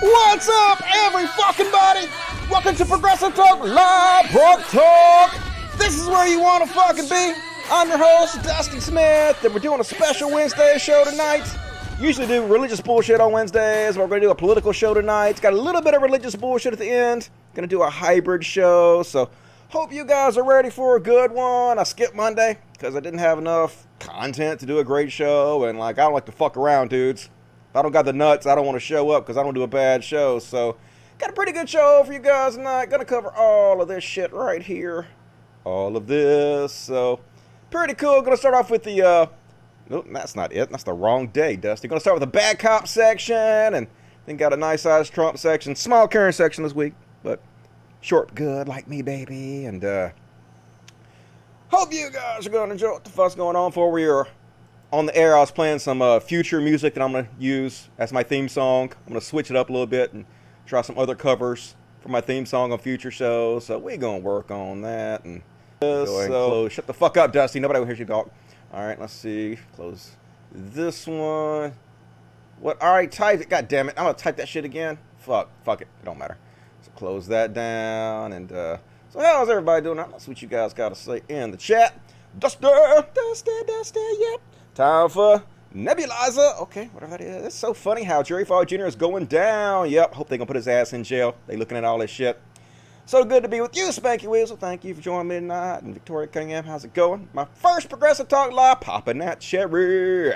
What's up, every fucking body? Welcome to Progressive Talk Live Broke Talk. This is where you want to fucking be. I'm your host, Dusty Smith, and we're doing a special Wednesday show tonight. Usually do religious bullshit on Wednesdays, but we're going to do a political show tonight. It's got a little bit of religious bullshit at the end. Going to do a hybrid show, so hope you guys are ready for a good one. I skipped Monday because I didn't have enough content to do a great show, and I don't like to fuck around, dudes. If I don't got the nuts, I don't want to show up because I don't do a bad show. So, got a pretty good show for you guys tonight. Gonna cover all of this shit right here. All of this. So, pretty cool. Gonna start off with the, nope, that's not it. That's the wrong day, Dusty. Gonna start with the bad cop section, and then got a nice sized Trump section. Small Karen section this week, but short good like me, baby. And, hope you guys are gonna enjoy what the fuck's going on before we are on the air. I was playing some future music that I'm going to use as my theme song. I'm going to switch it up a little bit and try some other covers for my theme song on future shows. So we're going to work on that. And so shut the fuck up, Dusty. Nobody will hear you talk. All right, let's see. Close this one. What? All right, type it. God damn it. I'm going to type that shit again. Fuck it. It don't matter. So close that down. And so how's everybody doing? Let's see what you guys got to say in the chat. Dusty, yep. Time for Nebulizer. Okay, whatever that is. It's so funny how Jerry Falwell Jr. is going down. Yep, hope they gonna put his ass in jail. They looking at all this shit. So good to be with you, Spanky Weasel. Thank you for joining me tonight. And Victoria Cunningham, how's it going? My first Progressive Talk Live, popping that cherry.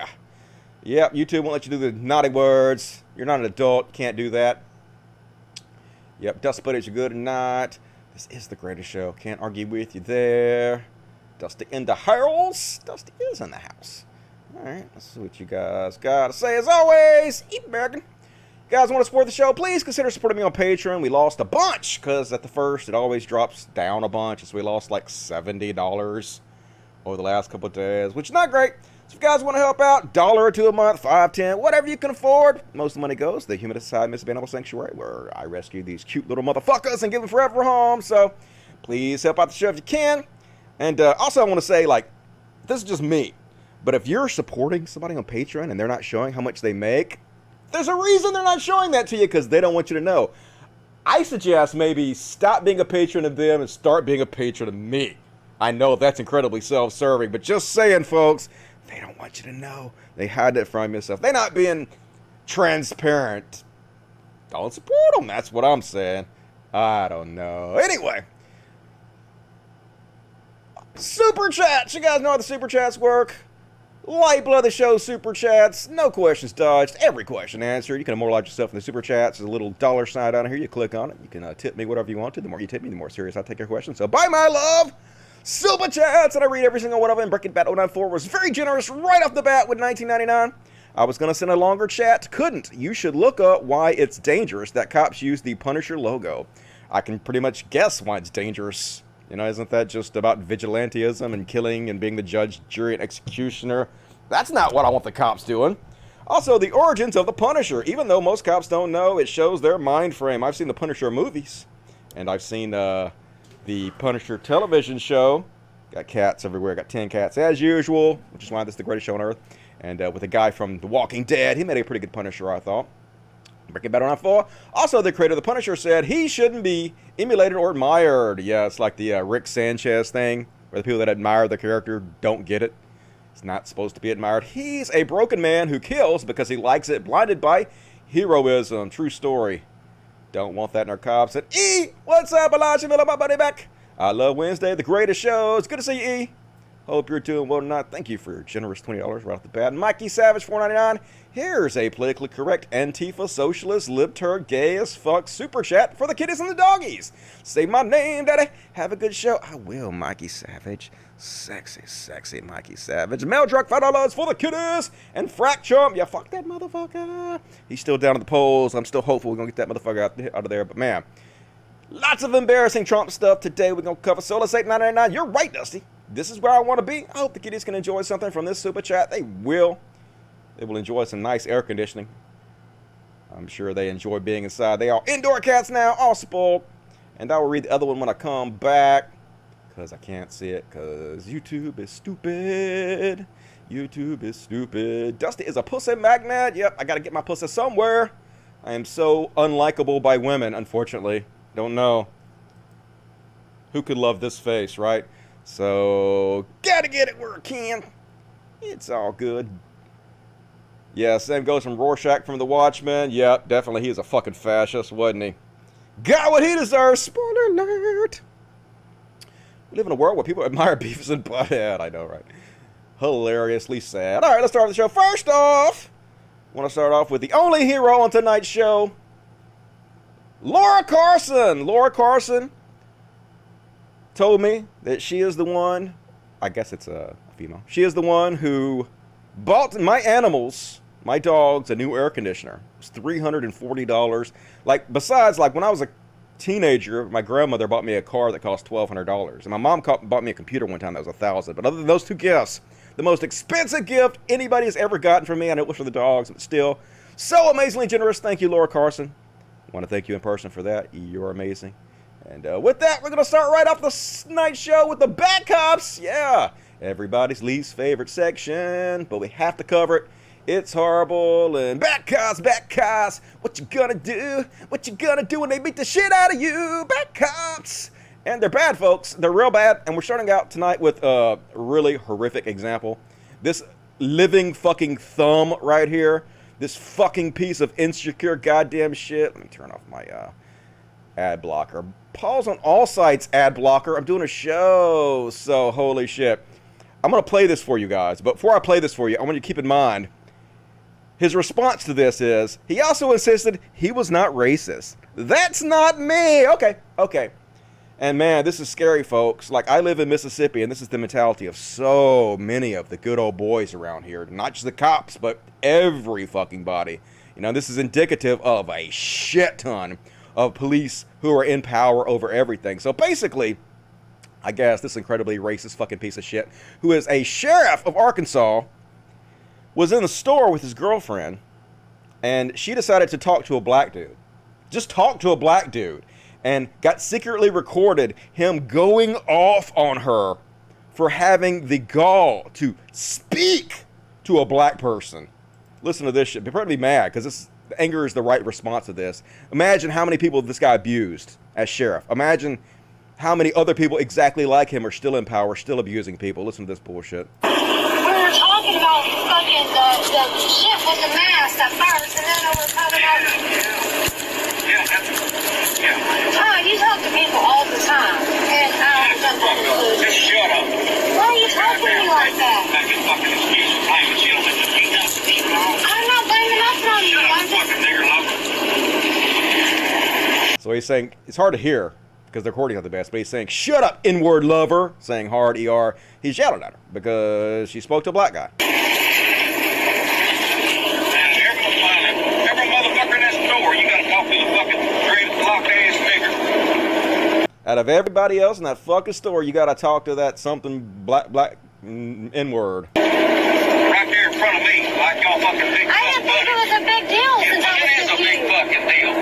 Yep, YouTube won't let you do the naughty words. You're not an adult, can't do that. Yep, Dust Buddies are good tonight. This is the greatest show. Can't argue with you there. Dusty in the house. Dusty is in the house. Alright, let's see what you guys got to say. As always, eat American. You guys want to support the show, please consider supporting me on Patreon. We lost a bunch, because at the first, it always drops down a bunch. So we lost like $70 over the last couple of days, which is not great. So if you guys want to help out, $1 or $2 a month, $5, $10, whatever you can afford. Most of the money goes to the Human Aside Mississippi Animal Sanctuary, where I rescue these cute little motherfuckers and give them forever home. So please help out the show if you can. And also I want to say, this is just me. But if you're supporting somebody on Patreon and they're not showing how much they make, there's a reason they're not showing that to you, because they don't want you to know. I suggest maybe stop being a patron of them and start being a patron of me. I know that's incredibly self-serving, but just saying, folks, they don't want you to know. They hide it from yourself. They're not being transparent. Don't support them. That's what I'm saying. I don't know. Anyway. Super chats. You guys know how the super chats work. Lifeblood of the show, super chats. No questions dodged. Every question answered. You can immortalize yourself in the super chats. There's a little dollar sign down here. You click on it. You can tip me whatever you want to. The more you tip me, the more serious I take your questions. So bye, my love. Super chats. And I read every single one of them. Breaking Bad 094 was very generous right off the bat with $19.99. I was going to send a longer chat. Couldn't. You should look up why it's dangerous that cops use the Punisher logo. I can pretty much guess why it's dangerous. You know, isn't that just about vigilantism and killing and being the judge, jury, and executioner? That's not what I want the cops doing. Also, the origins of the Punisher. Even though most cops don't know, it shows their mind frame. I've seen the Punisher movies, and I've seen the Punisher television show. Got cats everywhere. Got 10 cats as usual, which is why this is the greatest show on earth. And with a guy from The Walking Dead, he made a pretty good Punisher, I thought. Breaking Bad 094. Also, the creator of the Punisher said he shouldn't be emulated or admired. Yeah, it's like the Rick Sanchez thing, where the people that admire the character don't get it. He's not supposed to be admired. He's a broken man who kills because he likes it, blinded by heroism. True story. Don't want that in our cops. And E, what's up, Elijah Miller, my buddy back? I love Wednesday, the greatest show. It's good to see you, E. Hope you're doing well tonight. Thank you for your generous $20 right off the bat. Mikey Savage, $4.99. Here's a politically correct Antifa, socialist, libtard, gay as fuck super chat for the kiddies and the doggies. Say my name, daddy. Have a good show. I will, Mikey Savage. Sexy, sexy Mikey Savage. Mel Truck, $5 for the kiddies. And Frack Chump. Yeah, fuck that motherfucker. He's still down at the polls. I'm still hopeful we're going to get that motherfucker out of there. But, man, lots of embarrassing Trump stuff today we're going to cover. So let's say $9.99. You're right, Dusty. This is where I want to be. I hope the kiddies can enjoy something from this super chat. They will. They will enjoy some nice air conditioning. I'm sure they enjoy being inside. They are indoor cats now, all spoiled. And I will read the other one when I come back. Because I can't see it. Because YouTube is stupid. YouTube is stupid. Dusty is a pussy magnet. Yep, I got to get my pussy somewhere. I am so unlikable by women, unfortunately. Don't know. Who could love this face, right? So, gotta get it where I can. It's all good. Yeah, same goes from Rorschach from The Watchmen. Yep, definitely he is a fucking fascist, wasn't he? Got what he deserves. Spoiler alert. We live in a world where people admire Beavis and Butthead. I know, right? Hilariously sad. All right, let's start the show. First off, I want to start off with the only hero on tonight's show, Laura Carson. Laura Carson told me that she is the one, I guess it's a female, she is the one who bought my animals, my dogs, a new air conditioner. It was $340. Like, besides, like, when I was a teenager, my grandmother bought me a car that cost $1,200. And my mom bought me a computer one time that was $1,000. But other than those two gifts, the most expensive gift anybody has ever gotten from me, I know it was for the dogs, but still, so amazingly generous. Thank you, Laura Carson. I want to thank you in person for that. You're amazing. And with that, we're going to start right off the night show with the Bad Cops. Yeah, everybody's least favorite section, but we have to cover it. It's horrible, and Bad Cops, what you gonna do? What you gonna do when they beat the shit out of you? Bad Cops! And they're bad, folks. They're real bad, and we're starting out tonight with a really horrific example. This living fucking thumb right here. This fucking piece of insecure goddamn shit. Let me turn off my ad blocker. Pause on all sites, ad blocker. I'm doing a show, so holy shit. I'm gonna play this for you guys, but before I play this for you, I want you to keep in mind his response to this is, he also insisted he was not racist. That's not me! Okay. And man, this is scary, folks. Like, I live in Mississippi, and this is the mentality of so many of the good old boys around here. Not just the cops, but every fucking body. You know, this is indicative of a shit ton of police who are in power over everything. So basically, I guess this incredibly racist fucking piece of shit, who is a sheriff of Arkansas, was in the store with his girlfriend, and she decided to talk to a black dude. Just talk to a black dude. And got secretly recorded him going off on her for having the gall to speak to a black person. Listen to this shit. Prepare to be mad, because anger is the right response to this. Imagine how many people this guy abused as sheriff. Imagine how many other people exactly like him are still in power, still abusing people. Listen to this bullshit. We were talking about fucking the shit with the mask at first, and then we were talking about... Todd, you talk to people all the time, and just shut up. Why are you talking to me like that? I can fucking excuse me. I'm not blaming nothing on you. I'm just... So he's saying, it's hard to hear, because the recording's not the best, but he's saying, shut up, N-word lover, saying hard ER. He shouted at her, because she spoke to a black guy. Every motherfucker in that store, you gotta talk to the fucking block-ass nigger. Out of everybody else in that fucking store, you gotta talk to that something black N-word. Right there in front of me, like y'all fucking big. I didn't think it was a big deal since I was It is a big fucking deal.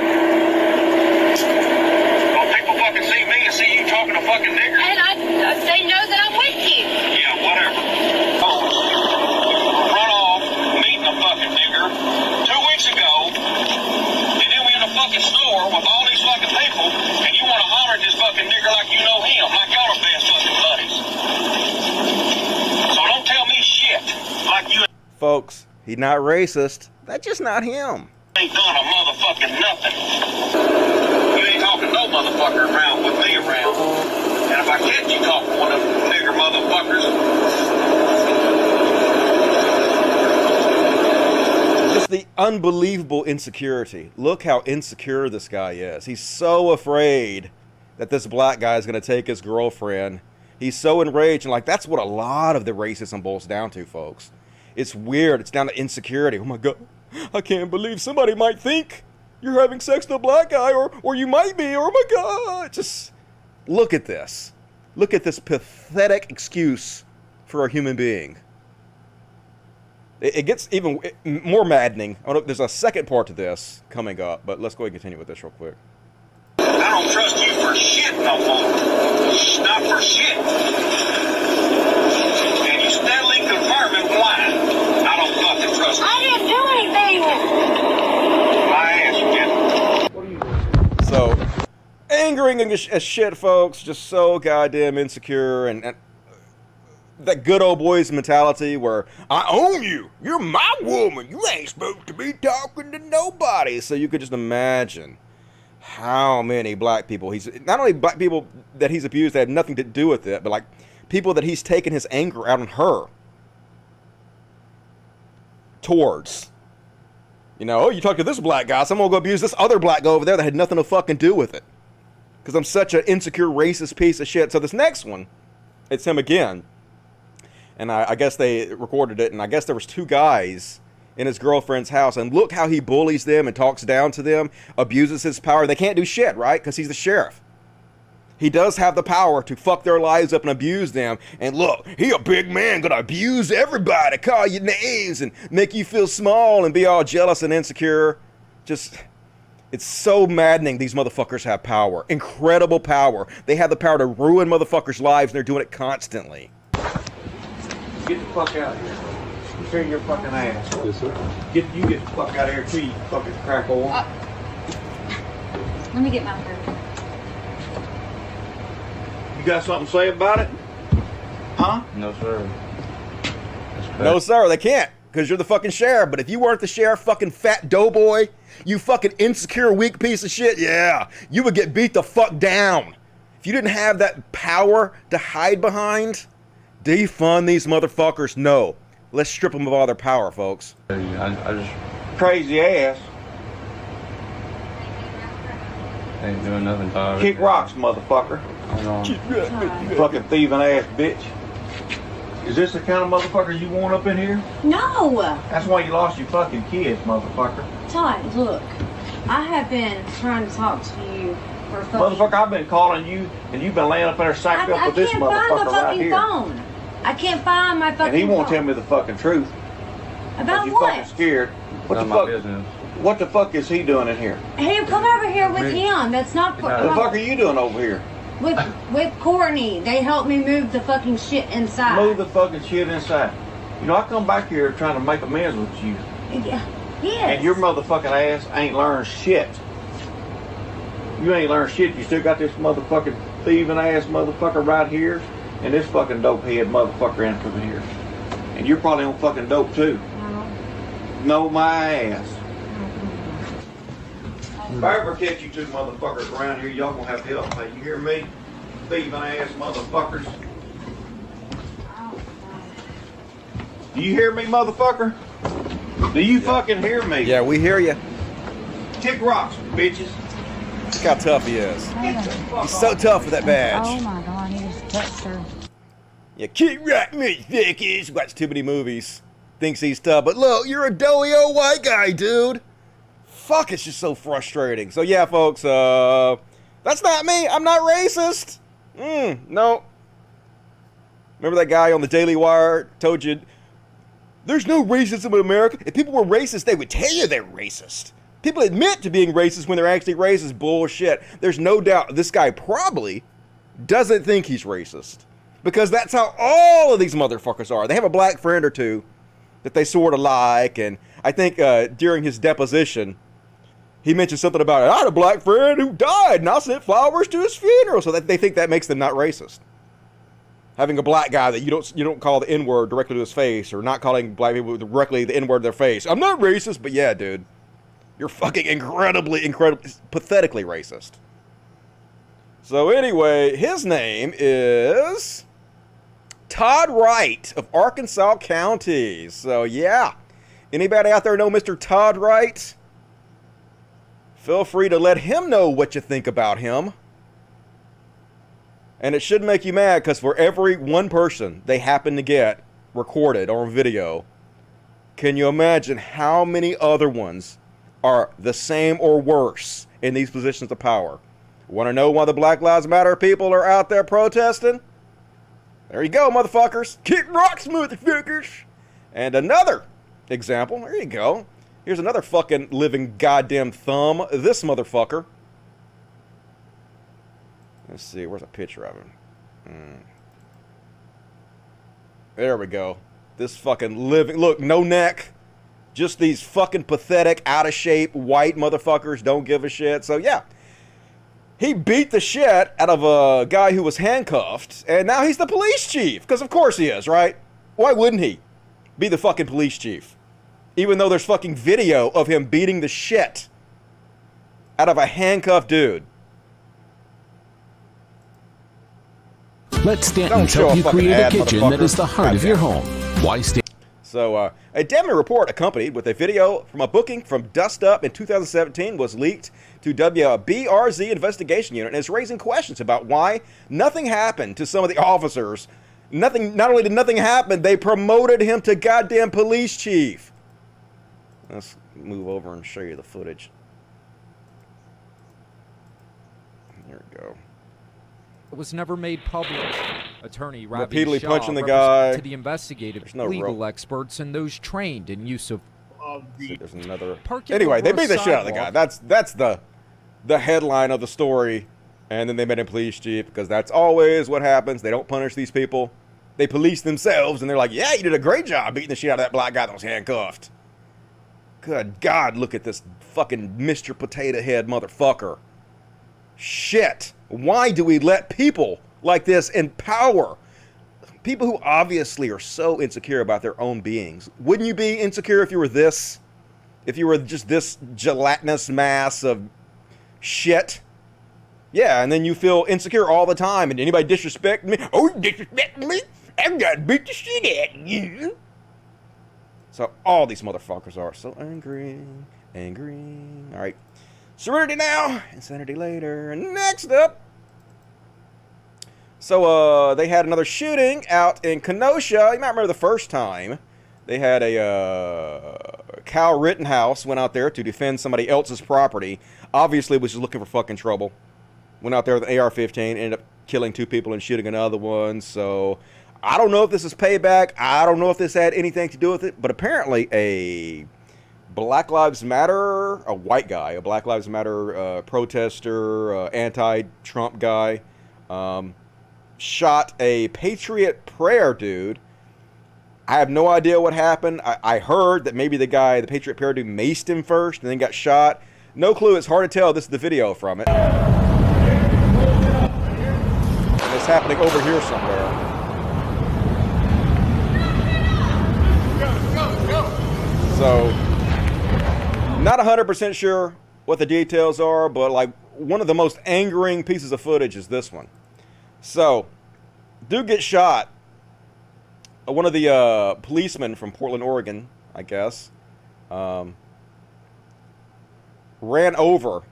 Well, people fucking see me and see you talking to fucking niggers. And they know that I'm with you. Yeah, whatever. Oh, run off, meeting a fucking nigger 2 weeks ago, and then we in a fucking store with all these fucking people, and you want to holler at this fucking nigger like you know him, like y'all are best fucking buddies. So don't tell me shit like you Folks, he's not racist. That's just not him. ain't done a motherfucking nothing. You ain't talking no motherfucker around with me around. And if I catch you talking to one of them nigger motherfuckers, just the unbelievable insecurity. Look how insecure this guy is. He's so afraid that this black guy is going to take his girlfriend. He's so enraged, and like, that's what a lot of the racism boils down to, folks. It's weird. It's down to insecurity. Oh my God, I can't believe somebody might think you're having sex with a black guy, or you might be, or oh my God. Just look at this. Look at this pathetic excuse for a human being. It gets even more maddening. There's a second part to this coming up, but let's go ahead and continue with this real quick. I don't trust you for shit no more. Not for shit. And you steadily confirming why I don't fucking trust you. I didn't do anything. My ass, you insecure as shit, folks. Just so goddamn insecure, and that good old boys mentality where I own you. You're my woman. You ain't supposed to be talking to nobody. So you could just imagine how many black people not only black people that he's abused that had nothing to do with it, but like people that he's taken his anger out on her towards. You know, oh, you talk to this black guy, so I'm gonna go abuse this other black guy over there that had nothing to fucking do with it. Because I'm such an insecure, racist piece of shit. So this next one, it's him again. And I guess they recorded it, and I guess there was 2 guys in his girlfriend's house, and look how he bullies them and talks down to them, abuses his power. They can't do shit, right? Because he's the sheriff. He does have the power to fuck their lives up and abuse them. And look, he a big man, gonna abuse everybody, call you names and make you feel small and be all jealous and insecure. Just, it's so maddening these motherfuckers have power. Incredible power. They have the power to ruin motherfuckers' lives, and they're doing it constantly. Get the fuck out of here. Clear your fucking ass. Yes, sir. You get the fuck out of here too, you fucking crack oil. Let me get my purse. You got something to say about it? Huh? No, sir. No, sir, they can't, because you're the fucking sheriff. But if you weren't the sheriff, fucking fat doughboy, you fucking insecure, weak piece of shit, yeah, you would get beat the fuck down. If you didn't have that power to hide behind, defund these motherfuckers. No. Let's strip them of all their power, folks. I just Crazy ass. ain't doing nothing, dog. Kick rocks, motherfucker. Hold on. You fucking thieving ass bitch. Is this the kind of motherfucker you want up in here? No! That's why you lost your fucking kids, motherfucker. Todd, look. I have been trying to talk to you for fucking... Motherfucker, I've been calling you, and you've been laying up there sacked up with this motherfucker right here. Phone. I can't find my fucking phone. And he won't tell me the fucking truth. About you what? fucking scared. What None the of my fuck? business. What the fuck is he doing in here? Hey, come over here with him. That's not... What the fuck are you doing over here? With Courtney. They helped me move the fucking shit inside. Move the fucking shit inside. You know, I come back here trying to make amends with you. Yes. And your motherfucking ass ain't learned shit. You ain't learned shit. You still got this motherfucking thieving ass motherfucker right here. And this fucking dope head motherfucker in over here. And you're probably on fucking dope too. No, my ass. If I ever catch you two motherfuckers around here, y'all gonna have to help me. You hear me? Thieving ass motherfuckers. Do you hear me, motherfucker? Do you fucking hear me? Yeah, we hear you. Kick rocks, bitches. Look how tough he is. He's so tough with that badge. Oh my god, he just touched her. Yeah, kick rock me, dickies. Watch too many movies. Thinks he's tough, but look, you're a doughy old white guy, dude. Fuck, it's just so frustrating. So yeah, folks, that's not me. I'm not racist. No. Remember that guy on the Daily Wire told you, there's no racism in America. If people were racist, they would tell you they're racist. People admit to being racist when they're actually racist. Bullshit. There's no doubt this guy probably doesn't think he's racist. Because that's how all of these motherfuckers are. They have a black friend or two that they sort of like. And I think during his deposition, he mentioned something about, I had a black friend who died and I sent flowers to his funeral. So that they think that makes them not racist. Having a black guy that you don't call the N-word directly to his face, or not calling black people directly the N-word to their face. I'm not racist, but yeah, dude. You're fucking incredibly, pathetically racist. So anyway, his name is Todd Wright of Arkansas County. So yeah, anybody out there know Mr. Todd Wright? Feel free to let him know what you think about him. And it should make you mad, because for every one person they happen to get recorded or on video, can you imagine how many other ones are the same or worse in these positions of power? Want to know why the Black Lives Matter people are out there protesting? There you go, motherfuckers. Kick rocks, motherfuckers. And another example, there you go. Here's another fucking living goddamn thumb. This motherfucker. Let's see, where's a picture of him? There we go. This fucking living, look, no neck. Just these fucking pathetic, out of shape, white motherfuckers don't give a shit. So yeah, He beat the shit out of a guy who was handcuffed, and now he's the police chief. Because of course he is, right? Why wouldn't he be the fucking police chief? Even though there's fucking video of him beating the shit out of a handcuffed dude. Let Stanton help you create a kitchen that is the heart of your home. Why Stanton? So, a Devon report accompanied with a video from a booking from Dust Up in 2017 was leaked to WBRZ Investigation Unit and is raising questions about why nothing happened to some of the officers. Not only did nothing happen, they promoted him to goddamn police chief. Let's move over and show you the footage. There we go. It was never made public. Attorney Ravi Repeatedly Shah punching the guy. to the investigative No legal experts and those trained in use of There's another. Parking Anyway, they over a beat the shit out of the guy. sidewalk. That's the headline of the story, and then they made him police chief because that's always what happens. They don't punish these people. They police themselves, and they're like, "Yeah, you did a great job beating the shit out of that black guy that was handcuffed." Good God, look at this fucking Mr. Potato Head motherfucker. Shit. Why do we let people like this in power? People who obviously are so insecure about their own beings. Wouldn't you be insecure if you were this? If you were just this gelatinous mass of shit? Yeah, and then you feel insecure all the time, and anybody disrespect me? Oh, you disrespect me? I'm gonna beat the shit out of you. So all these motherfuckers are so angry. All right. Serenity now, insanity later. And next up. So, they had another shooting out in Kenosha. You might remember the first time. They had a Kyle Rittenhouse went out there to defend somebody else's property. Obviously was just looking for fucking trouble. Went out there with an AR-15, ended up killing 2 people and shooting another one. So, I don't know if this is payback. I don't know if this had anything to do with it. But apparently a Black Lives Matter, a white guy, a Black Lives Matter protester, anti-Trump guy, shot a Patriot Prayer dude. I have no idea what happened. I heard that maybe the Patriot Prayer dude maced him first and then got shot. No clue. It's hard to tell. This is the video from it. And it's happening over here somewhere. So, not 100% sure what the details are, but like one of the most angering pieces of footage is this one. So, dude gets shot. One of the policemen from Portland, Oregon, I guess, ran over.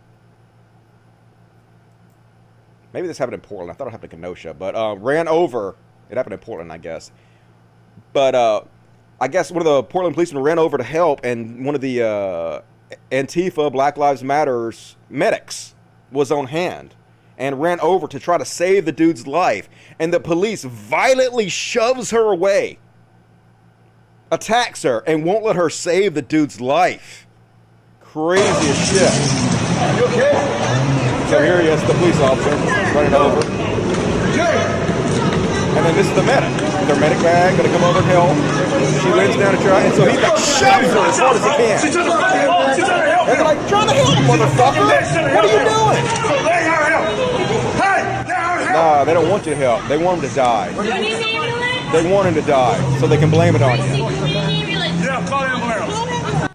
Maybe this happened in Portland. I thought it happened in Kenosha, but ran over. It happened in Portland, I guess. But I guess one of the Portland policemen ran over to help, and one of the Antifa, Black Lives Matter's medics was on hand and ran over to try to save the dude's life. And the police violently shoves her away, attacks her, and won't let her save the dude's life. Crazy as shit. You okay? So here he is, the police officer, running over. And then this is the medic. With her medic bag, gonna come over and help. She leans down to try, and so he like shoves her as hard as he can. And they're like, trying to help, motherfucker! What are you doing? Nah, they don't want you to help. They want him to die. They want him to die, so they can blame it on you.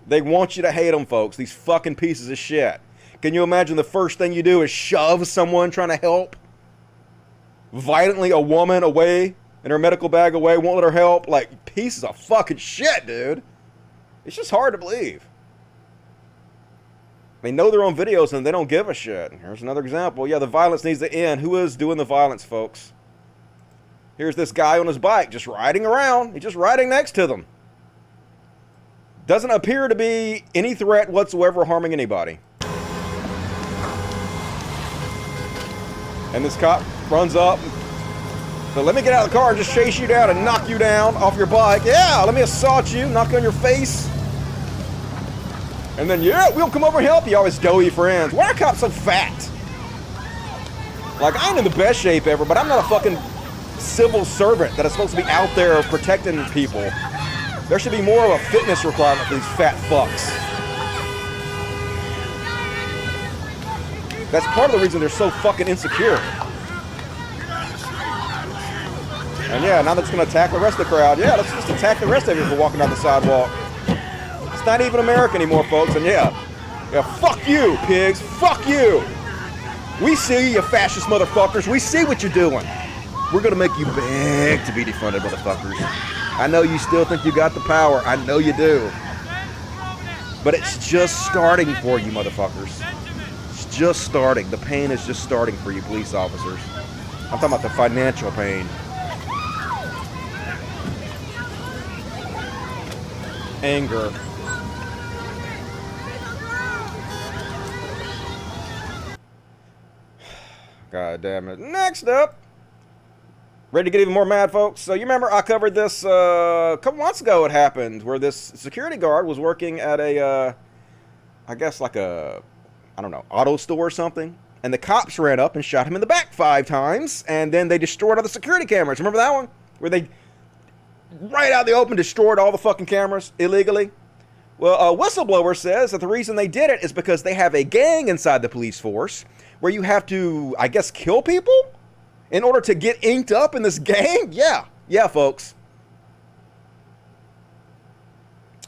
They want you to hate them, folks. These fucking pieces of shit. Can you imagine the first thing you do is shove someone trying to help? Violently a woman away, and her medical bag away, won't let her help. Like, pieces of fucking shit, dude. It's just hard to believe. They know their own videos and they don't give a shit. Here's another example. Yeah, the violence needs to end. Who is doing the violence, folks? Here's this guy on his bike just riding around. He's just riding next to them. Doesn't appear to be any threat whatsoever harming anybody. And this cop runs up. So let me get out of the car and just chase you down and knock you down off your bike. Yeah, let me assault you, knock you on your face. And then, yeah, we'll come over and help you, all his doughy friends. Why are cops so fat? Like, I ain't in the best shape ever, but I'm not a fucking civil servant that is supposed to be out there protecting people. There should be more of a fitness requirement for these fat fucks. That's part of the reason they're so fucking insecure. And yeah, now they're just gonna attack the rest of the crowd. Yeah, let's just attack the rest of you for walking down the sidewalk. It's not even America anymore, folks. And yeah, fuck you, pigs. Fuck you. We see you fascist motherfuckers. We see what you're doing. We're gonna make you beg to be defunded, motherfuckers. I know you still think you got the power. I know you do. But it's just starting for you, motherfuckers. It's just starting. The pain is just starting for you, police officers. I'm talking about the financial pain. Anger. God damn it. Next up. Ready to get even more mad, folks? So you remember I covered this a couple months ago. It happened where this security guard was working at a, I guess like a, I don't know, auto store or something. And the cops ran up and shot him in the back 5 times. And then they destroyed all the security cameras. Remember that one? Where they, right out in the open, destroyed all the fucking cameras illegally? Well, a whistleblower says that the reason they did it is because they have a gang inside the police force where you have to, I guess, kill people in order to get inked up in this gang? Yeah, folks.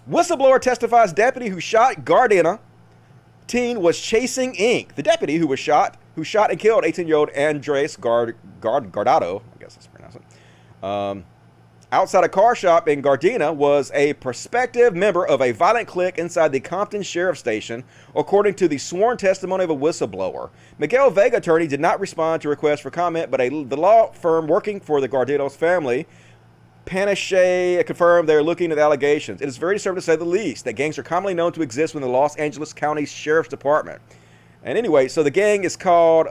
Whistleblower testifies deputy who shot Gardena teen was chasing ink. The deputy who shot and killed 18-year-old Andres Gardado, I guess that's pronounced it, outside a car shop in Gardena was a prospective member of a violent clique inside the Compton Sheriff Station, according to the sworn testimony of a whistleblower. Miguel Vega attorney did not respond to requests for comment, but the law firm working for the Gardenos family, Panache, confirmed they're looking at allegations. It is very disturbing to say the least that gangs are commonly known to exist within the Los Angeles County Sheriff's Department. And anyway, so the gang is called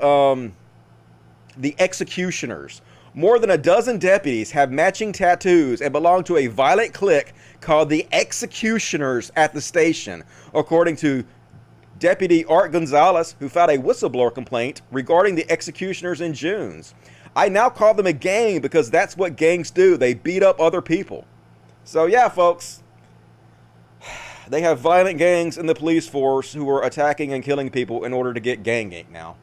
the Executioners. More than a dozen deputies have matching tattoos and belong to a violent clique called the Executioners at the station, according to Deputy Art Gonzalez, who filed a whistleblower complaint regarding the Executioners in June. I now call them a gang because that's what gangs do. They beat up other people. So yeah, folks, they have violent gangs in the police force who are attacking and killing people in order to get gang ink now.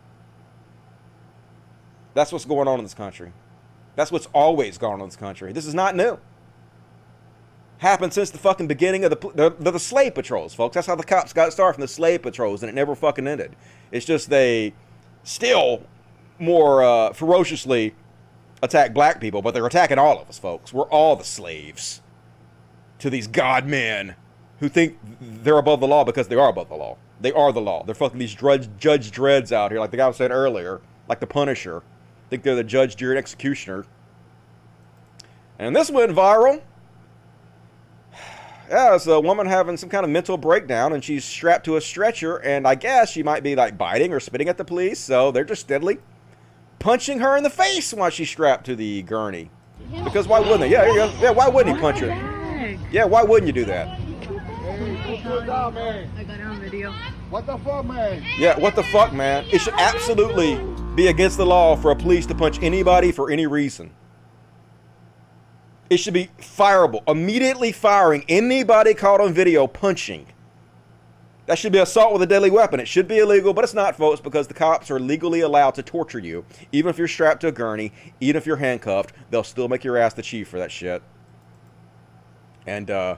That's what's going on in this country. That's what's always gone on in this country. This is not new. Happened since the fucking beginning of the slave patrols, folks. That's how the cops got started, from the slave patrols, and it never fucking ended. It's just they still more ferociously attack black people, but they're attacking all of us, folks. We're all the slaves to these god men who think they're above the law because they are above the law. They are the law. They're fucking these Judge Dreds out here, like the guy was saying earlier, like the Punisher. Think they're the judge, jury, and executioner. And this went viral. Yeah, it's a woman having some kind of mental breakdown, and she's strapped to a stretcher, and I guess she might be like biting or spitting at the police, so they're just steadily punching her in the face while she's strapped to the gurney. Because why wouldn't they? Yeah, here you go. Yeah, why wouldn't he punch her? Yeah, why wouldn't you do that? I got it on video. What the fuck, man? Yeah, what the fuck, man? It should absolutely be against the law for a police to punch anybody for any reason. It should be fireable. Immediately firing anybody caught on video punching. That should be assault with a deadly weapon. It should be illegal, but it's not, folks, because the cops are legally allowed to torture you. Even if you're strapped to a gurney, even if you're handcuffed, they'll still make your ass the chief for that shit. And,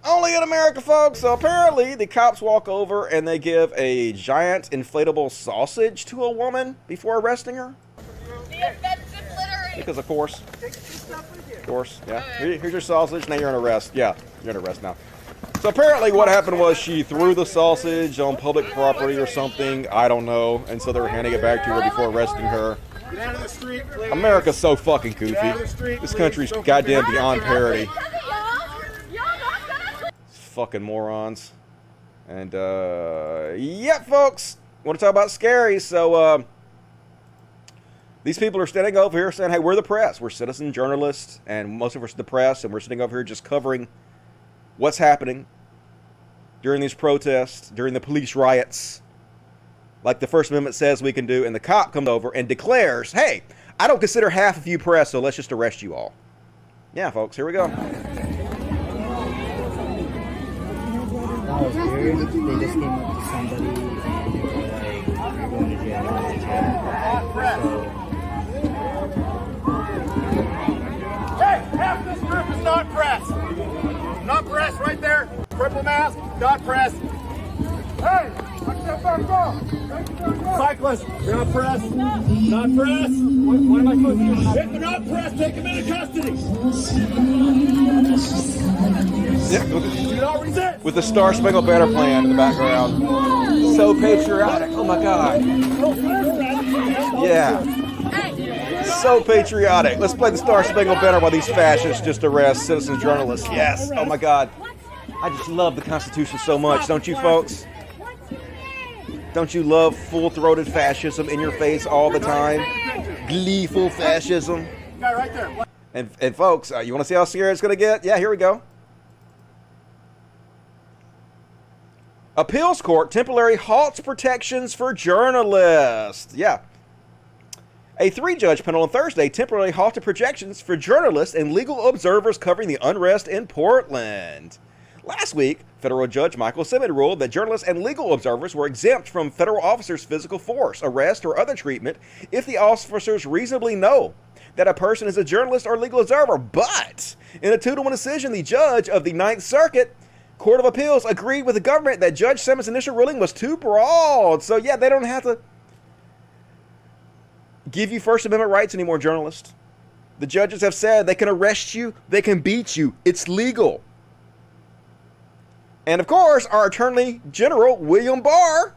only in America, folks. So apparently the cops walk over and they give a giant inflatable sausage to a woman before arresting her. Because of course, yeah. Here's your sausage. Now you're in arrest. Yeah, you're in arrest now. So apparently what happened was she threw the sausage on public property or something. I don't know. And so they were handing it back to her before arresting her. Get out of the street, please. America's so fucking goofy. This country's goddamn beyond parody. Fucking morons. And yeah, folks, want to talk about scary. So these people are standing over here saying, hey, we're the press, we're citizen journalists, and most of us are the press, and we're sitting over here just covering what's happening during these protests, during the police riots, like the First Amendment says we can do. And the cop comes over and declares, hey, I don't consider half of you press, so let's just arrest you all. Yeah, folks, here we go. That was weird. They just came up to somebody and they were like, going to jail. Hey, half this group is not pressed. Not pressed right there. Purple mask, not pressed. Hey, watch that back off. Cyclists, not pressed. Not pressed. What am I supposed to do? If they're not pressed, take them into custody. Yeah, Do not resist. with the Star Spangled Banner playing in the background. So patriotic. Oh my God. Yeah. So patriotic. Let's play the Star Spangled Banner while these fascists just arrest citizen journalists. Yes. Oh my God. I just love the Constitution so much, don't you, folks? Don't you love full-throated fascism in your face all the time? Gleeful fascism. Guy right there. And folks, you want to see how scary it's going to get? Yeah, here we go. Appeals court temporarily halts protections for journalists. Yeah. A 3-judge panel on Thursday temporarily halted protections for journalists and legal observers covering the unrest in Portland. Last week, federal judge Michael Simmons ruled that journalists and legal observers were exempt from federal officers' physical force, arrest, or other treatment if the officers reasonably know that a person is a journalist or legal observer. But in a 2-1 decision, the judge of the Ninth Circuit Court of Appeals agreed with the government that Judge Simmons' initial ruling was too broad. So yeah, they don't have to give you First Amendment rights anymore, journalists. The judges have said they can arrest you, they can beat you. It's legal. And of course, our Attorney General, William Barr,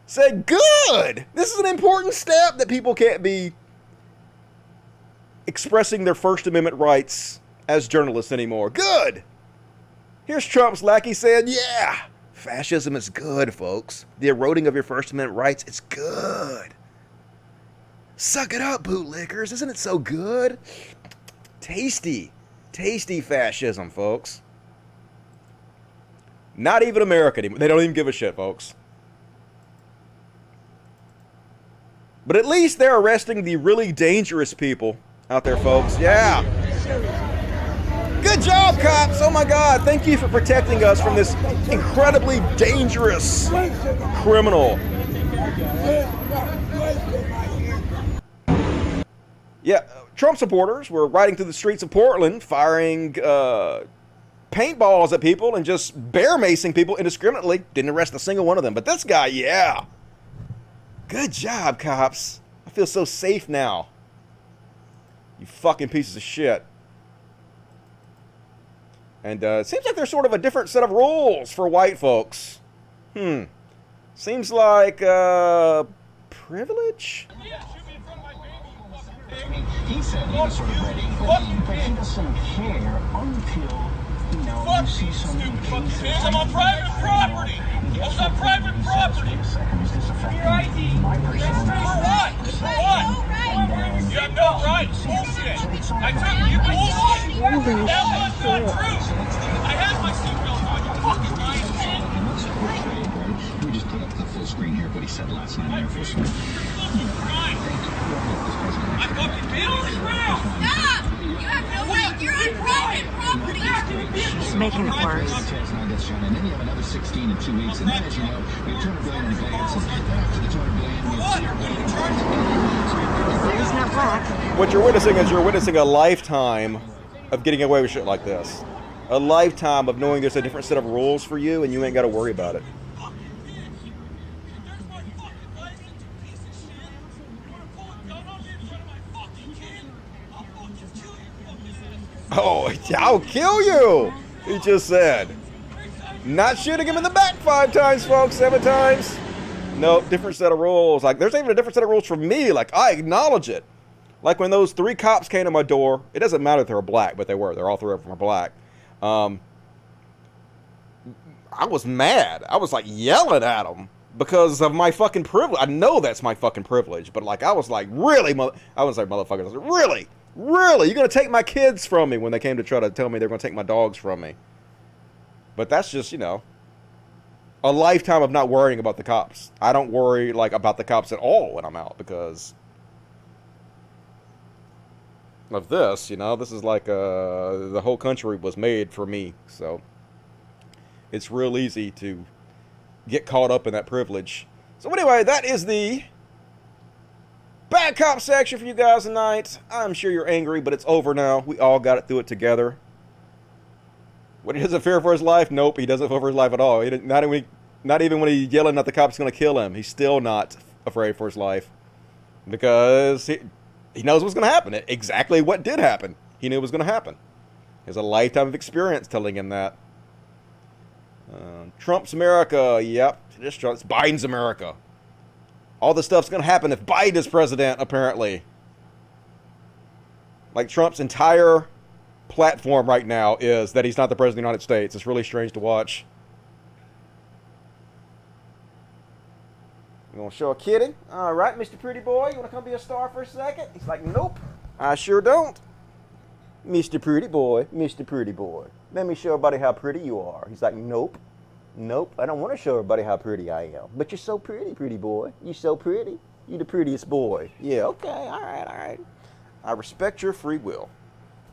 said, good! This is an important step that people can't be expressing their First Amendment rights as journalists anymore. Good! Here's Trump's lackey saying, yeah, fascism is good, folks. The eroding of your First Amendment rights, it's good. Suck it up, bootlickers. Isn't it so good? Tasty. Tasty fascism, folks. Not even America anymore. They don't even give a shit, folks. But at least they're arresting the really dangerous people out there, folks. Yeah. Good job, cops. Oh my God. Thank you for protecting us from this incredibly dangerous criminal. Yeah, Trump supporters were riding through the streets of Portland, firing paintballs at people and just bear macing people indiscriminately. Didn't arrest a single one of them. But this guy, yeah. Good job, cops. I feel so safe now. You fucking pieces of shit. And it seems like there's sort of a different set of rules for white folks. Seems like privilege? He said he was sort of ready, but he doesn't care until, you know, you see something cases. I'm on private property. I was on private property. Your ID. For what? For what? You have no rights. Bullshit. I took you bullshit. That was not true. I had my seatbelt on. You fucking lying shit. We just put up the full screen here, what he said last night in Air Force One. I fucking did on the ground. Stop! You have no right. You're on private property. It's making it worse. And then you have another 16 in 2 weeks, and then, as you know, we have $200 billion in advance, and after the $200 billion, we have It's not black. What you're witnessing is you're witnessing a lifetime of getting away with shit like this. A lifetime of knowing there's a different set of rules for you and you ain't got to worry about it. Oh, I'll kill you, he just said. Not shooting him in the back 5 times, folks, 7 times. Nope, different set of rules. Like, there's even a different set of rules for me. Like, I acknowledge it. Like, when those 3 cops came to my door, it doesn't matter if they were black, but they were. They're all 3 of them are black. I was mad. I was, like, yelling at them because of my fucking privilege. I know that's my fucking privilege, but, like, I was like, really, I was like, motherfucker, I was like, really? Really? You're going to take my kids from me when they came to try to tell me they're going to take my dogs from me. But that's just, you know, a lifetime of not worrying about the cops. I don't worry, like, about the cops at all when I'm out because of this, you know. This is like the whole country was made for me. So it's real easy to get caught up in that privilege. So anyway, that is the Bad cop section for you guys tonight. I'm sure you're angry, but it's over now. We all got it through it together. What, he doesn't fear for his life? Nope, he doesn't fear for his life at all. Not even when he's yelling that the cop's going to kill him. He's still not afraid for his life. Because he knows what's going to happen. Exactly what did happen. He knew it was going to happen. He has a lifetime of experience telling him that. Trump's America. Yep. It's Biden's America. All this stuff's going to happen if Biden is president, apparently. Like Trump's entire platform right now is that he's not the president of the United States. It's really strange to watch. You want to show a kitty? All right, Mr. Pretty Boy, you want to come be a star for a second? He's like, nope, I sure don't. Mr. Pretty Boy, Mr. Pretty Boy, let me show everybody how pretty you are. He's like, nope, nope, I don't want to show everybody how pretty I am. But you're so pretty, pretty boy. You're so pretty. You're the prettiest boy. Yeah, okay, all right, all right. I respect your free will.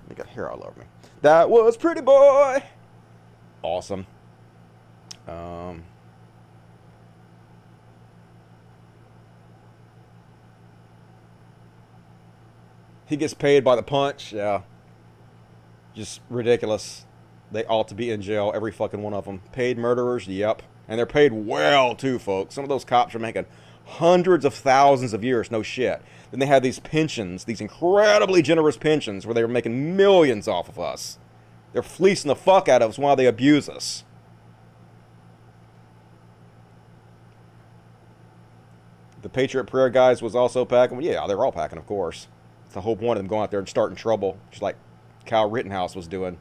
I got hair all over me. That was Pretty Boy. Awesome. He gets paid by the punch. Yeah. Just ridiculous. They ought to be in jail, every fucking one of them. Paid murderers, yep. And they're paid well, too, folks. Some of those cops are making hundreds of thousands of years, no shit. Then they have these pensions, these incredibly generous pensions, where they're making millions off of us. They're fleecing the fuck out of us while they abuse us. The Patriot Prayer guys was also packing. Well, yeah, they're all packing, of course. It's the whole point of them going out there and starting trouble, just like Kyle Rittenhouse was doing.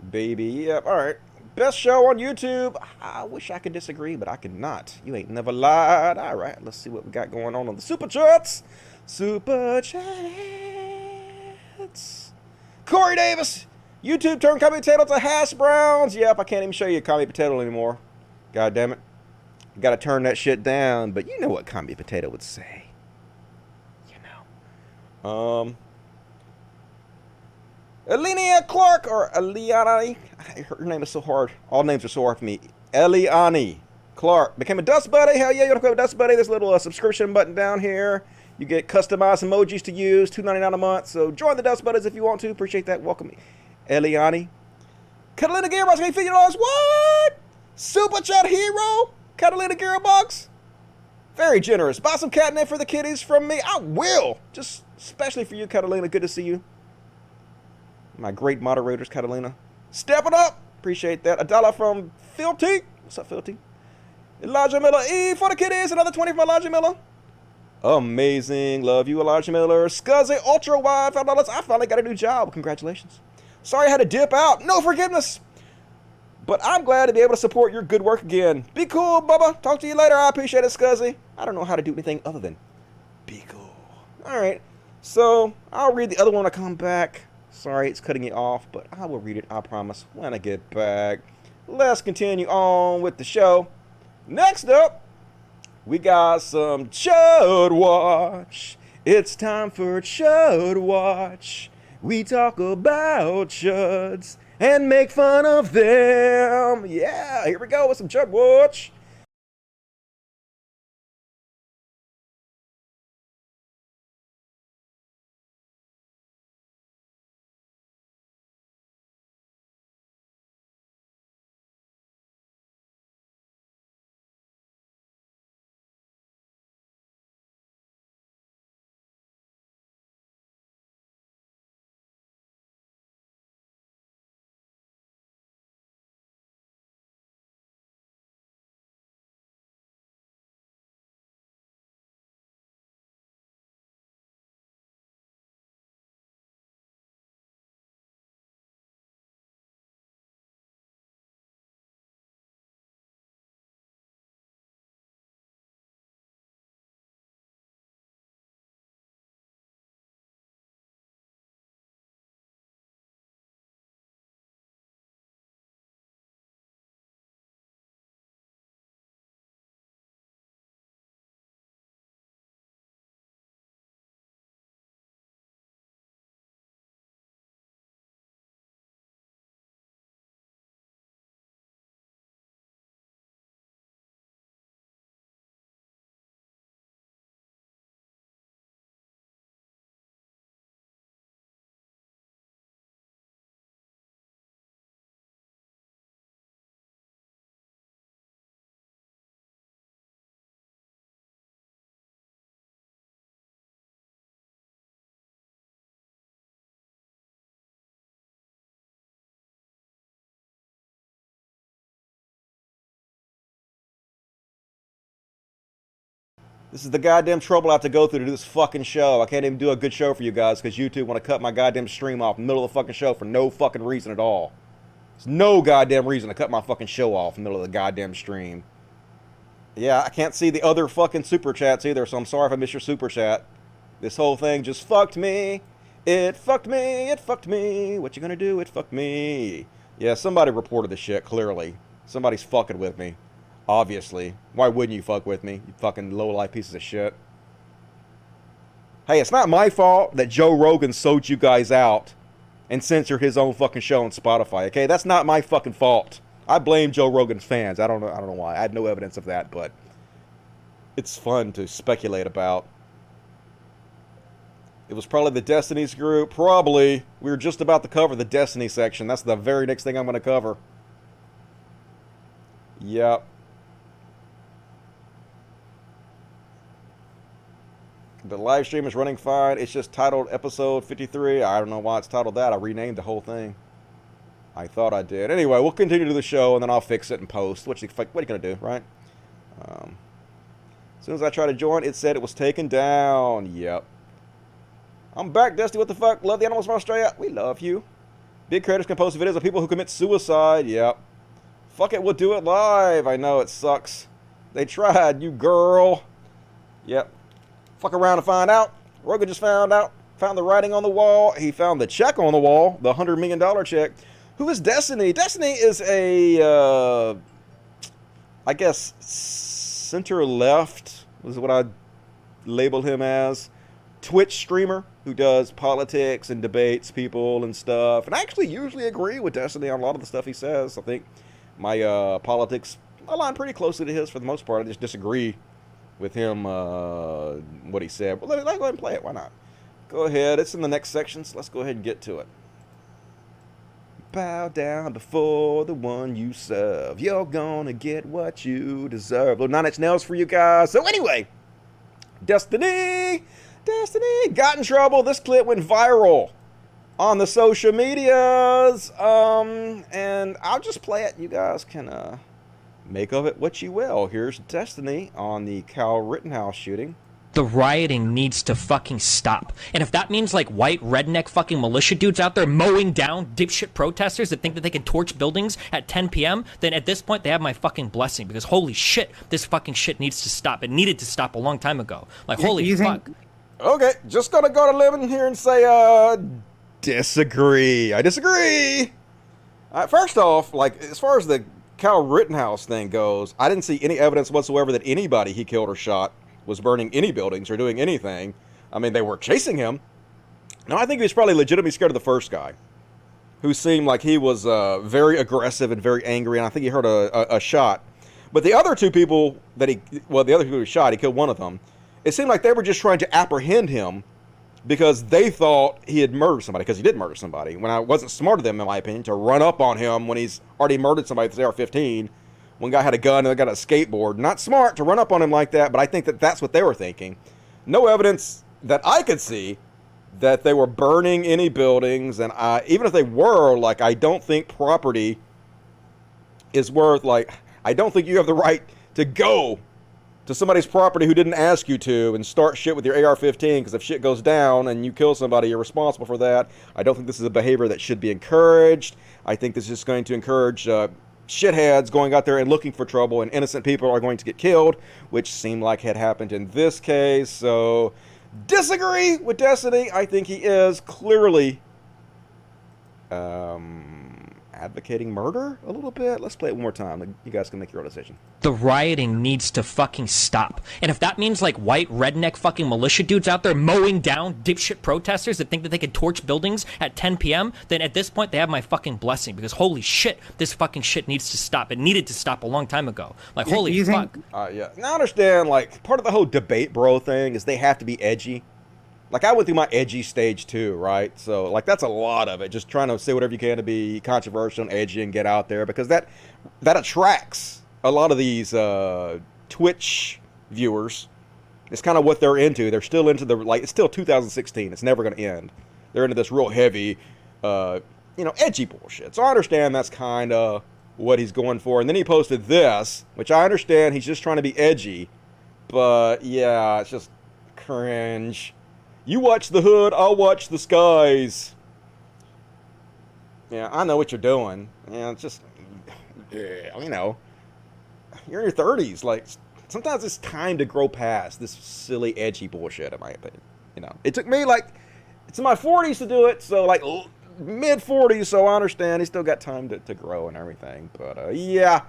Baby, yep, alright. Best show on YouTube. I wish I could disagree, but I cannot. You ain't never lied. Alright, let's see what we got going on the Super Chats. Super Chats. Corey Davis. YouTube turned Commie Potato to Hash Browns. Yep, I can't even show you a Commie Potato anymore. God damn it. Gotta turn that shit down, but you know what Commie Potato would say. You know. Eliana Clark, or Eliani, her name is so hard. All names are so hard for me. Eliani Clark became a Dust Buddy. Hell yeah, you want to become a Dust Buddy? There's a little subscription button down here. You get customized emojis to use, $2.99 a month. So join the Dust Buddies if you want to. Appreciate that. Welcome, Eliani. Catalina Gearbox, $50. What? Super Chat Hero? Catalina Gearbox? Very generous. Buy some catnip for the kitties from me. I will. Just especially for you, Catalina. Good to see you. My great moderators, Catalina. Stepping up. Appreciate that. $1 from Filthy. What's up, Filthy? Elijah Miller. E for the kitties. Another 20 from Elijah Miller. Amazing. Love you, Elijah Miller. Scuzzy Ultra Wide. $5. I finally got a new job. Congratulations. Sorry I had to dip out. No forgiveness. But I'm glad to be able to support your good work again. Be cool, Bubba. Talk to you later. I appreciate it, Scuzzy. I don't know how to do anything other than be cool. All right. So I'll read the other one when I come back. Sorry, it's cutting it off, but I will read it, I promise, when I get back. Let's continue on with the show. Next up, we got some Chud Watch. It's time for Chud Watch. We talk about chuds and make fun of them. Yeah, here we go with some Chud Watch. This is the goddamn trouble I have to go through to do this fucking show. I can't even do a good show for you guys because YouTube want to cut my goddamn stream off in the middle of the fucking show for no fucking reason at all. There's no goddamn reason to cut my fucking show off in the middle of the goddamn stream. Yeah, I can't see the other fucking super chats either, so I'm sorry if I missed your super chat. This whole thing just fucked me. It fucked me. It fucked me. What you gonna do? It fucked me. Yeah, somebody reported the shit, clearly. Somebody's fucking with me. Obviously. Why wouldn't you fuck with me? You fucking low-life pieces of shit. Hey, it's not my fault that Joe Rogan sold you guys out and censored his own fucking show on Spotify, okay? That's not my fucking fault. I blame Joe Rogan's fans. I don't know why. I had no evidence of that, but it's fun to speculate about. It was probably the Destiny's group. Probably. We were just about to cover the Destiny section. That's the very next thing I'm going to cover. Yep. The live stream is running fine. It's just titled episode 53. I don't know why it's titled that. I renamed the whole thing. I thought I did. Anyway, we'll continue to the show, and then I'll fix it and post. What are you going to do, right? As soon as I tried to join, it said it was taken down. Yep. I'm back, Dusty. What the fuck? Love the animals from Australia. We love you. Big creators can post videos of people who commit suicide. Yep. Fuck it, we'll do it live. I know, it sucks. They tried, you girl. Yep. Fuck around and find out. Rogan just found out. Found the writing on the wall. He found the check on the wall. The $100 million check. Who is Destiny? Destiny is a, I guess, center-left was what I'd label him as. Twitch streamer who does politics and debates people and stuff. And I actually usually agree with Destiny on a lot of the stuff he says. I think my politics align pretty closely to his for the most part. I just disagree with him, what he said. But let's go ahead and play it. Why not? Go ahead. It's in the next section, so let's go ahead and get to it. Bow down before the one you serve. You're gonna get what you deserve. Little 9 Inch Nails for you guys. So anyway, Destiny got in trouble. This clip went viral on the social medias. And I'll just play it. You guys can make of it what you will. Here's Destiny on the Kyle Rittenhouse shooting. The rioting needs to fucking stop. And if that means like white redneck fucking militia dudes out there mowing down dipshit protesters that think that they can torch buildings at 10 p.m., then at this point they have my fucking blessing, because holy shit, this fucking shit needs to stop. It needed to stop a long time ago. Like, holy fuck. Okay, just gonna go to living here and say, disagree. I disagree. First off, like, as far as the Kyle Rittenhouse thing goes, I didn't see any evidence whatsoever that anybody he killed or shot was burning any buildings or doing anything. I mean, they were chasing him. No, I think he was probably legitimately scared of the first guy, who seemed like he was very aggressive and very angry, and I think he heard a shot. But the other two people that the other people who shot, he killed one of them. It seemed like they were just trying to apprehend him because they thought he had murdered somebody, because he did murder somebody. When I wasn't smart of them, in my opinion, to run up on him when he's already murdered somebody with his AR-15. One guy had a gun and the guy got a skateboard. Not smart to run up on him like that, but I think that that's what they were thinking. No evidence that I could see that they were burning any buildings, and even if they were, like, I don't think property is worth, like, I don't think you have the right to go to somebody's property who didn't ask you to and start shit with your AR-15, because if shit goes down and you kill somebody, you're responsible for that. I don't think this is a behavior that should be encouraged. I think this is going to encourage shitheads going out there and looking for trouble, and innocent people are going to get killed, which seemed like had happened in this case. So, disagree with Destiny. I think he is clearly advocating murder a little bit. Let's play it one more time. You guys can make your own decision. The rioting needs to fucking stop. And if that means like white redneck fucking militia dudes out there mowing down dipshit protesters that think that they can torch buildings at 10 p.m., then at this point they have my fucking blessing, because holy shit, this fucking shit needs to stop. It needed to stop a long time ago. Like, holy fuck. Yeah. Now I understand, like, part of the whole debate bro thing is they have to be edgy. Like, I went through my edgy stage too, right? So, like, that's a lot of it. Just trying to say whatever you can to be controversial and edgy and get out there, because that attracts a lot of these Twitch viewers. It's kind of what they're into. They're still into it's still 2016. It's never going to end. They're into this real heavy, edgy bullshit. So I understand that's kind of what he's going for. And then he posted this, which I understand he's just trying to be edgy. But yeah, it's just cringe. You watch the hood, I'll watch the skies. Yeah, I know what you're doing. Yeah, it's just, you know, you're in your 30s. Like, sometimes it's time to grow past this silly, edgy bullshit, in my opinion. You know, it took me, like, it's in my 40s to do it, so, like, mid-40s, so I understand. He's still got time to grow and everything. But, yeah,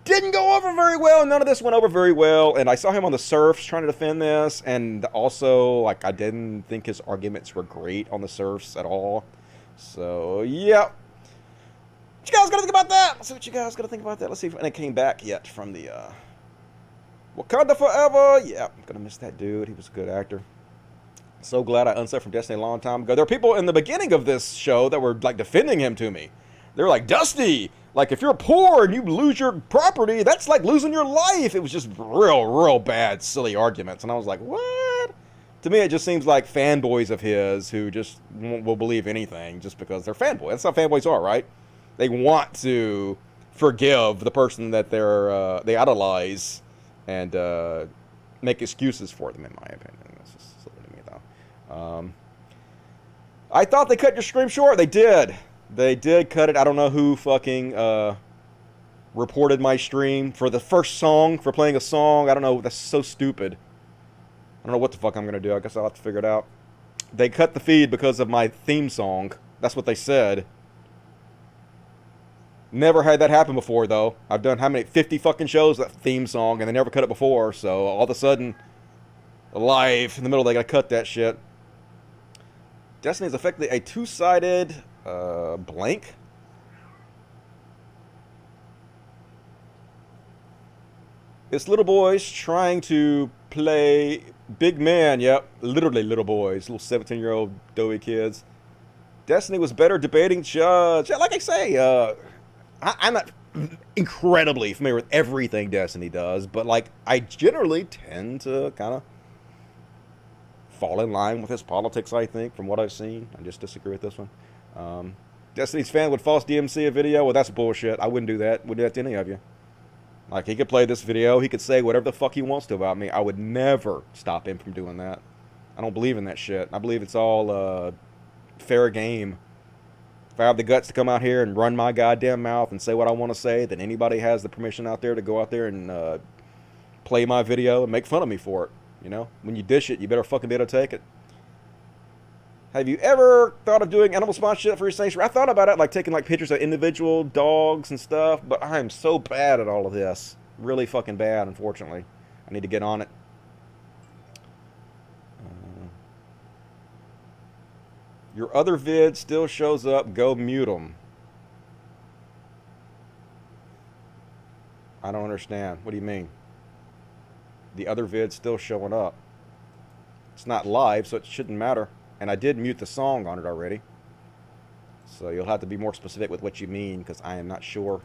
didn't go over very well. None of this went over very well. And I saw him on the surfs trying to defend this. And also, like, I didn't think his arguments were great on the surfs at all. So, yeah. What you guys gotta think about that? Let's see what you guys gotta think about that. Let's see if it came back yet from the, Wakanda Forever. Yeah, I'm gonna miss that dude. He was a good actor. So glad I unsubbed from Destiny a long time ago. There were people in the beginning of this show that were, like, defending him to me. They were like, Dusty, like, if you're poor and you lose your property, that's like losing your life. It was just real bad, silly arguments. And I was like, what? To me, it just seems like fanboys of his who just will believe anything just because they're fanboys. That's how fanboys are, right? They want to forgive the person that they idolize and make excuses for them, in my opinion. That's just silly to me, though. I thought they cut your stream short. They did. They did cut it. I don't know who fucking reported my stream for the first song, for playing a song. I don't know. That's so stupid. I don't know what the fuck I'm going to do. I guess I'll have to figure it out. They cut the feed because of my theme song. That's what they said. Never had that happen before, though. I've done how many? 50 fucking shows, that theme song, and they never cut it before. So all of a sudden, live in the middle, they got to cut that shit. Destiny is effectively a two-sided blank. It's little boys trying to play big man. Yep, literally little boys, little 17-year-old doughy kids. Destiny was better debating judge. Like I say, I'm not incredibly familiar with everything Destiny does, but, like, I generally tend to kind of fall in line with his politics, I think, from what I've seen. I just disagree with this one. Destiny's fan would false DMC a video. Well, that's bullshit. I wouldn't do that. Wouldn't do that to any of you. Like, he could play this video. He could say whatever the fuck he wants to about me. I would never stop him from doing that. I don't believe in that shit. I believe it's all fair game. If I have the guts to come out here and run my goddamn mouth and say what I want to say, then anybody has the permission out there to go out there and play my video and make fun of me for it. You know? When you dish it, you better fucking be able to take it. Have you ever thought of doing animal sponsorship for your sanctuary? I thought about it, like taking like pictures of individual dogs and stuff, but I am so bad at all of this. Really fucking bad, unfortunately. I need to get on it. Your other vid still shows up. Go mute them. I don't understand. What do you mean? The other vid's still showing up. It's not live, so it shouldn't matter. And I did mute the song on it already. So you'll have to be more specific with what you mean, because I am not sure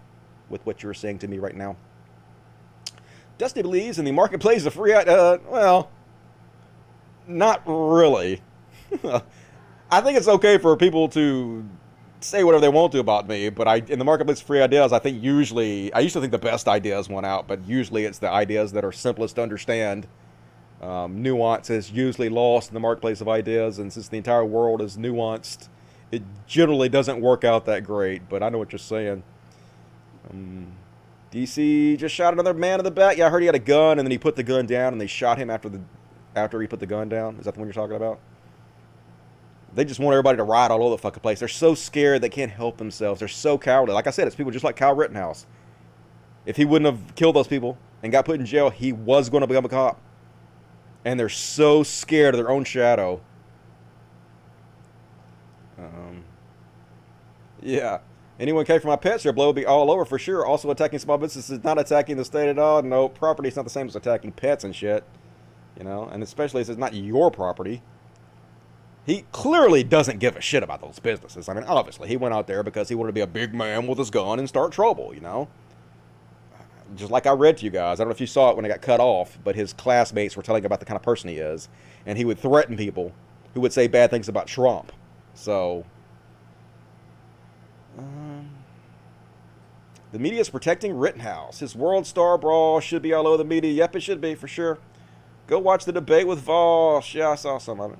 with what you're saying to me right now. Dusty believes in the marketplace of free... well, not really. I think it's okay for people to say whatever they want to about me, but in the marketplace of free ideas, I think usually... I used to think the best ideas went out, but usually it's the ideas that are simplest to understand. Nuance is usually lost in the marketplace of ideas, and since the entire world is nuanced, it generally doesn't work out that great, but I know what you're saying. DC just shot another man in the back. Yeah, I heard he had a gun, and then he put the gun down, and they shot him after he put the gun down. Is that the one you're talking about? They just want everybody to riot all over the fucking place. They're so scared they can't help themselves. They're so cowardly. Like I said, it's people just like Kyle Rittenhouse. If he wouldn't have killed those people and got put in jail, he was going to become a cop. And they're so scared of their own shadow. Yeah. Anyone came for my pets, their blow will be all over for sure. Also, attacking small businesses is not attacking the state at all. No, property is not the same as attacking pets and shit. You know, and especially if it's not your property. He clearly doesn't give a shit about those businesses. I mean, obviously, he went out there because he wanted to be a big man with his gun and start trouble, you know? Just like I read to you guys. I don't know if you saw it when it got cut off, but his classmates were telling about the kind of person he is. And he would threaten people who would say bad things about Trump. So, the media is protecting Rittenhouse. His World Star Brawl should be all over the media. Yep, it should be, for sure. Go watch the debate with Voss. Yeah, I saw some of it.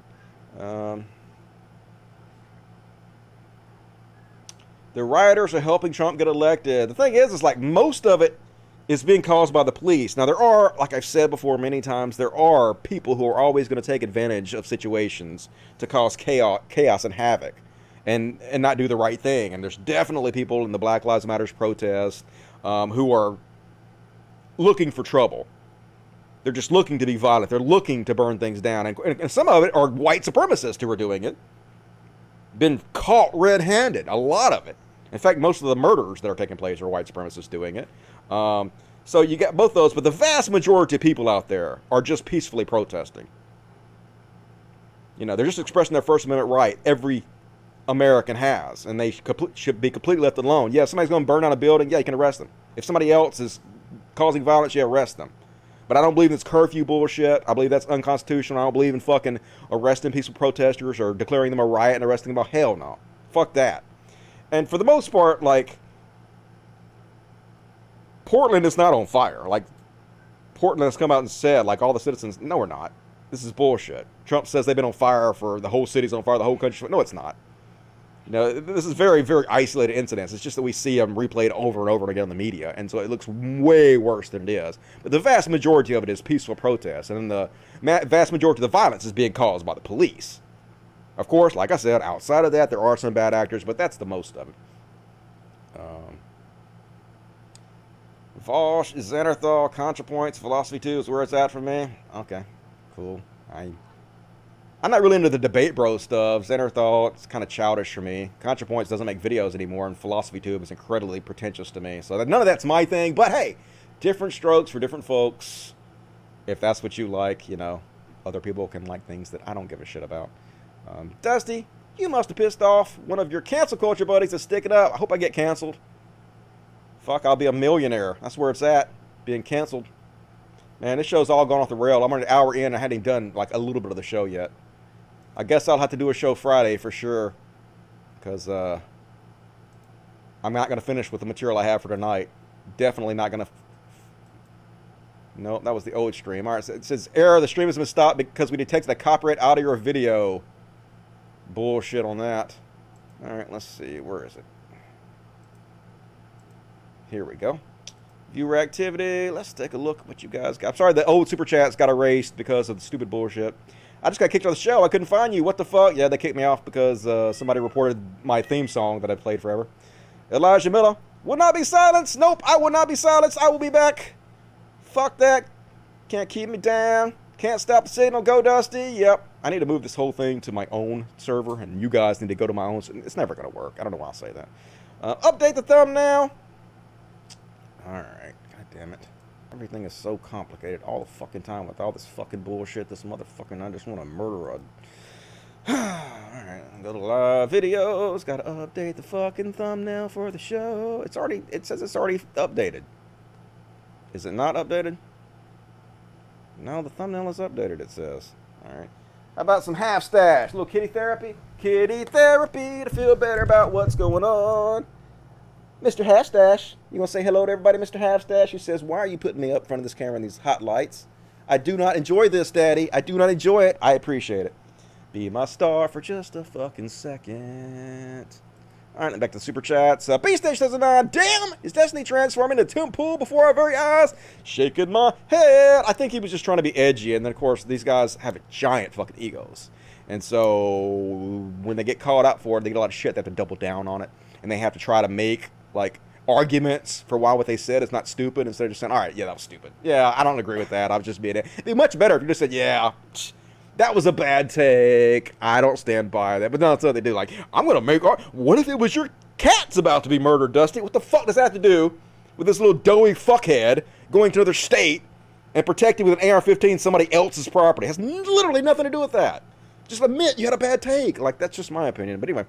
The rioters are helping Trump get elected. The thing is like most of it is being caused by the police. Now, there are, like I've said before many times, there are people who are always going to take advantage of situations to cause chaos and havoc and not do the right thing. And there's definitely people in the Black Lives Matter protest who are looking for trouble. They're just looking to be violent. They're looking to burn things down. And some of it are white supremacists who are doing it. Been caught red-handed, a lot of it. In fact, most of the murders that are taking place are white supremacists doing it. So you got both those, but the vast majority of people out there are just peacefully protesting. You know, they're just expressing their First Amendment right every American has, and they should be completely left alone. Yeah, if somebody's going to burn down a building, yeah, you can arrest them. If somebody else is causing violence, yeah, arrest them. But I don't believe in this curfew bullshit. I believe that's unconstitutional. I don't believe in fucking arresting peaceful protesters or declaring them a riot and arresting them. Hell no. Fuck that. And for the most part, like, Portland is not on fire. Like, Portland has come out and said, like, all the citizens, no, we're not. This is bullshit. Trump says they've been on fire for the whole city's on fire, the whole country. No, it's not. You know, this is very, very isolated incidents. It's just that we see them replayed over and over again in the media, and so it looks way worse than it is. But the vast majority of it is peaceful protests, and the vast majority of the violence is being caused by the police. Of course, like I said, outside of that, there are some bad actors, but that's the most of it. Vosh, Xanarthal, ContraPoints, Philosophy 2 is where it's at for me. Okay, cool. I'm not really into the debate bro stuff. Xanarthal, it's kind of childish for me. ContraPoints doesn't make videos anymore, and Philosophy Tube is incredibly pretentious to me. So none of that's my thing, but hey, different strokes for different folks. If that's what you like, you know, other people can like things that I don't give a shit about. Dusty, you must have pissed off one of your cancel culture buddies to stick it up. I hope I get canceled. Fuck, I'll be a millionaire. That's where it's at, being canceled. Man, this show's all gone off the rail. I'm already an hour in. I hadn't even done like a little bit of the show yet. I guess I'll have to do a show Friday for sure, because I'm not going to finish with the material I have for tonight. Definitely not going to. No, that was the old stream. All right, so it says, error, the stream has been stopped because we detected a copyright audio or video. Bullshit on that. All right, let's see. Where is it? Here we go. Viewer activity. Let's take a look at what you guys got. I'm sorry, the old super chats got erased because of the stupid bullshit. I just got kicked off the show. I couldn't find you. What the fuck? Yeah, they kicked me off because somebody reported my theme song that I played forever. Elijah Miller. Will not be silenced. Nope, I will not be silenced. I will be back. Fuck that. Can't keep me down. Can't stop the signal. Go Dusty. Yep. I need to move this whole thing to my own server, and you guys need to go to my own. It's never going to work. I don't know why I'll say that. Update the thumbnail. All right. God damn it. Everything is so complicated all the fucking time with all this fucking bullshit. This motherfucking, I just want to murder a... Alright, go to live videos. Gotta update the fucking thumbnail for the show. It's already, it says it's already updated. Is it not updated? No, the thumbnail is updated, it says. Alright. How about some half stash? A little kitty therapy? Kitty therapy to feel better about what's going on. Mr. Halfstash, you want to say hello to everybody, Mr. Halfstash? He says, why are you putting me up in front of this camera in these hot lights? I do not enjoy this, Daddy. I do not enjoy it. I appreciate it. Be my star for just a fucking second. All right, back to the super chats. B-Stage says, damn, is Destiny transforming into Tim Pool before our very eyes? Shaking my head. I think he was just trying to be edgy, and then, of course, these guys have giant fucking egos. And so when they get called out for it, they get a lot of shit. They have to double down on it, and they have to try to make like arguments for why what they said is not stupid instead of just saying, all right, yeah, that was stupid. Yeah, I don't agree with that. I was just being it. It'd be much better if you just said, yeah, that was a bad take. I don't stand by that. But no, that's what they do. Like, I'm going to make art. What if it was your cat's about to be murdered, Dusty? What the fuck does that have to do with this little doughy fuckhead going to another state and protecting with an AR-15 somebody else's property? It has literally nothing to do with that. Just admit you had a bad take. Like, that's just my opinion. But anyway.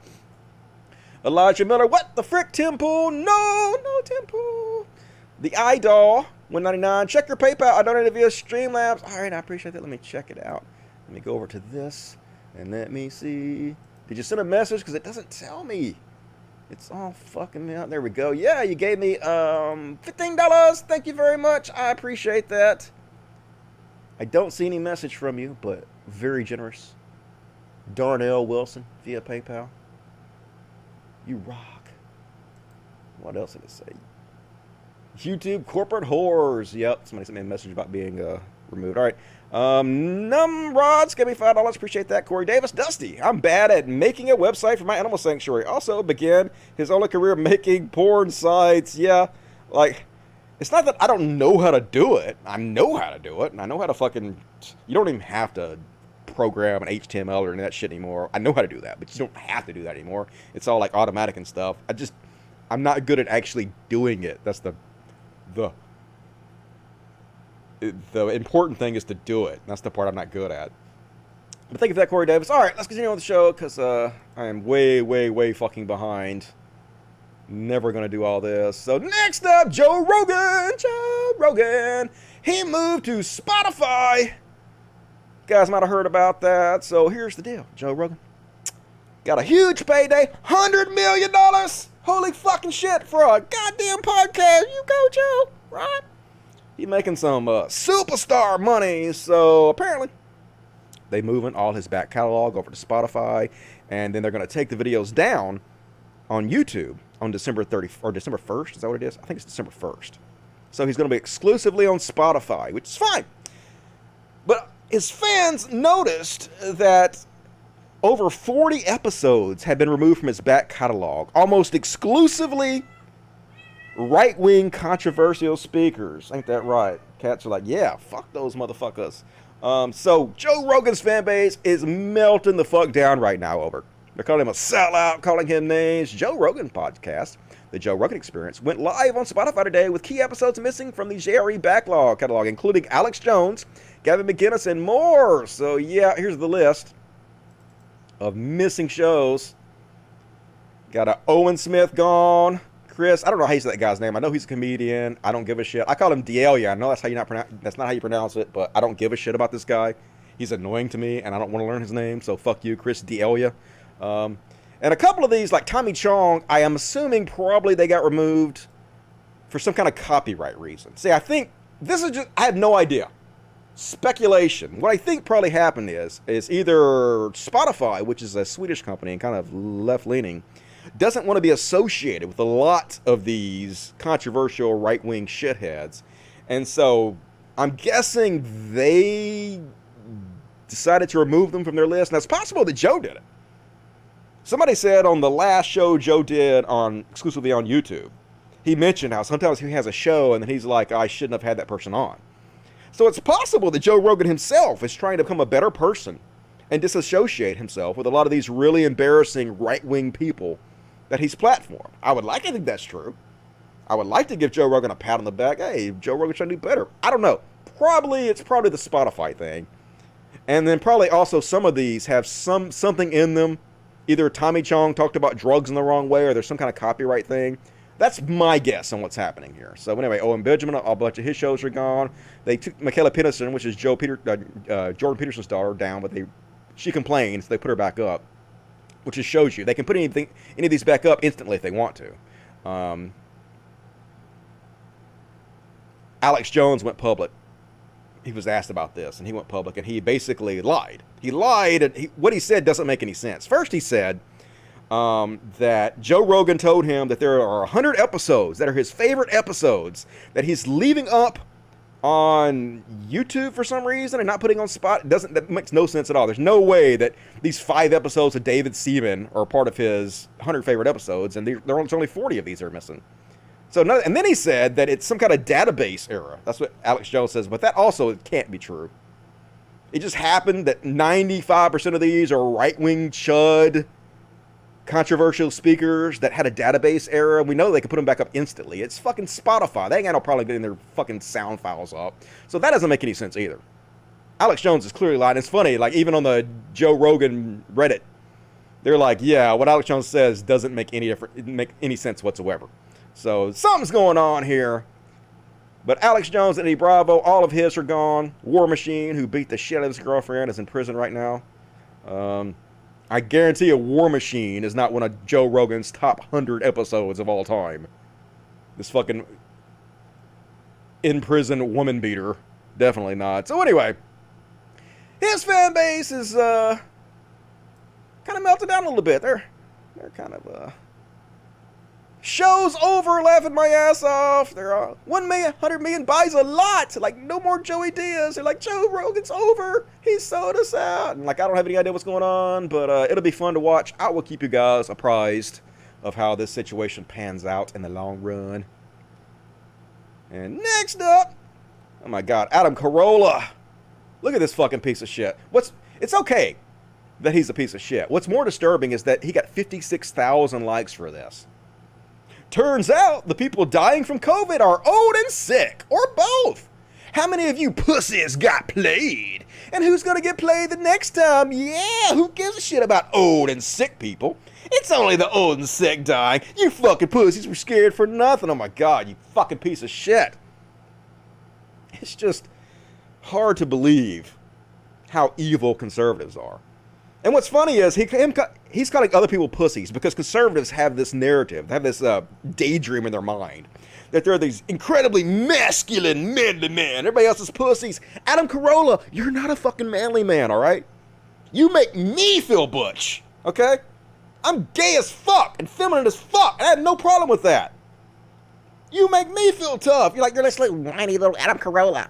Elijah Miller, what the frick, Tim Pool? No, Tim Pool. The Idol, 199. Check your PayPal. I donated via Streamlabs. All right, I appreciate that. Let me check it out. Let me go over to this and let me see. Did you send a message? Because it doesn't tell me. It's all fucking me out. There we go. Yeah, you gave me $15. Thank you very much. I appreciate that. I don't see any message from you, but very generous. Darnell Wilson via PayPal. You rock. What else did it say? YouTube corporate whores. Yep, somebody sent me a message about being removed. All right. Numrods gave me $5. Appreciate that. Corey Davis. Dusty, I'm bad at making a website for my animal sanctuary. Also began his only career making porn sites. Yeah, like, it's not that I don't know how to do it. I know how to do it, and I know how to fucking... You don't even have to program an HTML or any of that shit anymore. I know how to do that, but you don't have to do that anymore. It's all like automatic and stuff. I'm not good at actually doing it. That's the important thing is to do it. That's the part I'm not good at. But thank you for that, Corey Davis. All right, let's continue on the show because I am way fucking behind. Never going to do all this. So next up, Joe Rogan. Joe Rogan. He moved to Spotify. You guys might have heard about that. So here's the deal. Joe Rogan got a huge payday. $100 million. Holy fucking shit for a goddamn podcast. You go, Joe. Right? He's making some superstar money. So apparently they moving all his back catalog over to Spotify. And then they're going to take the videos down on YouTube on December 30th or December 1st. Is that what it is? I think it's December 1st. So he's going to be exclusively on Spotify, which is fine. But his fans noticed that over 40 episodes had been removed from his back catalog, almost exclusively right-wing controversial speakers. Ain't that right? Cats are like, yeah, fuck those motherfuckers. So Joe Rogan's fan base is melting the fuck down right now over. They're calling him a sellout, calling him names. Joe Rogan podcast, The Joe Rogan Experience, went live on Spotify today with key episodes missing from the JRE backlog catalog, including Alex Jones, Gavin McInnes, and more. So yeah, here's the list of missing shows. Got a Owen Smith gone. Chris, I don't know how you say that guy's name. I know he's a comedian. I don't give a shit. I call him D'Elia. I know that's not how you pronounce it, but I don't give a shit about this guy. He's annoying to me, and I don't want to learn his name. So fuck you, Chris D'Elia. And a couple of these, like Tommy Chong, I am assuming probably they got removed for some kind of copyright reason. See, I think this is just, I have no idea. Speculation. What I think probably happened is either Spotify, which is a Swedish company and kind of left-leaning, doesn't want to be associated with a lot of these controversial right-wing shitheads. And so I'm guessing they decided to remove them from their list. Now, it's possible that Joe did it. Somebody said on the last show Joe did exclusively on YouTube, he mentioned how sometimes he has a show and then he's like, I shouldn't have had that person on. So it's possible that Joe Rogan himself is trying to become a better person and disassociate himself with a lot of these really embarrassing right-wing people that he's platformed. I would like to think that's true. I would like to give Joe Rogan a pat on the back. Hey, Joe Rogan's trying to do better. I don't know. It's probably the Spotify thing. And then probably also some of these have something in them. Either Tommy Chong talked about drugs in the wrong way or there's some kind of copyright thing. That's my guess on what's happening here. So anyway, Owen Benjamin, a bunch of his shows are gone. They took Michaela Peterson, which is Jordan Peterson's daughter, down, but she complained, so they put her back up, which just shows you they can put any of these back up instantly if they want to. Alex Jones went public. He was asked about this, and he went public, and he basically lied. He lied, and what he said doesn't make any sense. First, he said that Joe Rogan told him that there are 100 episodes that are his favorite episodes that he's leaving up on YouTube for some reason and not putting on Spot. That makes no sense at all. There's no way that these 5 episodes of David Seaman are part of his 100 favorite episodes, and there's only 40 of these are missing. So, and then he said that it's some kind of database error. That's what Alex Jones says, but that also can't be true. It just happened that 95% of these are right-wing chud, controversial speakers that had a database error. We know they can put them back up instantly. It's fucking Spotify. They ain't got no problem getting their fucking sound files up. So that doesn't make any sense either. Alex Jones is clearly lying. It's funny, like even on the Joe Rogan Reddit, they're like, yeah, what Alex Jones says doesn't make any sense whatsoever. So something's going on here. But Alex Jones and Eddie Bravo, all of his are gone. War Machine, who beat the shit out of his girlfriend, is in prison right now. I guarantee a War Machine is not one of Joe Rogan's top 100 episodes of all time. This fucking in-prison woman beater Definitely not. So anyway, his fan base is kind of melted down a little bit. They're kind of show's over, laughing my ass off. They're 1 million, 100 million buys a lot. Like, no more Joey Diaz. They're like, Joe Rogan's over. He sold us out. And like, I don't have any idea what's going on, but it'll be fun to watch. I will keep you guys apprised of how this situation pans out in the long run. And next up, oh my God, Adam Carolla. Look at this fucking piece of shit. It's okay that he's a piece of shit. What's more disturbing is that he got 56,000 likes for this. Turns out the people dying from COVID are old and sick, or both. How many of you pussies got played? And who's gonna get played the next time? Yeah, who gives a shit about old and sick people? It's only the old and sick dying. You fucking pussies were scared for nothing. Oh my God, you fucking piece of shit. It's just hard to believe how evil conservatives are. And what's funny is he's calling other people pussies because conservatives have this narrative, have this daydream in their mind that they're these incredibly masculine manly men. Everybody else is pussies. Adam Carolla, you're not a fucking manly man, all right? You make me feel butch, okay? I'm gay as fuck and feminine as fuck. I have no problem with that. You make me feel tough. You're this little whiny little Adam Carolla.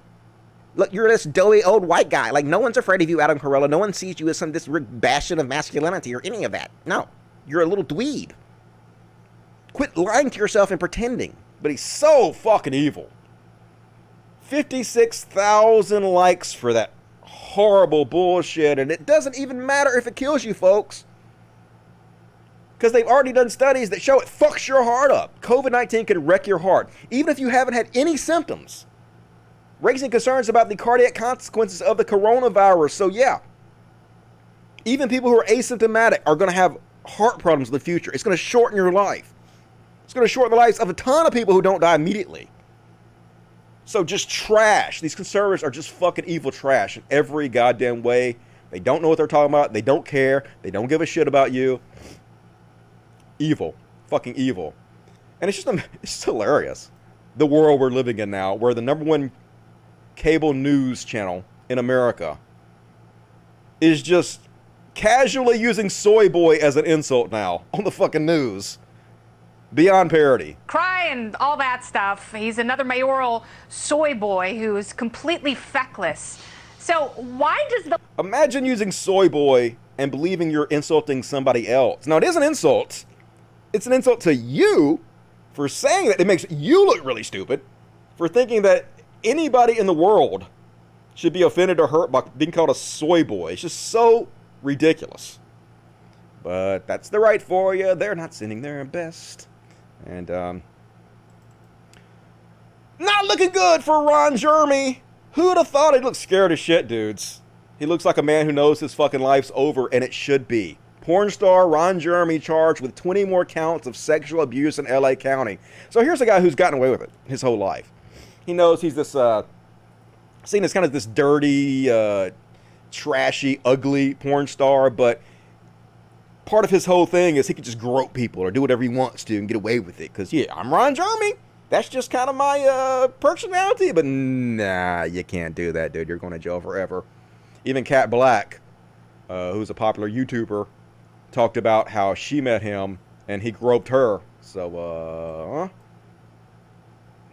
Look, you're this doughy old white guy. Like, no one's afraid of you, Adam Carolla. No one sees you as this bastion of masculinity or any of that. No, you're a little dweeb. Quit lying to yourself and pretending. But he's so fucking evil. 56,000 likes for that horrible bullshit. And it doesn't even matter if it kills you, folks. Because they've already done studies that show it fucks your heart up. COVID-19 can wreck your heart. Even if you haven't had any symptoms. Raising concerns about the cardiac consequences of the coronavirus. So yeah, even people who are asymptomatic are going to have heart problems in the future. It's going to shorten your life. It's going to shorten the lives of a ton of people who don't die immediately. So just trash. These conservatives are just fucking evil trash in every goddamn way. They don't know what they're talking about. They don't care. They don't give a shit about you. Evil. Fucking evil. And it's just hilarious. The world we're living in now, where the #1 cable news channel in America is just casually using soy boy as an insult now on the fucking news. Beyond parody. Cry and all that stuff. He's another mayoral soy boy who's completely feckless. So why does the... Imagine using soy boy and believing you're insulting somebody else. Now, it is an insult. It's an insult to you for saying that. It makes you look really stupid for thinking that anybody in the world should be offended or hurt by being called a soy boy. It's just so ridiculous. But that's the right for you. They're not sending their best. And, not looking good for Ron Jeremy. Who'd have thought he'd look scared as shit, dudes? He looks like a man who knows his fucking life's over, and it should be. Porn star Ron Jeremy charged with 20 more counts of sexual abuse in LA County. So here's a guy who's gotten away with it his whole life. He knows he's this, seen as kind of this dirty, trashy, ugly porn star, but part of his whole thing is he can just grope people or do whatever he wants to and get away with it. Because, yeah, I'm Ron Jeremy. That's just kind of my personality. But nah, you can't do that, dude. You're going to jail forever. Even Kat Black, who's a popular YouTuber, talked about how she met him and he groped her. So,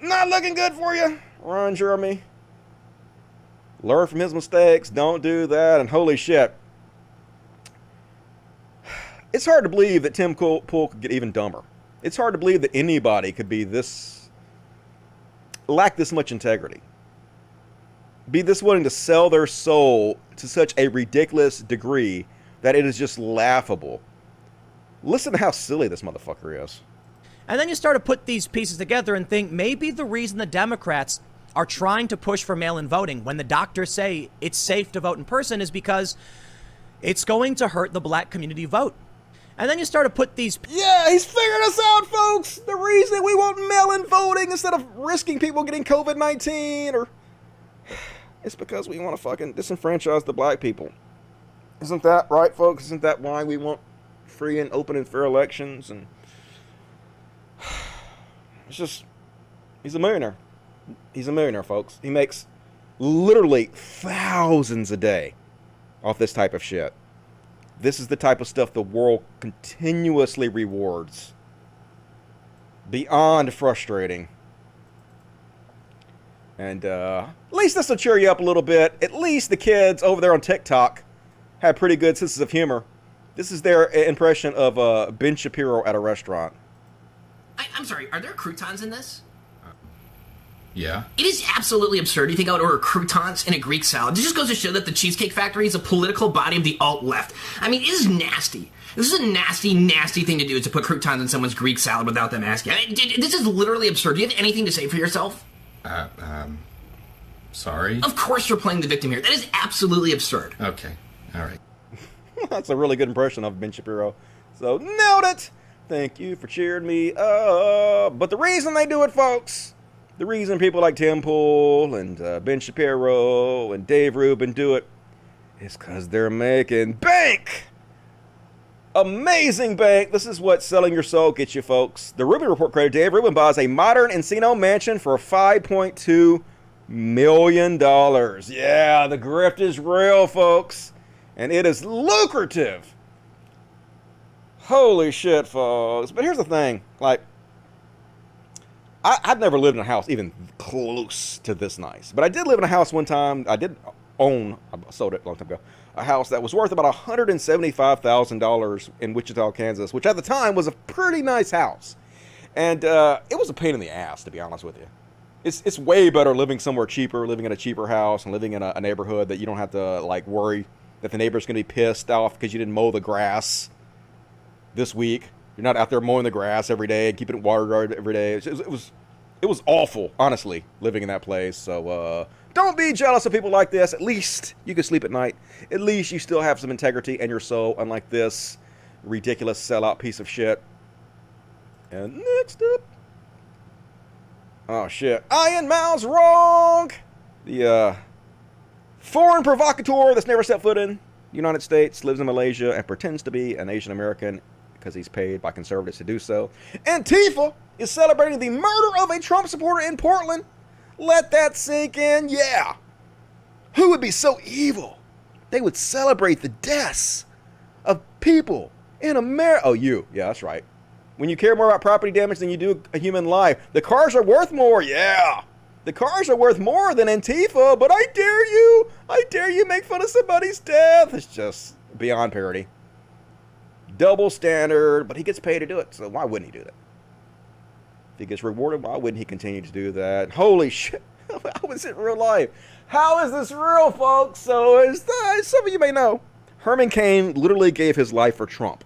not looking good for you, Ron Jeremy. Learn from his mistakes. Don't do that. And holy shit. It's hard to believe that Tim Pool could get even dumber. It's hard to believe that anybody could be lack this much integrity. Be this willing to sell their soul to such a ridiculous degree that it is just laughable. Listen to how silly this motherfucker is. And then you start to put these pieces together and think maybe the reason the Democrats are trying to push for mail-in voting when the doctors say it's safe to vote in person is because it's going to hurt the black community vote. And then you start to put these... Yeah, he's figured us out, folks! The reason we want mail-in voting instead of risking people getting COVID-19 or... It's because we want to fucking disenfranchise the black people. Isn't that right, folks? Isn't that why we want free and open and fair elections? And it's just... He's a millionaire. He's a millionaire, folks. He makes literally thousands a day off this type of shit. This is the type of stuff the world continuously rewards. Beyond frustrating. And at least this will cheer you up a little bit. At least the kids over there on TikTok have pretty good senses of humor. This is their impression of Ben Shapiro at a restaurant. I'm sorry, are there croutons in this? Yeah. It is absolutely absurd. You think I would order croutons in a Greek salad? It just goes to show that the Cheesecake Factory is a political body of the alt-left. I mean, it is nasty. This is a nasty, nasty thing to do, is to put croutons in someone's Greek salad without them asking. I mean, this is literally absurd. Do you have anything to say for yourself? Sorry? Of course you're playing the victim here. That is absolutely absurd. Okay. All right. That's a really good impression of Ben Shapiro. So, nailed it! Thank you for cheering me up. But the reason they do it, folks, the reason people like Tim Pool and Ben Shapiro and Dave Rubin do it is because they're making bank! Amazing bank! This is what selling your soul gets you, folks. The Rubin Report credited Dave Rubin buys a modern Encino mansion for $5.2 million. Yeah, the grift is real, folks. And it is lucrative. Holy shit, folks. But here's the thing. Like, I've never lived in a house even close to this nice. But I did live in a house one time. I did own, I sold it a long time ago, a house that was worth about $175,000 in Wichita, Kansas, which at the time was a pretty nice house. And it was a pain in the ass, to be honest with you. It's way better living somewhere cheaper, living in a cheaper house, and living in a neighborhood that you don't have to, like, worry that the neighbor's going to be pissed off because you didn't mow the grass this week. You're not out there mowing the grass every day and keeping it watered every day. It was awful, honestly, living in that place. So don't be jealous of people like this. At least you can sleep at night. At least you still have some integrity in your soul, unlike this ridiculous sellout piece of shit. And next up. Oh, shit. Iron Mouth's wrong! The foreign provocateur that's never set foot in the United States, lives in Malaysia, and pretends to be an Asian American because he's paid by conservatives to do so. Antifa is celebrating the murder of a Trump supporter in Portland. Let that sink in. Yeah. Who would be so evil? They would celebrate the deaths of people in America. Oh, you. Yeah, that's right. When you care more about property damage than you do a human life. The cars are worth more. Yeah. The cars are worth more than Antifa, but I dare you make fun of somebody's death. It's just beyond parody. Double standard, but he gets paid to do it, so why wouldn't he do that? If he gets rewarded, why wouldn't he continue to do that? Holy shit. How is it real life? How is this real, folks? So, as some of you may know, Herman Cain literally gave his life for Trump.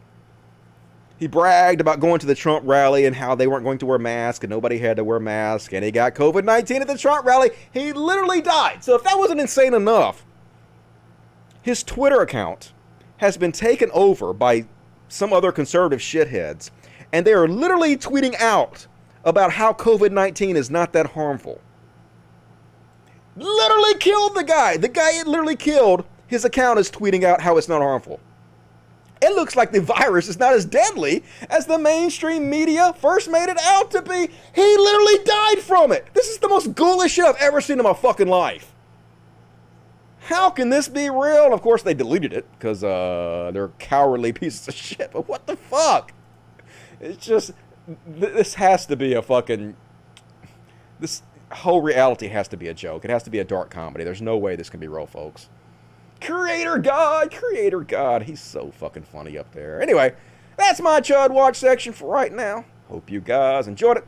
He bragged about going to the Trump rally and how they weren't going to wear masks and nobody had to wear masks, and he got COVID-19 at the Trump rally. He literally died. So if that wasn't insane enough, his Twitter account has been taken over by some other conservative shitheads, and they are literally tweeting out about how COVID-19 is not that harmful. Literally killed the guy. The guy it literally killed. His account is tweeting out how it's not harmful. It looks like the virus is not as deadly as the mainstream media first made it out to be. He literally died from it. This is the most ghoulish shit I've ever seen in my fucking life. How can this be real? Of course, they deleted it because they're cowardly pieces of shit. But what the fuck? It's just, this has to be a fucking, this whole reality has to be a joke. It has to be a dark comedy. There's no way this can be real, folks. Creator God, he's so fucking funny up there. Anyway, that's my Chud Watch section for right now. Hope you guys enjoyed it.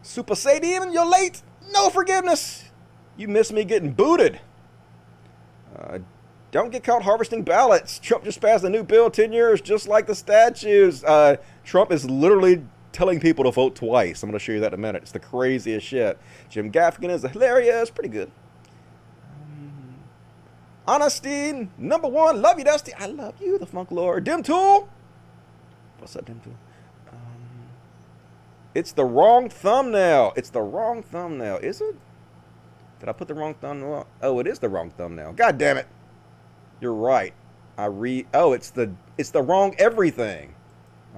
Super Saiyan, you're late. No forgiveness. You missed me getting booted. Don't get caught harvesting ballots. Trump just passed a new bill 10 years, just like the statues. Trump is literally telling people to vote twice. I'm going to show you that in a minute. It's the craziest shit. Jim Gaffigan is hilarious. Pretty good. Honesty, number one. Love you, Dusty. I love you, the Funk Lord. Dim Tool. What's up, Dim Tool? It's the wrong thumbnail. It's the wrong thumbnail. Is it? Did I put the wrong thumbnail? Oh, it is the wrong thumbnail. God damn it. You're right. Oh, it's the wrong everything.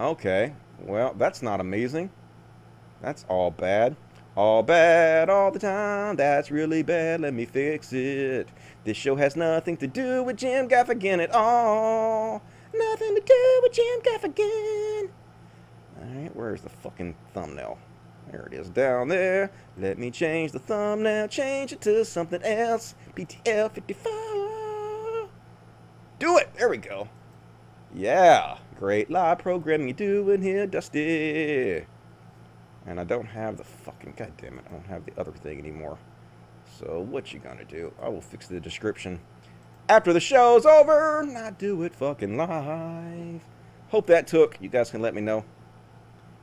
Okay. Well, that's not amazing. That's all bad. All bad all the time. That's really bad. Let me fix it. This show has nothing to do with Jim Gaffigan at all. Nothing to do with Jim Gaffigan. Alright, where's the fucking thumbnail? There it is, down there. Let me change the thumbnail. Change it to something else. PTL 55. Do it! There we go. Yeah. Great live programming you doing here, Dusty. And I don't have the fucking, goddammit, I don't have the other thing anymore. So what you gonna do? I will fix the description after the show's over. Not do it fucking live. Hope that took. You guys can let me know.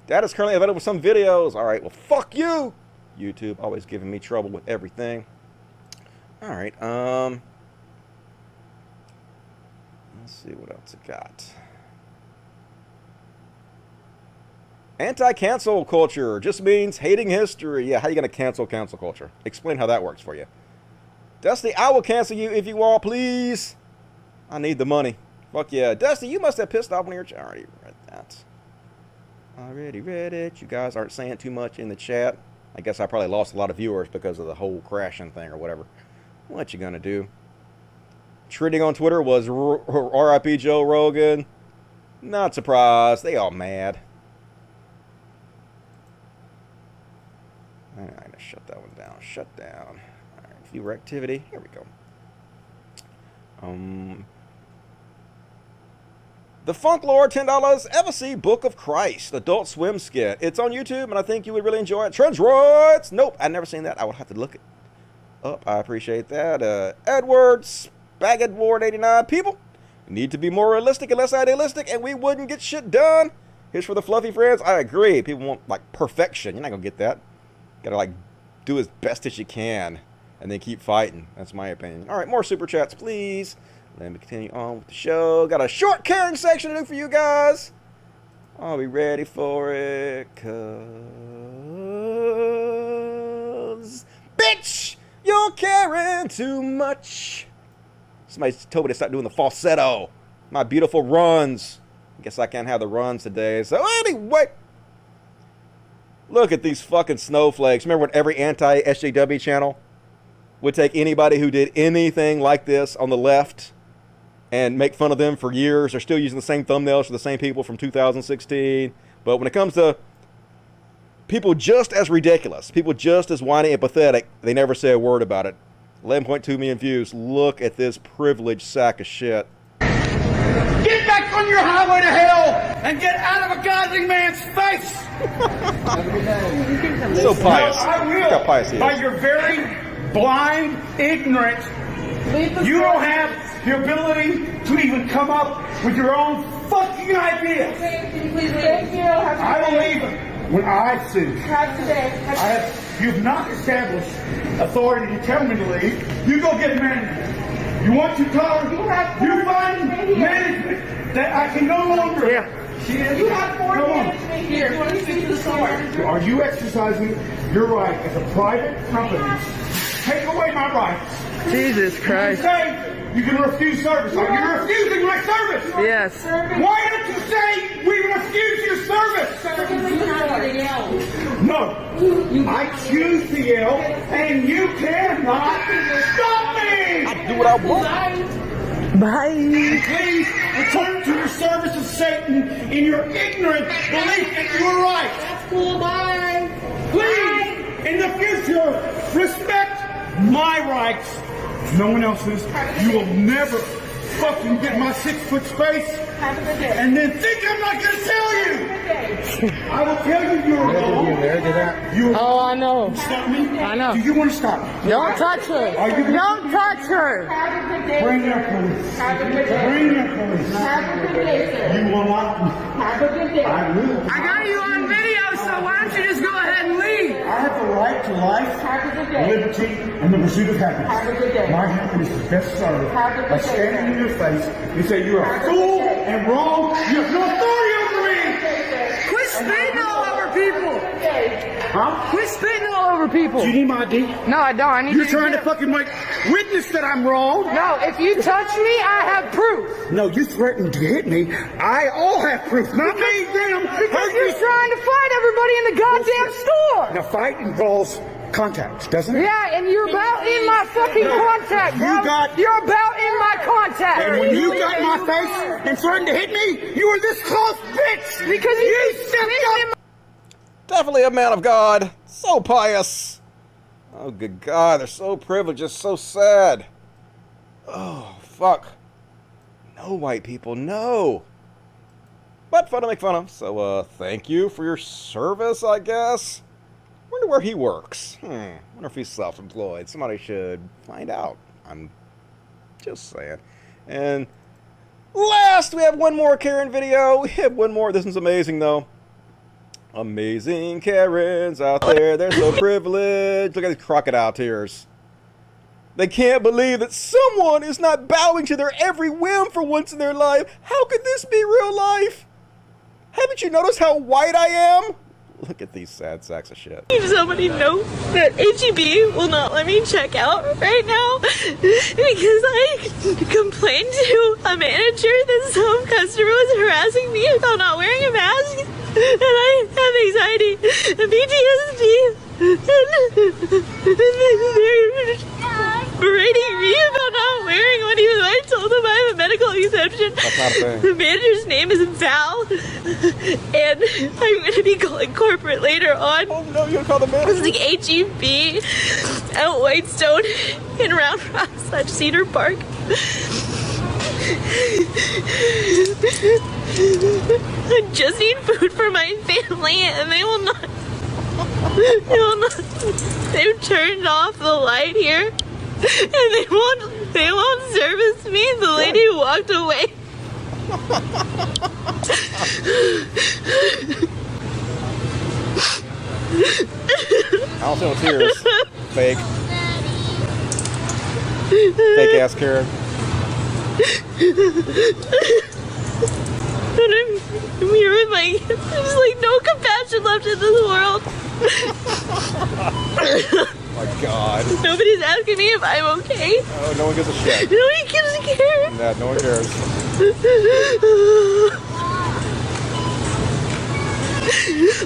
That is currently available with some videos. Alright, well fuck you! YouTube always giving me trouble with everything. Alright, let's see what else I got. Anti-cancel culture just means hating history. Yeah, how you gonna cancel culture? Explain how that works for you. Dusty, I will cancel you if you want, please. I need the money. Fuck yeah. Dusty, you must have pissed off one of your... I already read that. Already read it. You guys aren't saying too much in the chat. I guess I probably lost a lot of viewers because of the whole crashing thing or whatever. What you gonna do? Trending on Twitter was R.I.P. Joe Rogan. Not surprised. They all mad. Alright, let's shut that one down. Shut down. Alright, viewer activity. Here we go. The Funk Lord, $10. Ever see Book of Christ? Adult Swim skit. It's on YouTube, and I think you would really enjoy it. Transroids! Nope, I've never seen that. I would have to look it up. I appreciate that. Edwards, Baggedward 89. People need to be more realistic and less idealistic, and we wouldn't get shit done. Here's for the fluffy friends. I agree. People want, like, perfection. You're not going to get that. Gotta, like, do as best as you can and then keep fighting. That's my opinion. All right, more super chats, please. Let me continue on with the show. Got a short caring section to do for you guys. I'll be ready for it, cause bitch, you're caring too much. Somebody told me to stop doing the falsetto. My beautiful runs. I guess I can't have the runs today. So anyway, look at these fucking snowflakes. Remember when every anti-SJW channel would take anybody who did anything like this on the left and make fun of them for years? They're still using the same thumbnails for the same people from 2016. But when it comes to people just as ridiculous, people just as whiny and pathetic, they never say a word about it. 11.2 million views. Look at this privileged sack of shit. Get back on your highway to hell and get out of a godly man's face! So pious. No, I will. Look how pious he is. By your very blind, ignorant, you don't have the ability to even come up with your own fucking ideas. Thank you. I will leave when I choose. You've not established authority to tell me to leave. You go get management. You want to talk? You find management that I can no longer. You have more management here. Please speak to the store. Are you exercising your right as a private company? Take away my rights. Jesus Christ. You say you can refuse service. Are you refusing my service? Yes. Why don't you say we refuse your service? No. I choose to yell, and you cannot stop me. I do what I want. Bye. And please return to your service of Satan in your ignorant belief that you are right. That's cool. Bye. Please, in the future, respect my rights. No one else's. You will never fucking get my 6-foot space. Have a good day. And then think I'm not going to tell you. I will tell you you're wrong. Oh, I know. Stop me? I know. Do you want to stop me? Don't touch her. Are you Don't touch her. Have a good day. Bring your police. Have a good day. Bring your police. Have a good day, sir. You will not. Have a good day. I will. I got you on video, so why don't you just go ahead and leave? I have the right to life, Have a good day. liberty, and the pursuit of happiness. Have a good day. My happiness is best served Have a good by day. standing in your face and say you're Have a a fool good day. and wrong. You have no authority over me. Quit spitting all over people. Huh? Quit spitting all over people. Do you need my ID? No, I don't. I need You're you trying to get fucking make witness that I'm wrong. No, if you touch me, I have proof. No, you threatened to hit me. All have proof, not me, them. Because you're trying to fight everybody in the goddamn store. Now, fight involves contact, doesn't it? Yeah, and you're about in my fucking contact, bro. You're about in my contact. And when you got in my face and threatened to hit me, you were this close, bitch. Because you stepped up. Definitely a man of God. So pious. Oh, good God. They're so privileged. It's so sad. Oh, fuck. No, white people. No. But fun to make fun of. So, thank you for your service, I guess. Wonder where he works. Wonder if he's self-employed. Somebody should find out. I'm just saying. And last, we have one more Karen video. We have one more. This one's amazing, though. Amazing Karens out there. They're so privileged. Look at these crocodile tears. They can't believe that someone is not bowing to their every whim for once in their life. How could this be real life? Haven't you noticed how white I am? Look at these sad sacks of shit. Somebody know that HEB will not let me check out right now because I complained to a manager that some customer was harassing me about not wearing a mask, and I have anxiety and PTSD, and they're berating me about not wearing one even though I told them I have a medical exception. That's not a thing. The manager's name is Val, and I'm going to be calling corporate later on. Oh no, you're going to call the manager? It's like HEB at Whitestone in Round Rock / Cedar Park. I just need food for my family, and they will not. They've turned off the light here, and they won't service me. The lady walked away. I don't see no tears. Fake. Fake ass Karen. And I'm here with my kids. There's like no compassion left in this world. Oh my God. Nobody's asking me if I'm okay. Oh, no one gives a shit. Nobody gives a care. Yeah, no one cares.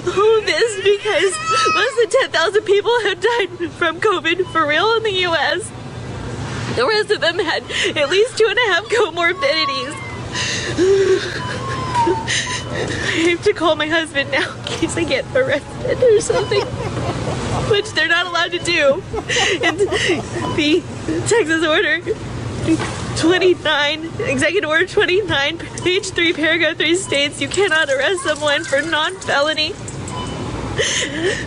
All of this because less than 10,000 people have died from COVID for real in the U.S. The rest of them had at least 2.5 comorbidities. I have to call my husband now in case I get arrested or something, which they're not allowed to do. And the Texas order 29, Executive Order 29, page 3, paragraph 3 states you cannot arrest someone for non-felony.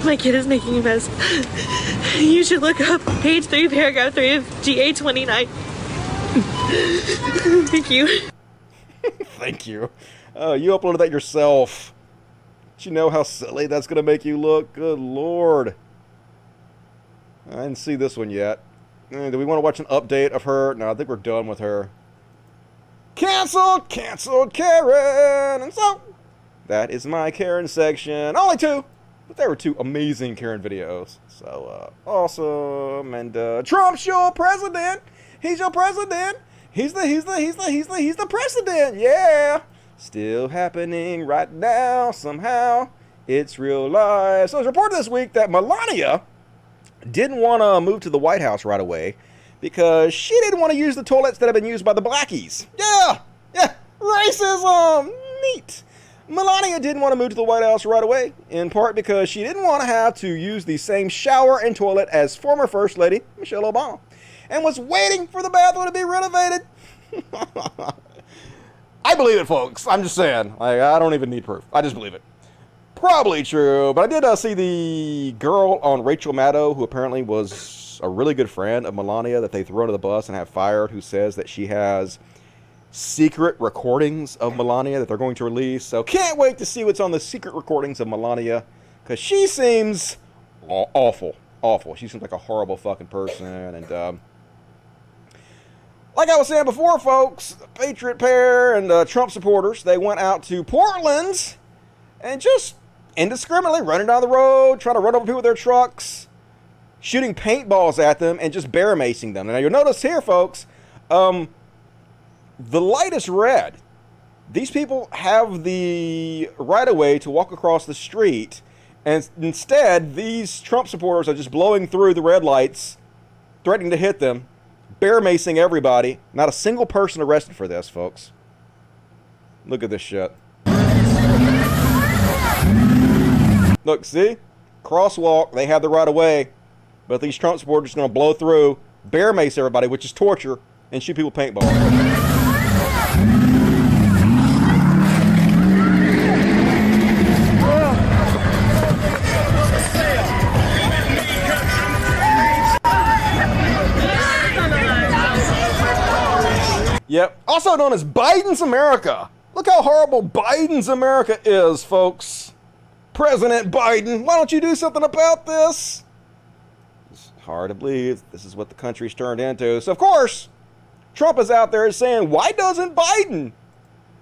My kid is making a mess. You should look up page 3, paragraph 3 of GA 29. Thank you. Thank you. You uploaded that yourself. Do you know how silly that's going to make you look? Good Lord. I didn't see this one yet. Do we want to watch an update of her? No, I think we're done with her. Canceled! Canceled Karen! And so, that is my Karen section. Only 2, but there were 2 amazing Karen videos. So, awesome. And, Trump's your president! He's your president! He's the president! Yeah! Still happening right now, somehow. It's real life. So it was reported this week that Melania didn't want to move to the White House right away because she didn't want to use the toilets that have been used by the blackies. Yeah! Racism! Neat! Melania didn't want to move to the White House right away, in part because she didn't want to have to use the same shower and toilet as former First Lady Michelle Obama, and was waiting for the bathroom to be renovated. I believe it, folks. I'm just saying. I don't even need proof. I just believe it. Probably true, but I did see the girl on Rachel Maddow, who apparently was a really good friend of Melania that they threw under the bus and have fired, who says that she has secret recordings of Melania that they're going to release. So can't wait to see what's on the secret recordings of Melania, because she seems awful. She seems like a horrible fucking person, and like I was saying before, folks, the Patriot Pair and Trump supporters, they went out to Portland and just indiscriminately running down the road, trying to run over people with their trucks, shooting paintballs at them, and just bear macing them. Now, you'll notice here, folks, the light is red. These people have the right of way to walk across the street, and instead, these Trump supporters are just blowing through the red lights, threatening to hit them, bear macing everybody. Not a single person arrested for this, folks. Look at this shit. Look, see? Crosswalk, they have the right of way, but these Trump supporters are going to blow through, bear mace everybody, which is torture, and shoot people with paintball. Yep. Also known as Biden's America. Look how horrible Biden's America is, folks. President Biden, why don't you do something about this? It's hard to believe this is what the country's turned into. So, of course, Trump is out there saying, why doesn't Biden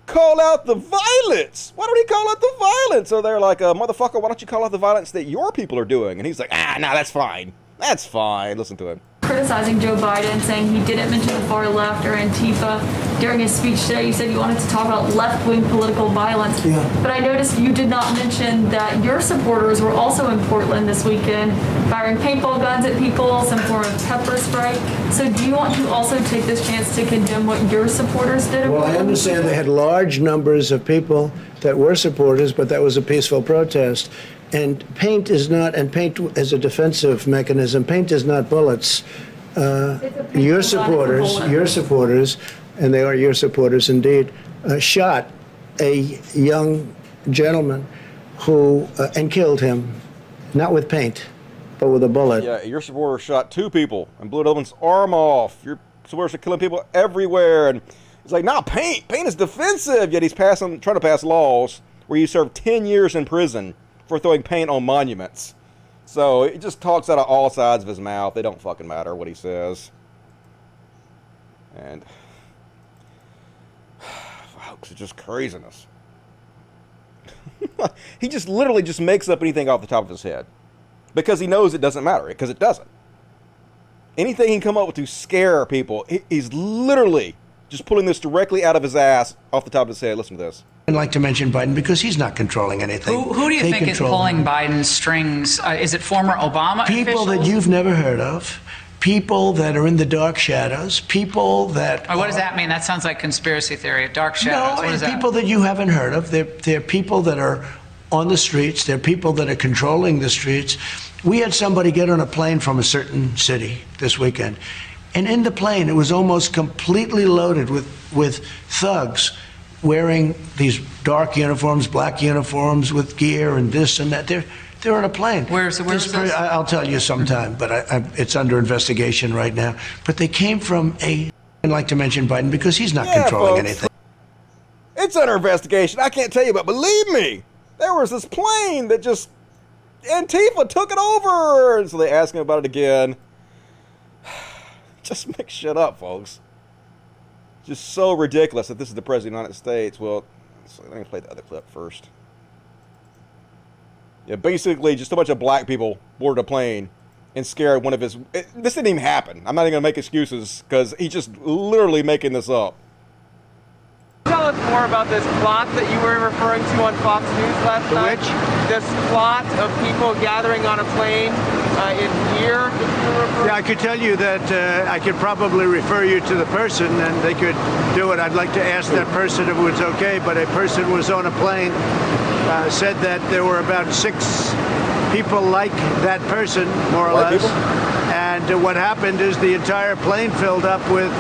call out the violence? Why don't he call out the violence? So they're like, motherfucker, why don't you call out the violence that your people are doing? And he's like, nah, that's fine. That's fine. Listen to him. Criticizing Joe Biden, saying he didn't mention the far left or Antifa. During his speech today, you said you wanted to talk about left-wing political violence. Yeah. But I noticed you did not mention that your supporters were also in Portland this weekend, firing paintball guns at people, some form of pepper spray. So do you want to also take this chance to condemn what your supporters did? Well, I understand they had large numbers of people that were supporters, but that was a peaceful protest. And paint is not, and paint is a defensive mechanism. Paint is not bullets. Your supporters, and they are your supporters indeed, shot a young gentleman who, and killed him, not with paint, but with a bullet. Yeah, your supporters shot 2 people and blew Owen's arm off. Your supporters are killing people everywhere. And it's like, nah, paint is defensive. Yet he's trying to pass laws where you serve 10 years in prison for throwing paint on monuments. So he just talks out of all sides of his mouth. They don't fucking matter what he says. And folks, it's just craziness. He just literally just makes up anything off the top of his head because he knows it doesn't matter, because it doesn't. Anything he can come up with to scare people, he's literally just pulling this directly out of his ass off the top of his head. Listen to this. I'd like to mention Biden because he's not controlling anything. Who do you think is pulling Biden's strings? Is it former Obama people officials? That you've never heard of, people that are in the dark shadows, people that... What does that mean? That sounds like conspiracy theory, dark shadows. No, what is that? People that you haven't heard of. They're people that are on the streets. They're people that are controlling the streets. We had somebody get on a plane from a certain city this weekend, and in the plane, it was almost completely loaded with thugs wearing these dark uniforms, black uniforms with gear and this and that. They're on a plane. Where's this? I'll tell you sometime, but it's under investigation right now. But they came from I'd like to mention Biden because he's not controlling anything. It's under investigation. I can't tell you, but believe me, there was this plane that just Antifa took it over. And so they asked him about it again. Just make shit up, folks. Just so ridiculous that this is the President of the United States. Well, so let me play the other clip first. Yeah, basically just a bunch of black people boarded a plane and scared one of his... This didn't even happen. I'm not even going to make excuses because he's just literally making this up. Tell us more about this plot that you were referring to on Fox News last night. Which? This plot of people gathering on a plane in here. Yeah, I could tell you that I could probably refer you to the person and they could do it. I'd like to ask that person if it was okay, but a person was on a plane, said that there were about 6 people like that person, more or less. And what happened is the entire plane filled up with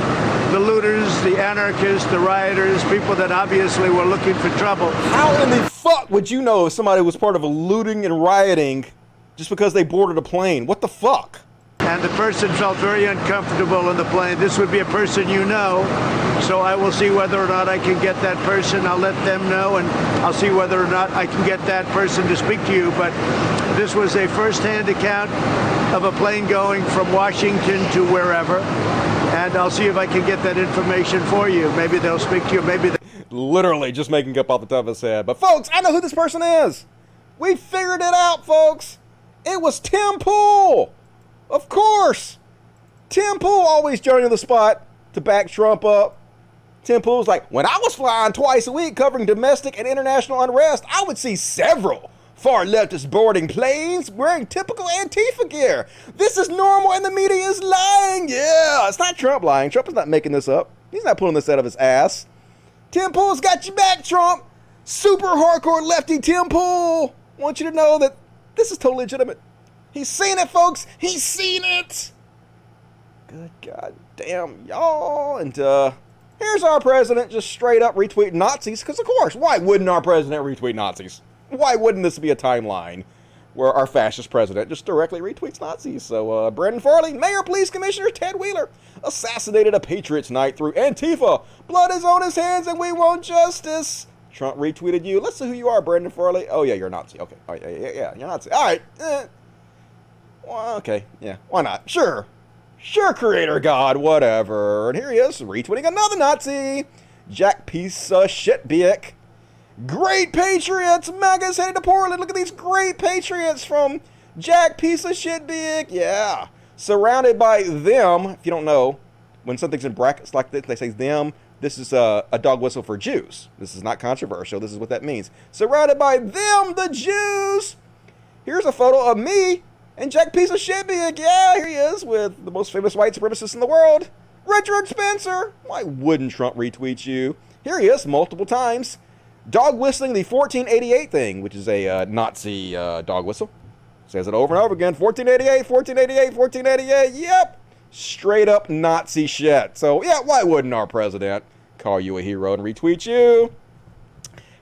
the looters, the anarchists, the rioters, people that obviously were looking for trouble. How in the fuck would you know if somebody was part of a looting and rioting just because they boarded a plane? What the fuck? And the person felt very uncomfortable on the plane. This would be a person you know, so I will see whether or not I can get that person. I'll let them know, and I'll see whether or not I can get that person to speak to you. But this was a first-hand account of a plane going from Washington to wherever, and I'll see if I can get that information for you. Maybe they'll speak to you, maybe they... Literally just making up off the top of his head. But folks, I know who this person is. We figured it out, folks. It was Tim Pool. Of course. Tim Pool always joining the spot to back Trump up. Tim Pool's like, when I was flying twice a week covering domestic and international unrest, I would see several far leftist boarding planes wearing typical Antifa gear. This is normal and the media is lying. Yeah, it's not Trump lying. Trump is not making this up. He's not pulling this out of his ass. Tim Pool's got your back, Trump. Super hardcore lefty Tim Pool. I want you to know that this is totally legitimate. He's seen it, folks. He's seen it. Good God damn, y'all. And here's our president just straight up retweeting Nazis. Because, of course, why wouldn't our president retweet Nazis? Why wouldn't this be a timeline where our fascist president just directly retweets Nazis? So, Brendan Farley, Mayor Police Commissioner Ted Wheeler, assassinated a Patriots night through Antifa. Blood is on his hands and we want justice. Trump retweeted you. Let's see who you are, Brendan Farley. Oh, yeah, you're a Nazi. Okay. Oh, yeah, you're a Nazi. All right. Well, okay. Yeah, why not? Sure, creator God, whatever. And here he is, retweeting another Nazi. Jack piece of shit Biek. Great Patriots! MAGA's headed to Portland. Look at these great Patriots from Jack piece of shit Biek. Yeah. Surrounded by them. If you don't know, when something's in brackets like this, they say them. This is a dog whistle for Jews. This is not controversial. This is what that means. Surrounded by them, the Jews. Here's a photo of me and Jack piece of shit Biek. Yeah, here he is with the most famous white supremacist in the world, Richard Spencer. Why wouldn't Trump retweet you? Here he is multiple times. Dog whistling the 1488 thing, which is a Nazi dog whistle. Says it over and over again. 1488, 1488, 1488. Yep. Straight up Nazi shit. So, yeah, why wouldn't our president call you a hero and retweet you?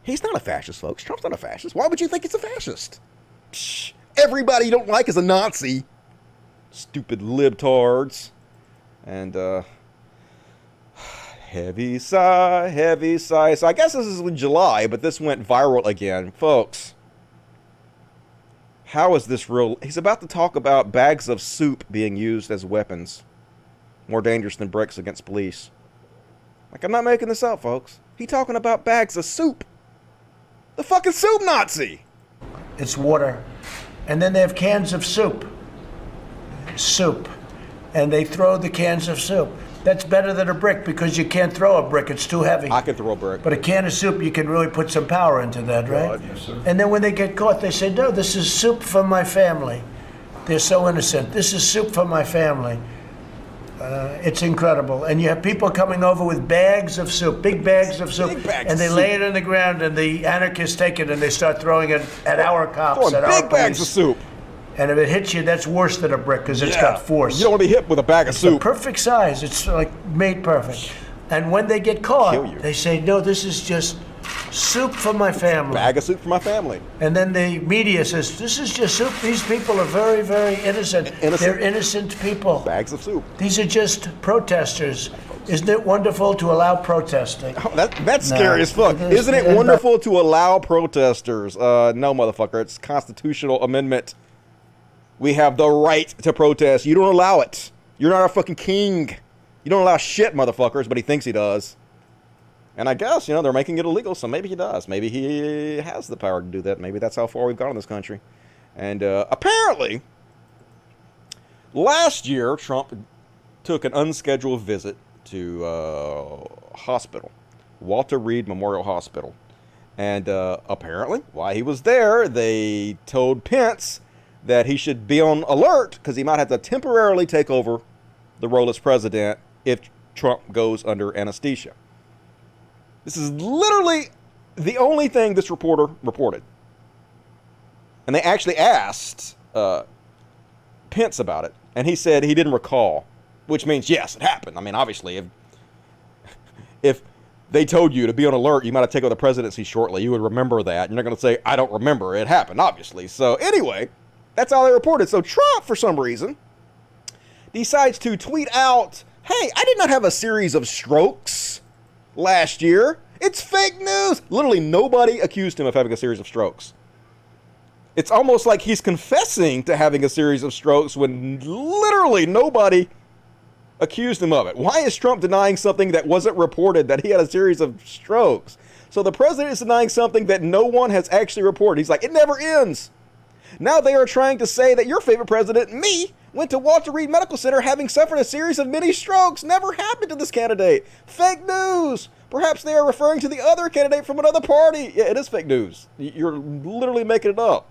He's not a fascist, folks. Trump's not a fascist. Why would you think he's a fascist? Psh, everybody you don't like is a Nazi. Stupid libtards. And, heavy sigh, heavy sigh. So I guess this is in July, but this went viral again. Folks, how is this real? He's about to talk about bags of soup being used as weapons. More dangerous than bricks against police. Like, I'm not making this up, folks. He's talking about bags of soup. The fucking soup Nazi. It's water. And then they have cans of soup. Soup. And they throw the cans of soup. That's better than a brick because you can't throw a brick. It's too heavy. I can throw a brick. But a can of soup, you can really put some power into that, right? God, yes, sir. And then when they get caught, they say, no, this is soup for my family. They're so innocent. This is soup for my family. It's incredible. And you have people coming over with bags of soup, big bags of soup, and they lay it on the ground, and the anarchists take it, and they start throwing it at our cops, at our big bags of soup. And if it hits you, that's worse than a brick because it's got force. You don't want to be hit with a bag of soup. The perfect size. It's like made perfect. And when they get caught, they say, no, this is just soup for my family. Bag of soup for my family. And then the media says, this is just soup. These people are very, very innocent. They're innocent people. Bags of soup. These are just protesters. Isn't it wonderful to allow protesting? Oh, that's scary as fuck. Isn't it wonderful to allow protesters? No, motherfucker. It's constitutional amendment. We have the right to protest. You don't allow it. You're not our fucking king. You don't allow shit, motherfuckers, but he thinks he does. And I guess, they're making it illegal, so maybe he does. Maybe he has the power to do that. Maybe that's how far we've gone in this country. And apparently, last year, Trump took an unscheduled visit to a hospital, Walter Reed Memorial Hospital. And apparently, while he was there, they told Pence that he should be on alert because he might have to temporarily take over the role as president if Trump goes under anesthesia. This is literally the only thing this reporter reported. And they actually asked Pence about it, and he said he didn't recall, which means, yes, it happened. I mean, obviously, if they told you to be on alert, you might have taken over the presidency shortly, you would remember that. You're not going to say, I don't remember. It happened, obviously. So anyway, that's all they reported. So Trump, for some reason, decides to tweet out, hey, I did not have a series of strokes last year. It's fake news. Literally nobody accused him of having a series of strokes. It's almost like he's confessing to having a series of strokes when literally nobody accused him of it. Why is Trump denying something that wasn't reported, that he had a series of strokes? So the president is denying something that no one has actually reported. He's like, it never ends. Now they are trying to say that your favorite president, me, Went to Walter Reed Medical Center having suffered a series of mini strokes. Never happened to this candidate. Fake news. Perhaps they are referring to the other candidate from another party. Yeah, it is fake news. You're literally making it up.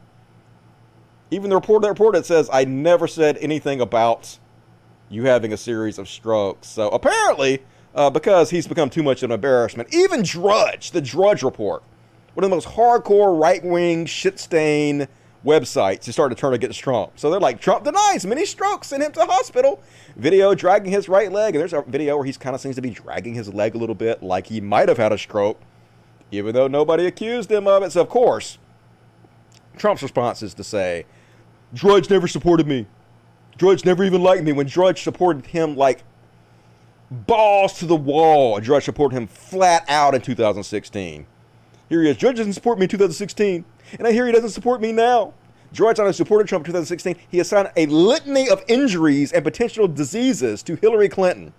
Even the report that says, I never said anything about you having a series of strokes. So apparently, because he's become too much of an embarrassment, even Drudge, the Drudge Report, one of the most hardcore right-wing shit-stain websites, is starting to turn against Trump. So they're like, Trump denies many strokes, sent him to hospital. Video dragging his right leg. And there's a video where he kind of seems to be dragging his leg a little bit, like he might have had a stroke, even though nobody accused him of it. So, of course, Trump's response is to say, Drudge never supported me. Drudge never even liked me, when Drudge supported him like balls to the wall. And Drudge supported him flat out in 2016. Here he is. Drudge doesn't support me in 2016. And I hear he doesn't support me now. Drudge not only supported Trump in 2016, he assigned a litany of injuries and potential diseases to Hillary Clinton.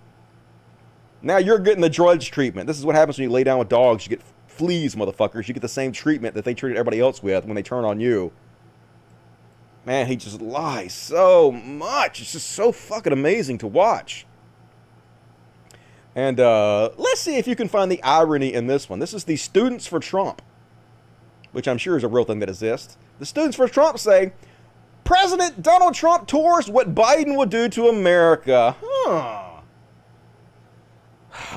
Now you're getting the Drudge treatment. This is what happens when you lay down with dogs. You get fleas, motherfuckers. You get the same treatment that they treated everybody else with when they turn on you. Man, he just lies so much. It's just so fucking amazing to watch. And let's see if you can find the irony in this one. This is the Students for Trump, which I'm sure is a real thing that exists. The Students for Trump say, President Donald Trump tours what Biden would do to America.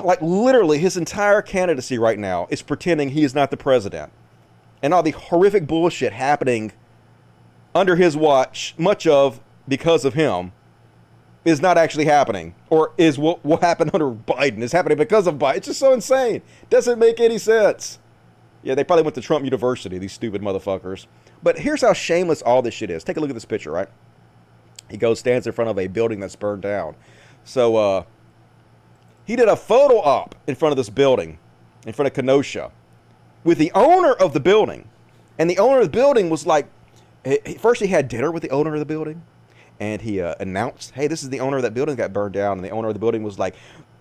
Like literally his entire candidacy right now is pretending he is not the president. And all the horrific bullshit happening under his watch, much of because of him, is not actually happening. Or is what happened under Biden is happening because of Biden. It's just so insane. Doesn't make any sense. Yeah, they probably went to Trump University, these stupid motherfuckers. But here's how shameless all this shit is. Take a look at this picture, right? He stands in front of a building that's burned down. So, he did a photo op in front of this building, in front of Kenosha, with the owner of the building. And the owner of the building was like, first he had dinner with the owner of the building. And he announced, hey, this is the owner of that building that got burned down. And the owner of the building was like,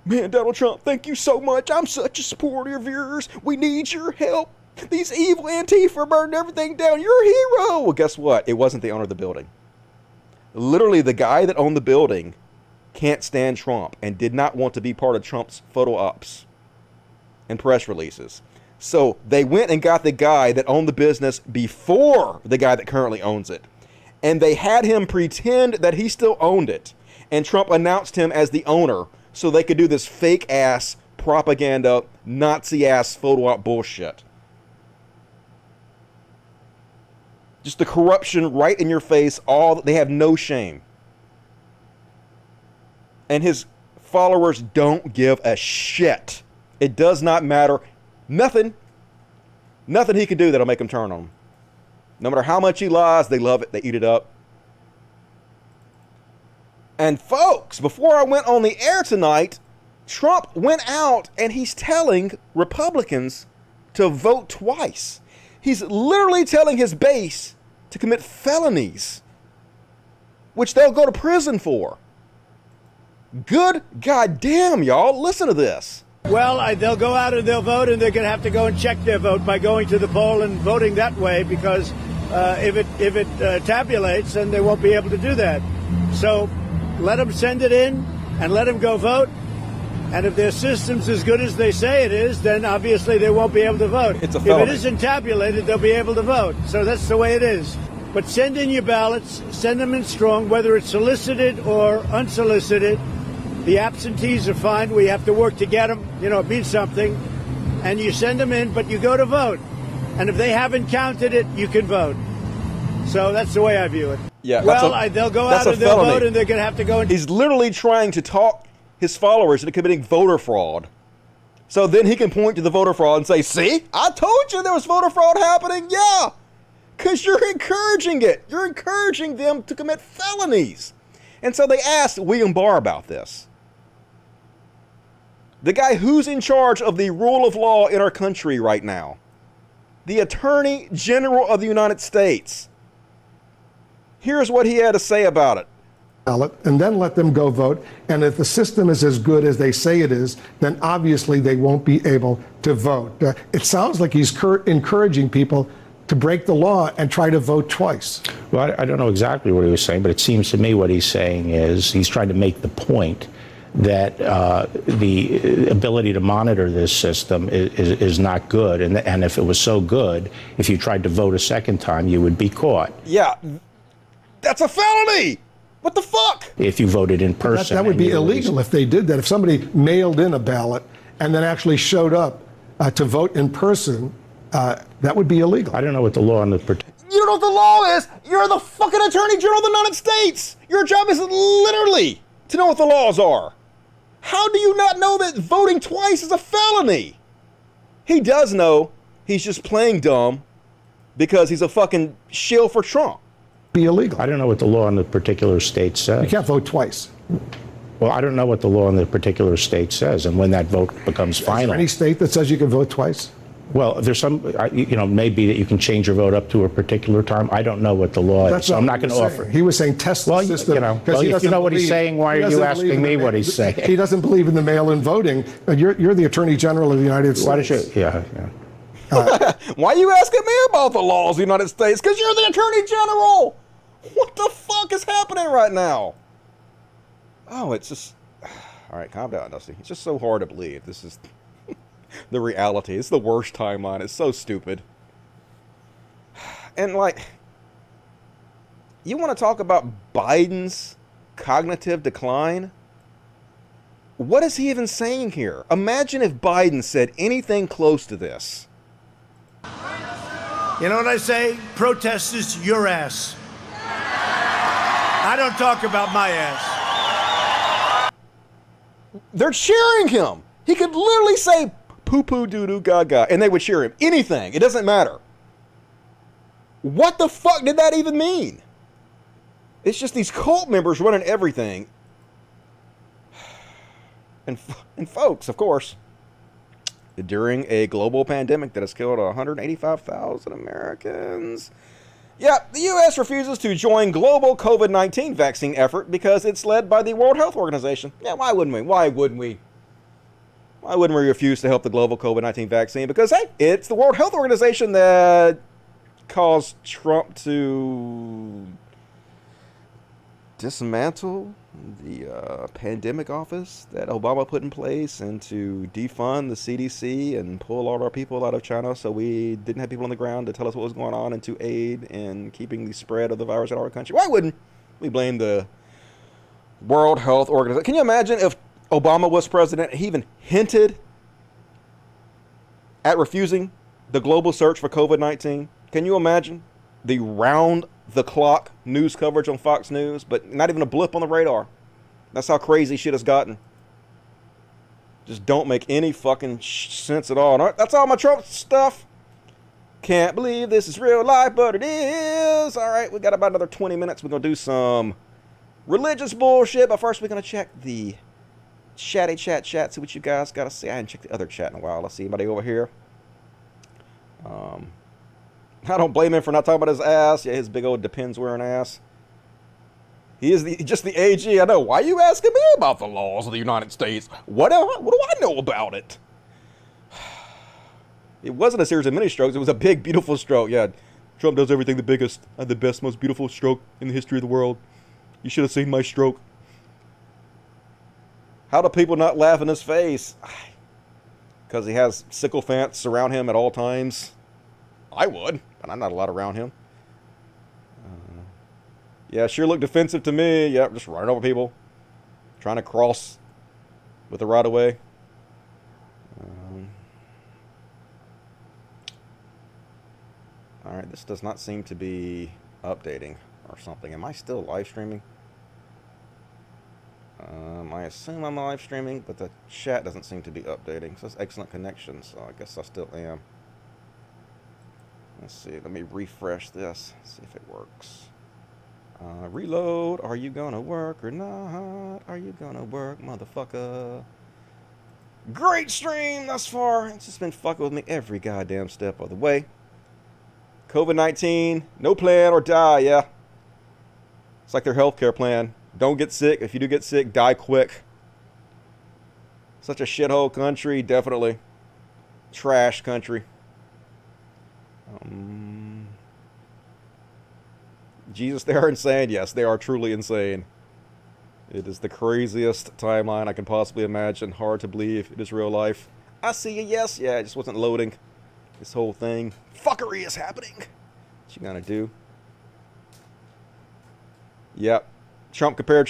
man, Donald Trump, thank you so much. I'm such a supporter of yours. We need your help. These evil Antifa burned everything down. You're a hero. Well, guess what? It wasn't the owner of the building. Literally, the guy that owned the building can't stand Trump and did not want to be part of Trump's photo ops and press releases. So they went and got the guy that owned the business before the guy that currently owns it. And they had him pretend that he still owned it. And Trump announced him as the owner so they could do this fake ass propaganda, Nazi ass photo op bullshit. Just the corruption right in your face. They have no shame. And his followers don't give a shit. It does not matter. Nothing he can do that'll make them turn on him. No matter how much he lies, they love it. They eat it up. And folks, before I went on the air tonight, Trump went out and he's telling Republicans to vote twice. He's literally telling his base to commit felonies, which they'll go to prison for. Good goddamn, y'all. Listen to this. Well, they'll go out and they'll vote, and they're going to have to go and check their vote by going to the poll and voting that way, because if it tabulates, then they won't be able to do that. So let them send it in and let them go vote. And if their system's as good as they say it is, then obviously they won't be able to vote. It's a felony. If it isn't tabulated, they'll be able to vote. So that's the way it is. But send in your ballots, send them in strong, whether it's solicited or unsolicited. The absentees are fine. We have to work to get them. You know, it means something. And you send them in, but you go to vote. And if they haven't counted it, you can vote. So that's the way I view it. Yeah. Well, they'll go out and they'll vote, and they're going to have to go. He's literally trying to talk his followers into committing voter fraud. So then he can point to the voter fraud and say, see, I told you there was voter fraud happening. Yeah. Because you're encouraging it. You're encouraging them to commit felonies. And so they asked William Barr about this. The guy who's in charge of the rule of law in our country right now. The Attorney General of the United States. Here's what he had to say about it. And then let them go vote. And if the system is as good as they say it is, then obviously they won't be able to vote. It sounds like he's encouraging people to break the law and try to vote twice. Well, I don't know exactly what he was saying, but it seems to me what he's saying is he's trying to make the point that the ability to monitor this system is not good. And if it was so good, if you tried to vote a second time, you would be caught. Yeah, that's a felony. What the fuck? If you voted in person. That would be illegal if they did that. If somebody mailed in a ballot and then actually showed up to vote in person, that would be illegal. I don't know what the law on the... You don't know what the law is? You're the fucking Attorney General of the United States. Your job is literally to know what the laws are. How do you not know that voting twice is a felony? He does know. He's just playing dumb because he's a fucking shill for Trump. Be illegal. I don't know what the law in the particular state says. You can't vote twice. Well, I don't know what the law in the particular state says and when that vote becomes final. Is there any state that says you can vote twice? Well, there's some, maybe that you can change your vote up to a particular time. I don't know what the law is, so I'm not going to offer. He was saying test the system. If you know what he's saying, why are you asking me what he's saying? He doesn't believe in the mail-in voting. You're the Attorney General of the United States. Why did you? Yeah. Why are you asking me about the laws of the United States? Because you're the Attorney General. What the fuck is happening right now? Oh, it's just... All right, calm down, Dusty. It's just so hard to believe. This is the reality. It's the worst timeline. It's so stupid. And, you want to talk about Biden's cognitive decline? What is he even saying here? Imagine if Biden said anything close to this. You know what I say? Protest is your ass. I don't talk about my ass. They're cheering him. He could literally say poo-poo, doo-doo, gaga, and they would cheer him. Anything. It doesn't matter. What the fuck did that even mean? It's just these cult members running everything. And folks, of course, during a global pandemic that has killed 185,000 Americans. Yeah, the U.S. refuses to join global COVID-19 vaccine effort because it's led by the World Health Organization. Yeah, why wouldn't we? Why wouldn't we? Why wouldn't we refuse to help the global COVID-19 vaccine? Because, hey, it's the World Health Organization that caused Trump to dismantle the pandemic office that Obama put in place and to defund the CDC and pull all our people out of China so we didn't have people on the ground to tell us what was going on and to aid in keeping the spread of the virus in our country. Why wouldn't we blame the World Health Organization? Can you imagine if Obama was president and he even hinted at refusing the global search for COVID-19? Can you imagine the round-the-clock news coverage on Fox News, but not even a blip on the radar? That's how crazy shit has gotten. Just don't make any fucking sense at all. That's all my Trump stuff. Can't believe this is real life, but it is. All right, we got about another 20 minutes. We're going to do some religious bullshit, but first we're going to check the chatty chat, see what you guys got to say. I haven't checked the other chat in a while. Let's see anybody over here. I don't blame him for not talking about his ass. Yeah, his big old Depends wearing ass. He is just the AG. I know. Why are you asking me about the laws of the United States? What do I know about it? It wasn't a series of mini strokes. It was a big, beautiful stroke. Yeah, Trump does everything the biggest, the best, most beautiful stroke in the history of the world. You should have seen my stroke. How do people not laugh in his face? Because he has sycophants around him at all times. I would, but I'm not allowed around him. Yeah, sure look defensive to me. Yep, just running over people. Trying to cross with the right of way. Alright, this does not seem to be updating or something. Am I still live streaming? I assume I'm live streaming, but the chat doesn't seem to be updating. So it's excellent connection, so I guess I still am. Let's see, let me refresh this, see if it works. Reload, are you gonna work or not? Are you gonna work, motherfucker? Great stream thus far. It's just been fucking with me every goddamn step of the way. COVID-19, no plan or die, yeah. It's like their healthcare plan. Don't get sick. If you do get sick, die quick. Such a shithole country, definitely. Trash country. Jesus, they are insane. Yes, they are truly insane. It is the craziest timeline I can possibly imagine. Hard to believe it is real life. I see you, yes. Yeah, it just wasn't loading. This whole thing. Fuckery is happening. What you gonna do? Yep. Trump compared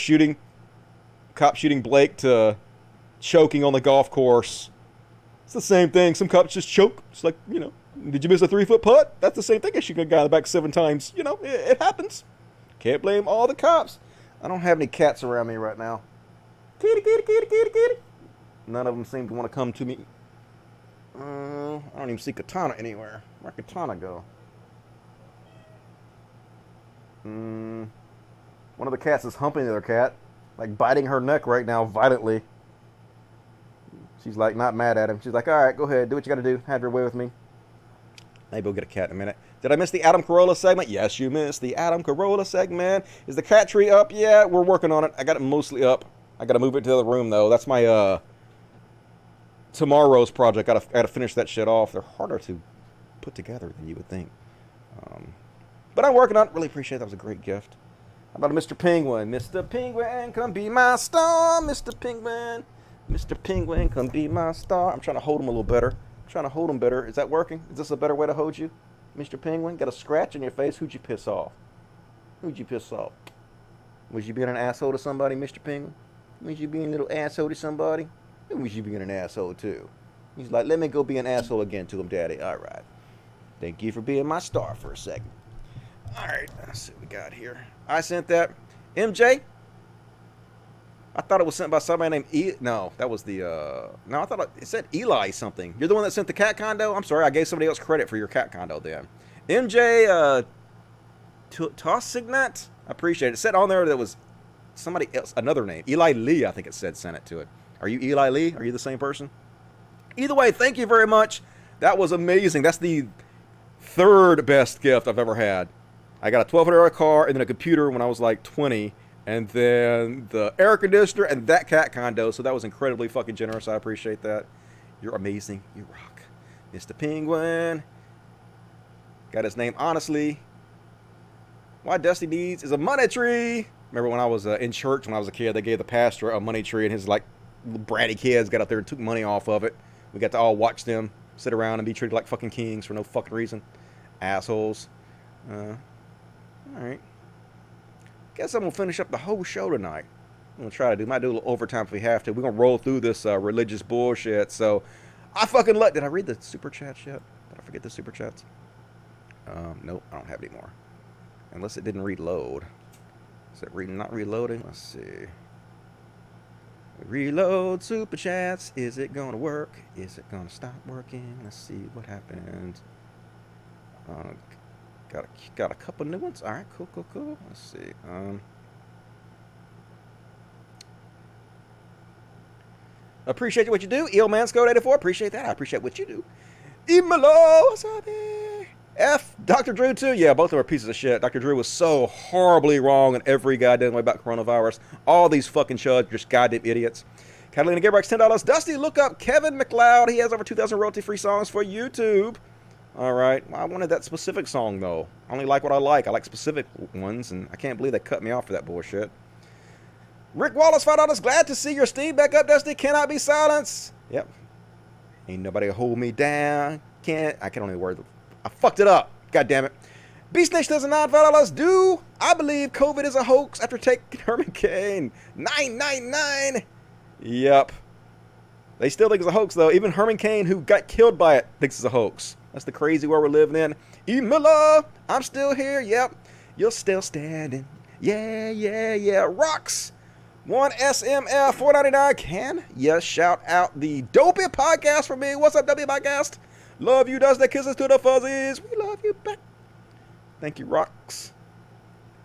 cop shooting Blake to choking on the golf course. It's the same thing. Some cops just choke. It's like, you know, did you miss a 3-foot putt? That's the same thing as shooting a guy in the back 7 times. You know, it happens. Can't blame all the cops. I don't have any cats around me right now. Kitty, kitty, kitty, kitty, kitty. None of them seem to want to come to me. I don't even see Katana anywhere. Where'd Katana go? One of the cats is humping the other cat. Like biting her neck right now violently. She's like not mad at him. She's like, alright, go ahead. Do what you gotta do. Have your way with me. Maybe we'll get a cat in a minute. Did I miss the Adam Carolla segment? Yes, you missed the Adam Carolla segment. Is the cat tree up? Yeah, we're working on it. I got it mostly up. I gotta move it to the other room though. That's my tomorrow's project. I gotta finish that shit off. They're harder to put together than you would think. But I'm working on it. Really appreciate it. That was a great gift. How about a Mr. Penguin? Mr. Penguin, come be my star. Mr. Penguin. Mr. Penguin, come be my star. I'm trying to hold him a little better. I'm trying to hold him better. Is that working? Is this a better way to hold you? Mr. Penguin, got a scratch on your face. Who'd you piss off? Who'd you piss off? Was you being an asshole to somebody, Mr. Penguin? Was you being a little asshole to somebody? Or was you being an asshole too? He's like, let me go be an asshole again to him, Daddy. All right. Thank you for being my star for a second. All right. Let's see what we got here. I sent that. MJ? I thought it was sent by somebody named No, that was the, no, I thought it said Eli something. You're the one that sent the cat condo? I'm sorry, I gave somebody else credit for your cat condo then. MJ, Tossignet? I appreciate it. It said on there that was somebody else, another name. Eli Lee, I think it said, sent it to it. Are you Eli Lee? Are you the same person? Either way, thank you very much. That was amazing. That's the third best gift I've ever had. I got a $1,200 car and then a computer when I was like 20. And then the air conditioner and that cat condo. So that was incredibly fucking generous. I appreciate that. You're amazing. You rock. Mr. Penguin. Got his name honestly. Why Dusty needs is a money tree. Remember when I was in church when I was a kid, they gave the pastor a money tree and his like bratty kids got up there and took money off of it. We got to all watch them sit around and be treated like fucking kings for no fucking reason. Assholes. Alright. Guess I'm going to finish up the whole show tonight. I'm going to try to might do a little overtime if we have to. We're going to roll through this religious bullshit. So, I fucking did I read the super chats yet? Did I forget the super chats? Nope, I don't have any more. Unless it didn't reload. Is it not reloading? Let's see. Reload super chats. Is it going to work? Is it going to stop working? Let's see what happened. Got a couple new ones. All right, cool. Let's see. Appreciate what you do. Eelmanscode84. Appreciate that. I appreciate what you do. Imalo Wasabi. F. Dr. Drew, too. Yeah, both of them are pieces of shit. Dr. Drew was so horribly wrong in every goddamn way about coronavirus. All these fucking chuds, just goddamn idiots. Catalina Gabrick's $10. Dusty, look up Kevin MacLeod. He has over 2,000 royalty-free songs for YouTube. All right. Well, I wanted that specific song, though. I only like what I like. I like specific ones, and I can't believe they cut me off for that bullshit. Rick Wallace, $5. Glad to see your Steve back up, Dusty. Cannot be silenced. Yep. Ain't nobody hold me down. I can only word. I fucked it up. God damn it. Beast Nation does not $5. Do I believe COVID is a hoax after taking Herman Cain? 999. Yep. They still think it's a hoax, though. Even Herman Cain, who got killed by it, thinks it's a hoax. That's the crazy world we're living in. E. Miller, I'm still here. Yep. You're still standing. Yeah. Rocks. 1SMF 499. Can you shout out the Dopey Podcast for me? What's up, Dopey Podcast? Love you, does that kisses to the fuzzies. We love you back. Thank you, Rocks.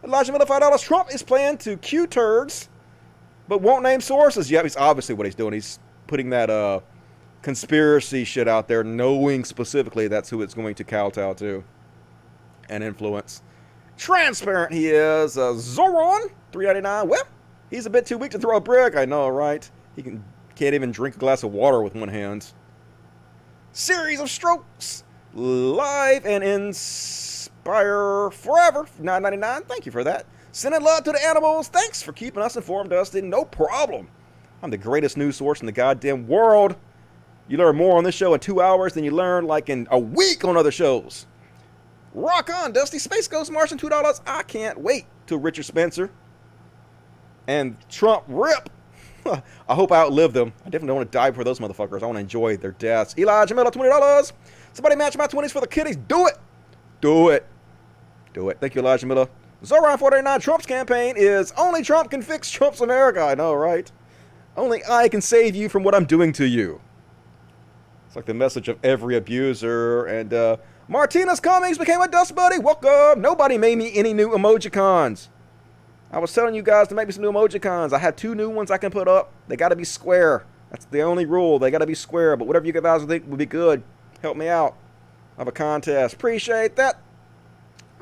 Elijah Miller, $5. Trump is planning to cue turds, but won't name sources. Yep, he's obviously what he's doing. He's putting that conspiracy shit out there, knowing specifically that's who it's going to kowtow to and influence. Transparent he is. Zoron, $3.99. Well, he's a bit too weak to throw a brick. I know, right? He can't even drink a glass of water with one hand. Series of strokes. Live and inspired. expire forever. $9.99. Thank you for that. Sending love to the animals. Thanks for keeping us informed, Dusty. No problem. I'm the greatest news source in the goddamn world. You learn more on this show in 2 hours than you learn like in a week on other shows. Rock on, Dusty. Space Ghost Martian, $2. I can't wait till Richard Spencer and Trump rip. I hope I outlive them. I definitely don't want to die for those motherfuckers. I want to enjoy their deaths. Elijah Miller, $20. Somebody match my 20s for the kiddies. Do it. Do it. Do it. Thank you, Elijah Miller. Zoran 489, Trump's campaign is only Trump can fix Trump's America. I know, right? Only I can save you from what I'm doing to you. It's like the message of every abuser. And Martinez Cummings became a Dust Buddy. Welcome. Nobody made me any new emojicons. I was telling you guys to make me some new emojicons. I have 2 new ones I can put up. They got to be square. That's the only rule. They got to be square. But whatever you guys think would be good, help me out. I have a contest. Appreciate that.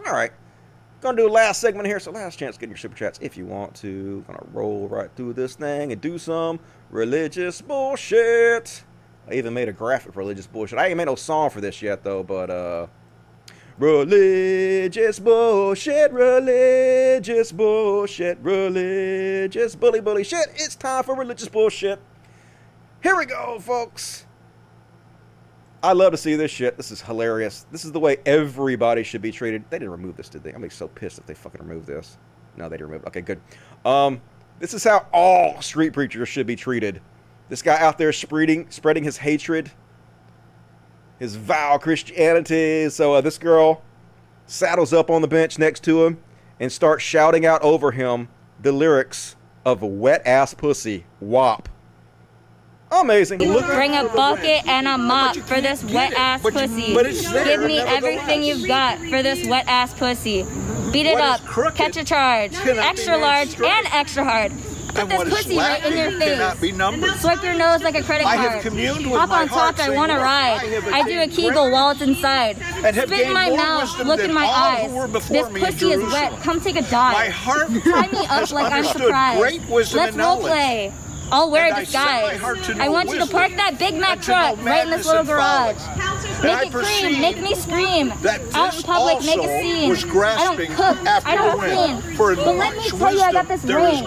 All right. Gonna do the last segment here. So last chance to get your super chats if you want to. Gonna roll right through this thing and do some religious bullshit. I even made a graphic for religious bullshit. I ain't made no song for this yet though, but religious bullshit, religious bullshit, religious bully shit. It's time for religious bullshit. Here we go, folks. I love to see this shit. This is hilarious. This is the way everybody should be treated. They didn't remove this, did they? I'm gonna be so pissed if they fucking remove this. No, they didn't remove it. Okay, good. This is how all street preachers should be treated. This guy out there spreading his hatred, his vile Christianity. So this girl saddles up on the bench next to him and starts shouting out over him the lyrics of Wet Ass Pussy, WAP. Amazing. Bring a bucket and a mop for this wet ass pussy. Give me everything you've got for this wet ass pussy. Beat it up. Catch a charge. Extra large and extra hard. Put this pussy right in your face. Swipe your nose like a credit card. Hop on top, I want to ride. I do a Kegel while it's inside. Spit in my mouth, look in my eyes. This pussy is wet. Come take a dive. Tie me up like I'm surprised. Let's role play. I'll wear a disguise. I want you to park that Big Mac truck right in this little garage. Make it cream, make me scream. Out in public, make a scene. I don't cook, I don't clean. But let me tell you, I got this ring.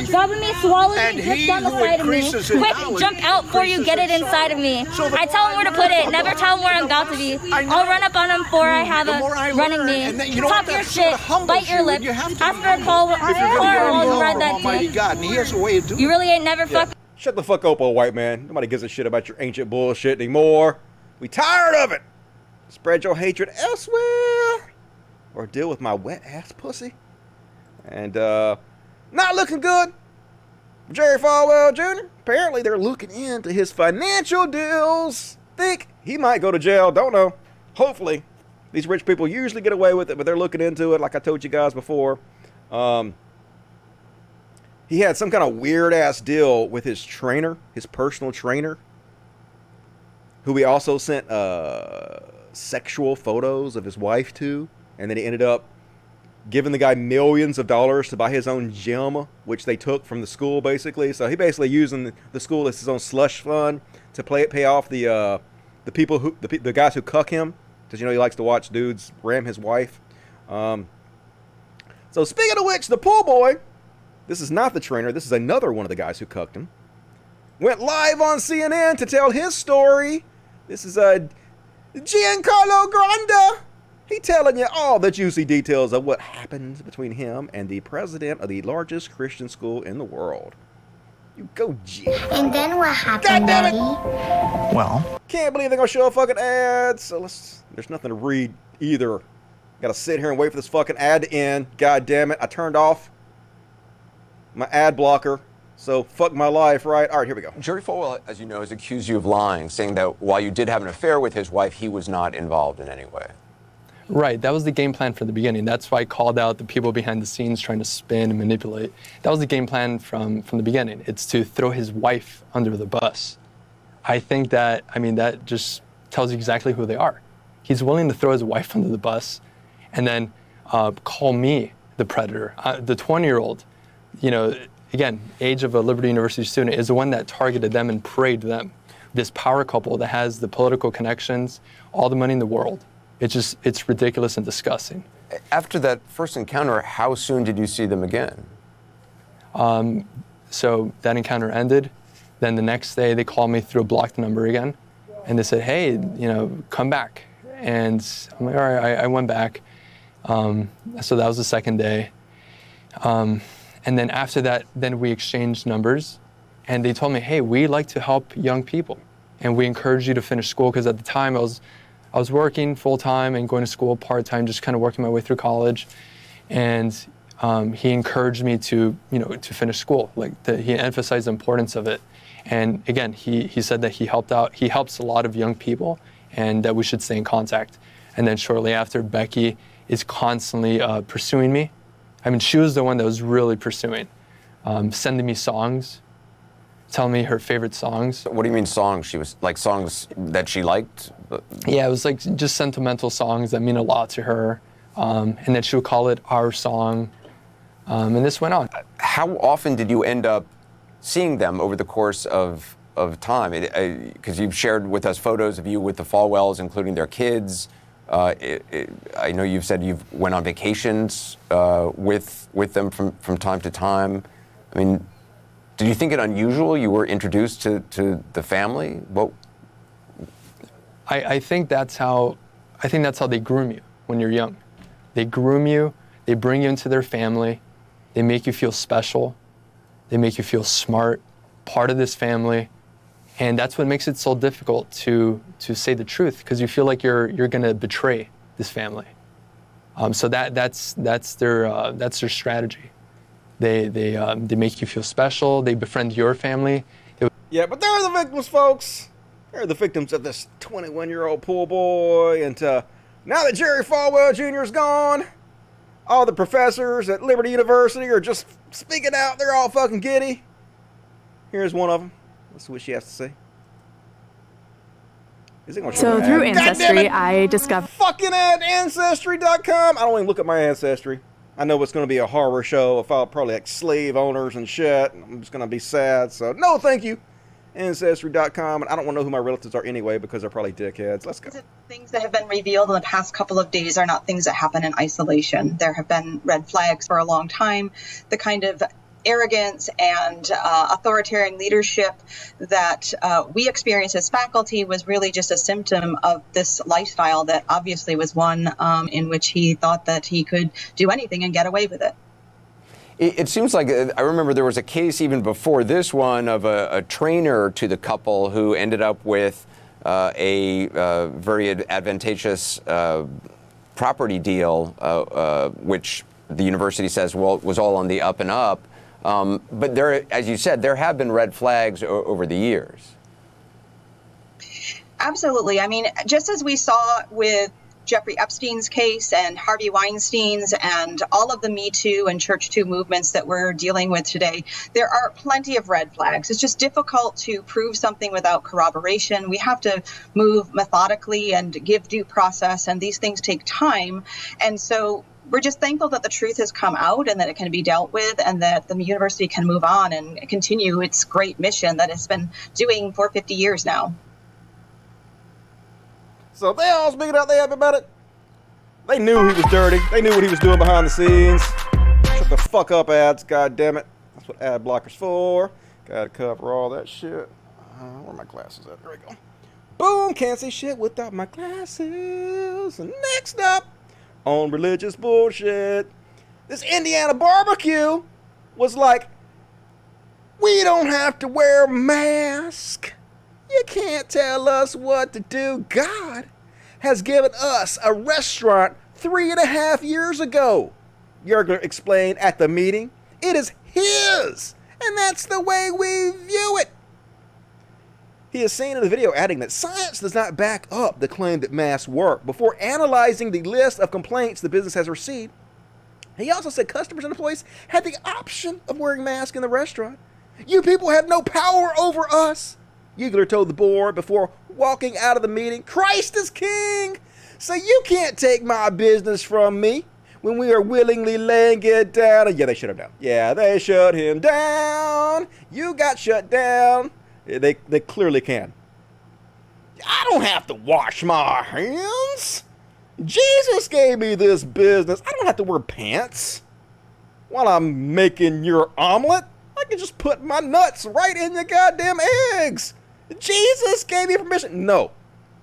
Gobbling me, swallowing me, just down the side of me. Quick, jump out before you get it inside of me. I tell him where to put it, never tell him where I'm about to be. I'll run up on him before I have a running me. Talk your shit, bite your lip, ask for a call while you ride that dick. You really ain't never fuck. Shut the fuck up, old white man. Nobody gives a shit about your ancient bullshit anymore. We tired of it. Spread your hatred elsewhere. Or deal with my wet ass pussy. And not looking good. Jerry Falwell Jr. Apparently they're looking into his financial deals. Think he might go to jail. Don't know. Hopefully. These rich people usually get away with it, but they're looking into it like I told you guys before. He had some kind of weird-ass deal with his trainer, his personal trainer, who he also sent sexual photos of his wife to, and then he ended up giving the guy millions of dollars to buy his own gym, which they took from the school, basically. So he basically using the school as his own slush fund to pay off the people who the guys who cuck him, because he likes to watch dudes ram his wife. So speaking of which, the pool boy. This is not the trainer. This is another one of the guys who cucked him. Went live on CNN to tell his story. This is Giancarlo Granda. He telling you all the juicy details of what happened between him and the president of the largest Christian school in the world. You go, G. And then what happened, Daddy? Well, can't believe they're gonna show a fucking ad. So there's nothing to read either. Gotta sit here and wait for this fucking ad to end. God damn it! I turned off my ad blocker, so fuck my life, right? All right, here we go. Jerry Falwell, as you know, has accused you of lying, saying that while you did have an affair with his wife, he was not involved in any way. Right, that was the game plan from the beginning. That's why I called out the people behind the scenes trying to spin and manipulate. That was the game plan from the beginning. It's to throw his wife under the bus. I think that just tells you exactly who they are. He's willing to throw his wife under the bus and then call me the predator. The 20-year-old, again, age of a Liberty University student, is the one that targeted them and preyed them. This power couple that has the political connections, all the money in the world, It's ridiculous and disgusting. After that first encounter, how soon did you see them again? So that encounter ended. Then the next day they called me through a blocked number again. And they said, hey, come back. And I'm like, all right, I went back. So that was the second day. And then after that, then we exchanged numbers. And they told me, hey, we like to help young people. And we encourage you to finish school, because at the time I was working full-time and going to school part-time, just kind of working my way through college. And he encouraged me to finish school. He emphasized the importance of it. And again, he said that he helps a lot of young people, and that we should stay in contact. And then shortly after, Becky is constantly pursuing me. I mean, she was the one that was really pursuing, sending me songs, telling me her favorite songs. What do you mean songs? She was like songs that she liked? Yeah, it was like just sentimental songs that mean a lot to her. And then she would call it our song. And this went on. How often did you end up seeing them over the course of time? Because you've shared with us photos of you with the Falwells, including their kids. I know you've said you've went on vacations with them from time to time. I mean, did you think it unusual you were introduced to the family? Well, I think that's how they groom you when you're young. They groom you, they bring you into their family, they make you feel special, they make you feel smart, part of this family. And that's what makes it so difficult to say the truth, because you feel like you're gonna betray this family. So that's their strategy. They make you feel special. They befriend your family. Yeah, but they're the victims, folks. They're the victims of this 21-year-old pool boy. And now that Jerry Falwell Jr. is gone, all the professors at Liberty University are just speaking out. They're all fucking giddy. Here's one of them. Let's see what she has to say. So through Ancestry, I discovered... Fucking at Ancestry.com. I don't even look at my Ancestry. I know it's going to be a horror show of probably like slave owners and shit. I'm just going to be sad. So no, thank you. Ancestry.com. And I don't want to know who my relatives are anyway, because they're probably dickheads. Let's go. Things that have been revealed in the past couple of days are not things that happen in isolation. There have been red flags for a long time. The kind of arrogance and authoritarian leadership that we experienced as faculty was really just a symptom of this lifestyle that obviously was one in which he thought that he could do anything and get away with it. It seems like, I remember there was a case even before this one of a trainer to the couple who ended up with a very advantageous property deal, which the university says, well, was all on the up and up. But there, as you said, there have been red flags over the years. Absolutely. I mean, just as we saw with Jeffrey Epstein's case and Harvey Weinstein's and all of the Me Too and Church Too movements that we're dealing with today, there are plenty of red flags. It's just difficult to prove something without corroboration. We have to move methodically and give due process, and these things take time. And so we're just thankful that the truth has come out and that it can be dealt with, and that the university can move on and continue its great mission that it's been doing for 50 years now. So they all speaking out, they happy about it? They knew he was dirty. They knew what he was doing behind the scenes. Shut the fuck up, ads, god damn it. That's what ad blocker's for. Gotta cover all that shit. Where are my glasses at? There we go. Boom, can't see shit without my glasses. And next up, on religious bullshit, this Indiana barbecue was like, we don't have to wear a mask. You can't tell us what to do. God has given us a restaurant 3.5 years ago, Yergler explained at the meeting. It is his, and that's the way we view it. He is seen in the video adding that science does not back up the claim that masks work. Before analyzing the list of complaints the business has received, he also said customers and employees had the option of wearing masks in the restaurant. You people have no power over us, Yergler told the board before walking out of the meeting. Christ is king, so you can't take my business from me when we are willingly laying it down. Yeah, they shut him down. Yeah, they shut him down. You got shut down. They clearly can. I don't have to wash my hands. Jesus gave me this business. I don't have to wear pants while I'm making your omelet. I can just put my nuts right in the goddamn eggs. Jesus gave me permission. No.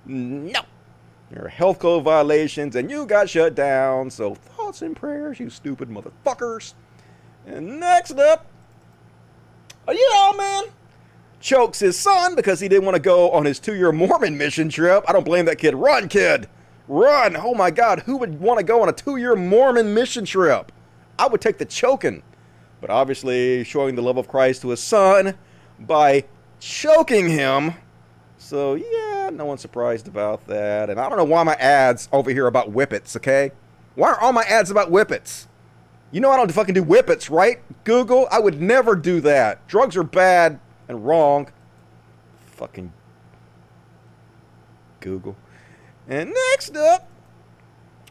There are health code violations and you got shut down. So thoughts and prayers, you stupid motherfuckers. And next up, a Utah man chokes his son because he didn't want to go on his 2-year Mormon mission trip. I don't blame that kid. Run, kid. Run. Oh my God. Who would want to go on a 2-year Mormon mission trip? I would take the choking. But obviously showing the love of Christ to his son by choking him. So yeah, no one's surprised about that. And I don't know why my ads over here about whippets, okay? Why are all my ads about whippets? You know I don't fucking do whippets, right? Google, I would never do that. Drugs are bad and wrong. Fucking Google. And next up,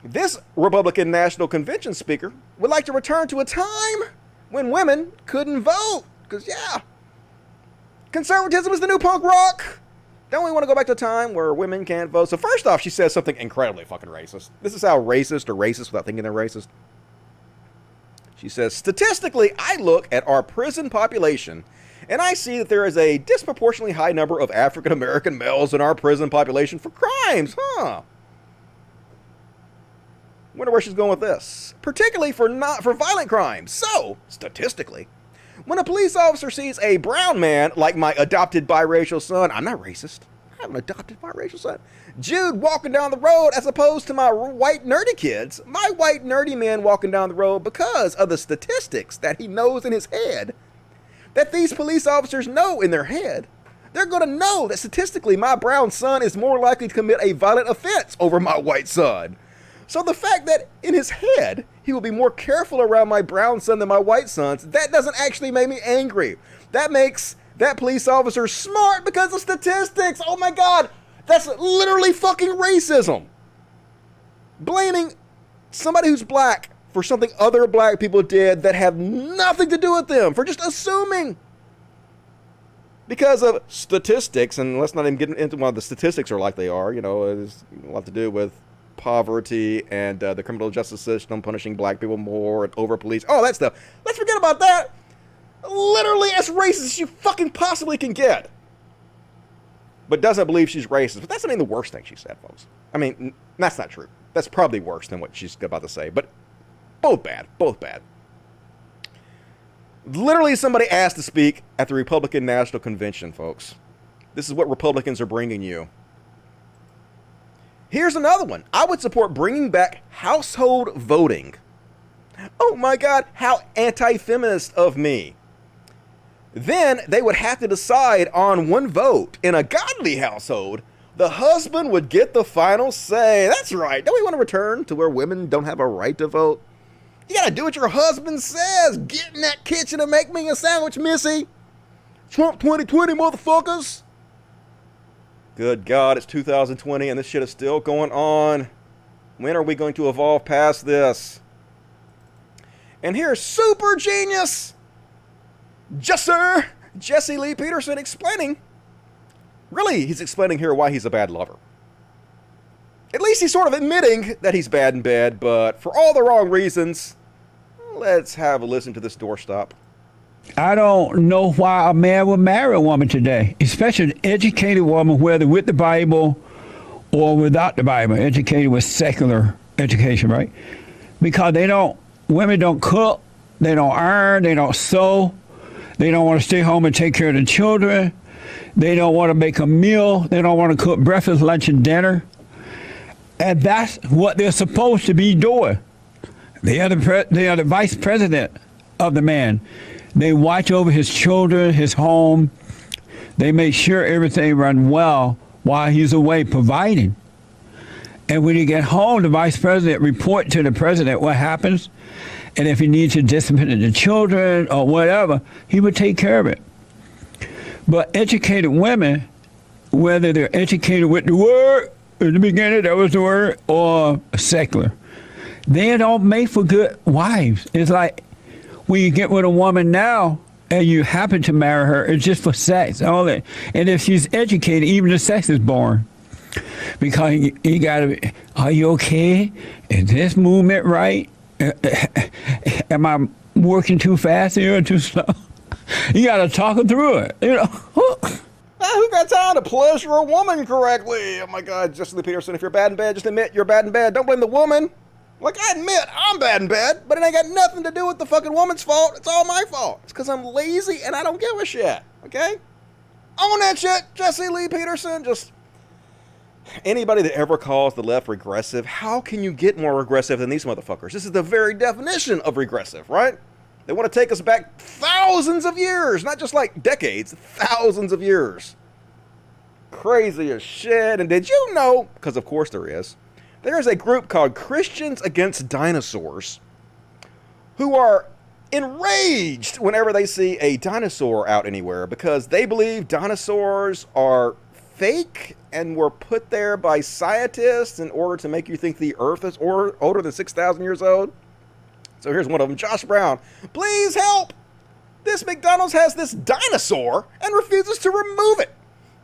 this Republican National Convention speaker would like to return to a time when women couldn't vote. Because, yeah, conservatism is the new punk rock. Don't we want to go back to a time where women can't vote? So first off, she says something incredibly fucking racist. This is how racist or racist without thinking they're racist. She says, statistically, I look at our prison population and I see that there is a disproportionately high number of African-American males in our prison population for crimes. Wonder where she's going with this. Particularly for violent crimes. So, statistically, when a police officer sees a brown man like my adopted biracial son, I'm not racist. I have an adopted biracial son. Jude walking down the road as opposed to my white nerdy kids. My white nerdy man walking down the road because of the statistics that he knows in his head. That these police officers know in their head. They're going to know that statistically my brown son is more likely to commit a violent offense over my white son. So the fact that in his head he will be more careful around my brown son than my white sons, that doesn't actually make me angry. That makes that police officer smart because of statistics. Oh my God, that's literally fucking racism. Blaming somebody who's black for something other black people did that have nothing to do with them, for just assuming. Because of statistics, and let's not even get into why the statistics are like they are, you know, it's a lot to do with poverty and the criminal justice system punishing black people more and over police, all that stuff. Let's forget about that. Literally as racist as you fucking possibly can get. But doesn't believe she's racist. But that's not even the worst thing she said, folks. I mean, that's not true. That's probably worse than what she's about to say. But both bad. Both bad. Literally somebody asked to speak at the Republican National Convention, folks. This is what Republicans are bringing you. Here's another one. I would support bringing back household voting. Oh my God, how anti-feminist of me. Then they would have to decide on one vote. In a godly household, the husband would get the final say. That's right. Don't we want to return to where women don't have a right to vote? You gotta do what your husband says. Get in that kitchen and make me a sandwich, missy. Trump 2020, motherfuckers. Good God, it's 2020 and this shit is still going on. When are we going to evolve past this? And here's super genius Jesse Lee Peterson explaining. Really, he's explaining here why he's a bad lover. At least he's sort of admitting that he's bad in bed, but for all the wrong reasons. Let's have a listen to this doorstop. I don't know why a man would marry a woman today, especially an educated woman, whether with the Bible or without the Bible, educated with secular education, right? Because women don't cook, they don't iron, they don't sew, they don't want to stay home and take care of the children, they don't want to make a meal, they don't want to cook breakfast, lunch, and dinner. And that's what they're supposed to be doing. They are the vice president of the man. They watch over his children, his home. They make sure everything runs well while he's away providing. And when he get home, the vice president report to the president what happens. And if he needs to discipline the children or whatever, he would take care of it. But educated women, whether they're educated with the word, in the beginning that was the word, or secular, they don't make for good wives. It's like when you get with a woman now and you happen to marry her, it's just for sex only. And if she's educated, even the sex is boring. Because you gotta be, are you okay? Is this movement right? Am I working too fast here or too slow? You gotta talk it through it, you know. Who got time to pleasure a woman correctly? Oh my God, Justin Lee Peterson, if you're bad in bed, just admit you're bad in bed. Don't blame the woman. Like, I admit I'm bad in bed, but it ain't got nothing to do with the fucking woman's fault. It's all my fault. It's because I'm lazy and I don't give a shit, okay? Own that shit, Jesse Lee Peterson. Just anybody that ever calls the left regressive, how can you get more regressive than these motherfuckers? This is the very definition of regressive, right? They want to take us back thousands of years, not just like decades, thousands of years. Crazy as shit. And did you know, because of course there is a group called Christians Against Dinosaurs who are enraged whenever they see a dinosaur out anywhere because they believe dinosaurs are fake and were put there by scientists in order to make you think the earth is older than 6,000 years old. So here's one of them, Josh Brown. Please help! This McDonald's has this dinosaur and refuses to remove it.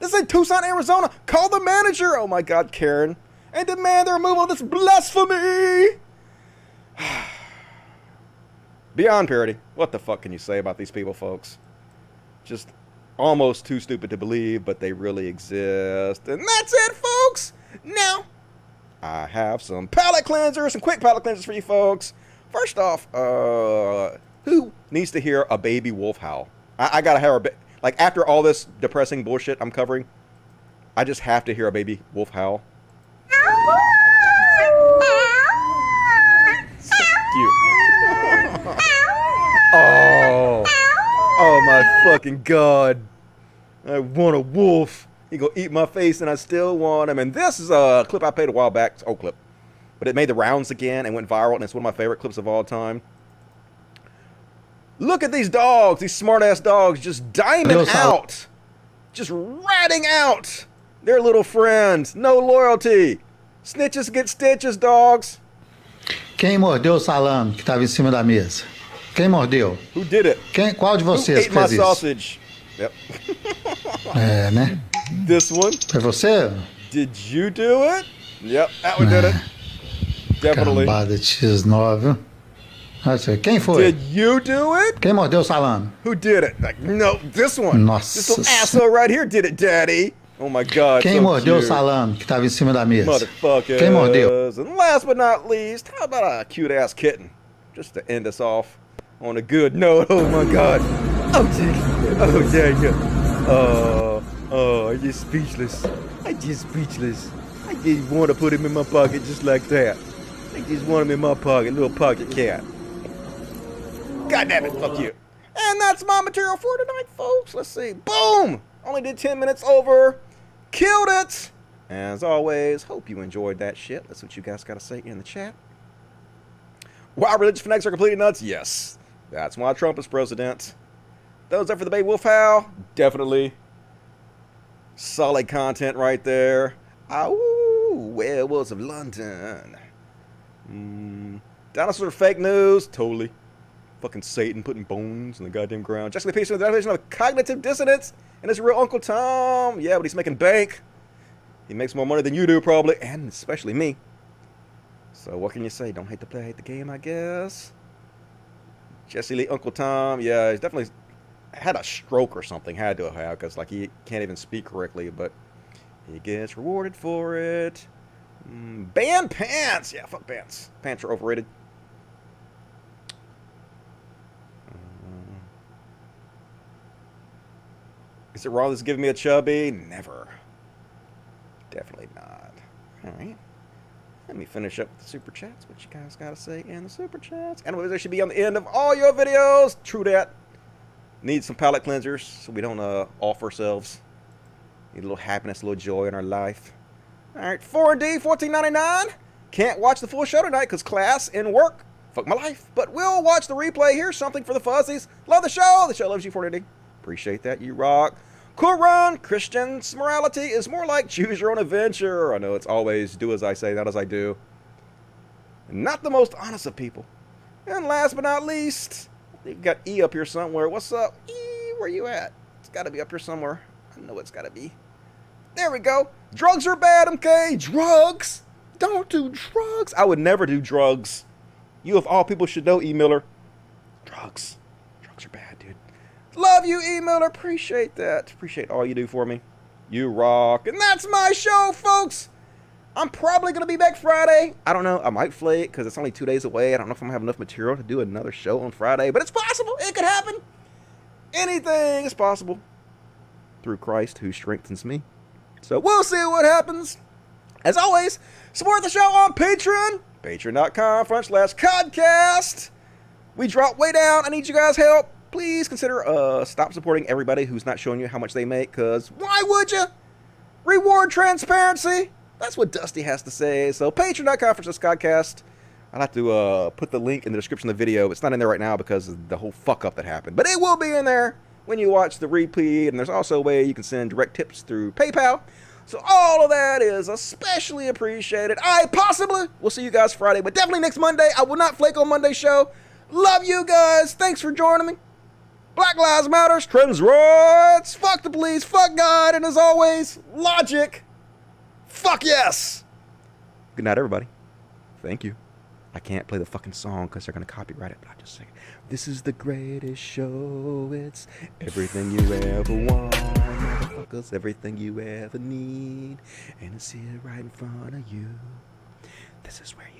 This is in Tucson, Arizona. Call the manager, oh my God, Karen, and demand the removal of this blasphemy. Beyond parody. What the fuck can you say about these people, folks? Just almost too stupid to believe, but they really exist. And that's it, folks. Now, I have some palate cleansers, some quick palate cleansers for you folks. First off, who needs to hear a baby wolf howl? I gotta hear like after all this depressing bullshit I'm covering, I just have to hear a baby wolf howl. So cute. Oh my fucking God. I want a wolf. He gonna eat my face and I still want him. And this is a clip I played a while back. It's an old clip. But it made the rounds again and went viral, and it's one of my favorite clips of all time. Look at these dogs, these smart-ass dogs, just diming out. Just ratting out their little friends. No loyalty. Snitches get stitches, dogs. Quem mordeu o salame que estava em cima da mesa? Quem mordeu? Who did it? Qual de vocês Who ate my fez isso? sausage? Yep. É, né? This one. Foi você? Did you do it? Yep, that one did it. Definitely. Cambada de X9. Quem foi? Did you do it? Quem mordeu o salame? Who did it? Like, no, this one. Nossa. This little asshole right here did it, daddy. Oh my God. Quem so mordeu o cute. salame que estava em cima da mesa? Motherfuckers. Quem mordeu? And last but not least, how about a cute ass kitten? Just to end us off on a good note. Oh my God. Oh, dang. Oh, dang it. Oh, I'm just speechless. I'm just speechless. I just want to put him in my pocket just like that. I just want him in my pocket, little pocket cat. God damn it, fuck you. And that's my material for tonight, folks. Let's see. Boom! Only did 10 minutes over. Killed it! As always, hope you enjoyed that shit. That's what you guys got to say in the chat. Why religious fanatics are completely nuts? Yes. That's why Trump is president. Those up for the Baby Wolf Howl? Definitely. Solid content right there. Ow, werewolves of London. Dinosaurs are fake news? Totally. Fucking Satan putting bones in the goddamn ground. Just the piece of the definition of cognitive dissonance. And it's real Uncle Tom. Yeah, but he's making bank. He makes more money than you do, probably. And especially me. So what can you say? Don't hate the play, hate the game, I guess. Jesse Lee, Uncle Tom. Yeah, he's definitely had a stroke or something. Had to have, because like he can't even speak correctly. But he gets rewarded for it. Ban pants. Yeah, fuck pants. Pants are overrated. Is it wrong that's giving me a chubby? Never. Definitely not. Alright. Let me finish up with the super chats. What you guys got to say in the super chats. Anyways, they should be on the end of all your videos. True that. Need some palate cleansers so we don't off ourselves. Need a little happiness, a little joy in our life. Alright, 4D, $14.99. Can't watch the full show tonight because class and work. Fuck my life. But we'll watch the replay. Here's something for the fuzzies. Love the show. The show loves you, 4D. Appreciate that. You rock. Cool run. Christian's morality is more like choose your own adventure. I know it's always do as I say, not as I do. And not the most honest of people. And last but not least, you got E up here somewhere. What's up? E, where you at? It's got to be up here somewhere. I know it's got to be. There we go. Drugs are bad, okay? Drugs? Don't do drugs. I would never do drugs. You of all people should know, E. Miller. Drugs. Drugs are bad, dude. Love you, E. Miller. Appreciate that. Appreciate all you do for me. You rock. And that's my show, folks. I'm probably going to be back Friday. I don't know. I might flake because it's only 2 days away. I don't know if I'm going to have enough material to do another show on Friday. But it's possible. It could happen. Anything is possible through Christ who strengthens me. So we'll see what happens. As always, support the show on Patreon. Patreon.com/Codcast. We drop way down. I need you guys' help. Please consider stop supporting everybody who's not showing you how much they make, because why would you? Reward transparency. That's what Dusty has to say. So patreon.com/Codcast. I'll have to put the link in the description of the video. It's not in there right now because of the whole fuck up that happened. But it will be in there when you watch the repeat. And there's also a way you can send direct tips through PayPal. So all of that is especially appreciated. I possibly will see you guys Friday, but definitely next Monday. I will not flake on Monday's show. Love you guys. Thanks for joining me. Black Lives Matter, trans rights, fuck the police, fuck God, and as always, logic. Fuck yes. Good night, everybody. Thank you. I can't play the fucking song because they're going to copyright it, but I'll just sing it. This is the greatest show. It's everything you ever want. Motherfuckers, everything you ever need. And it's here right in front of you. This is where you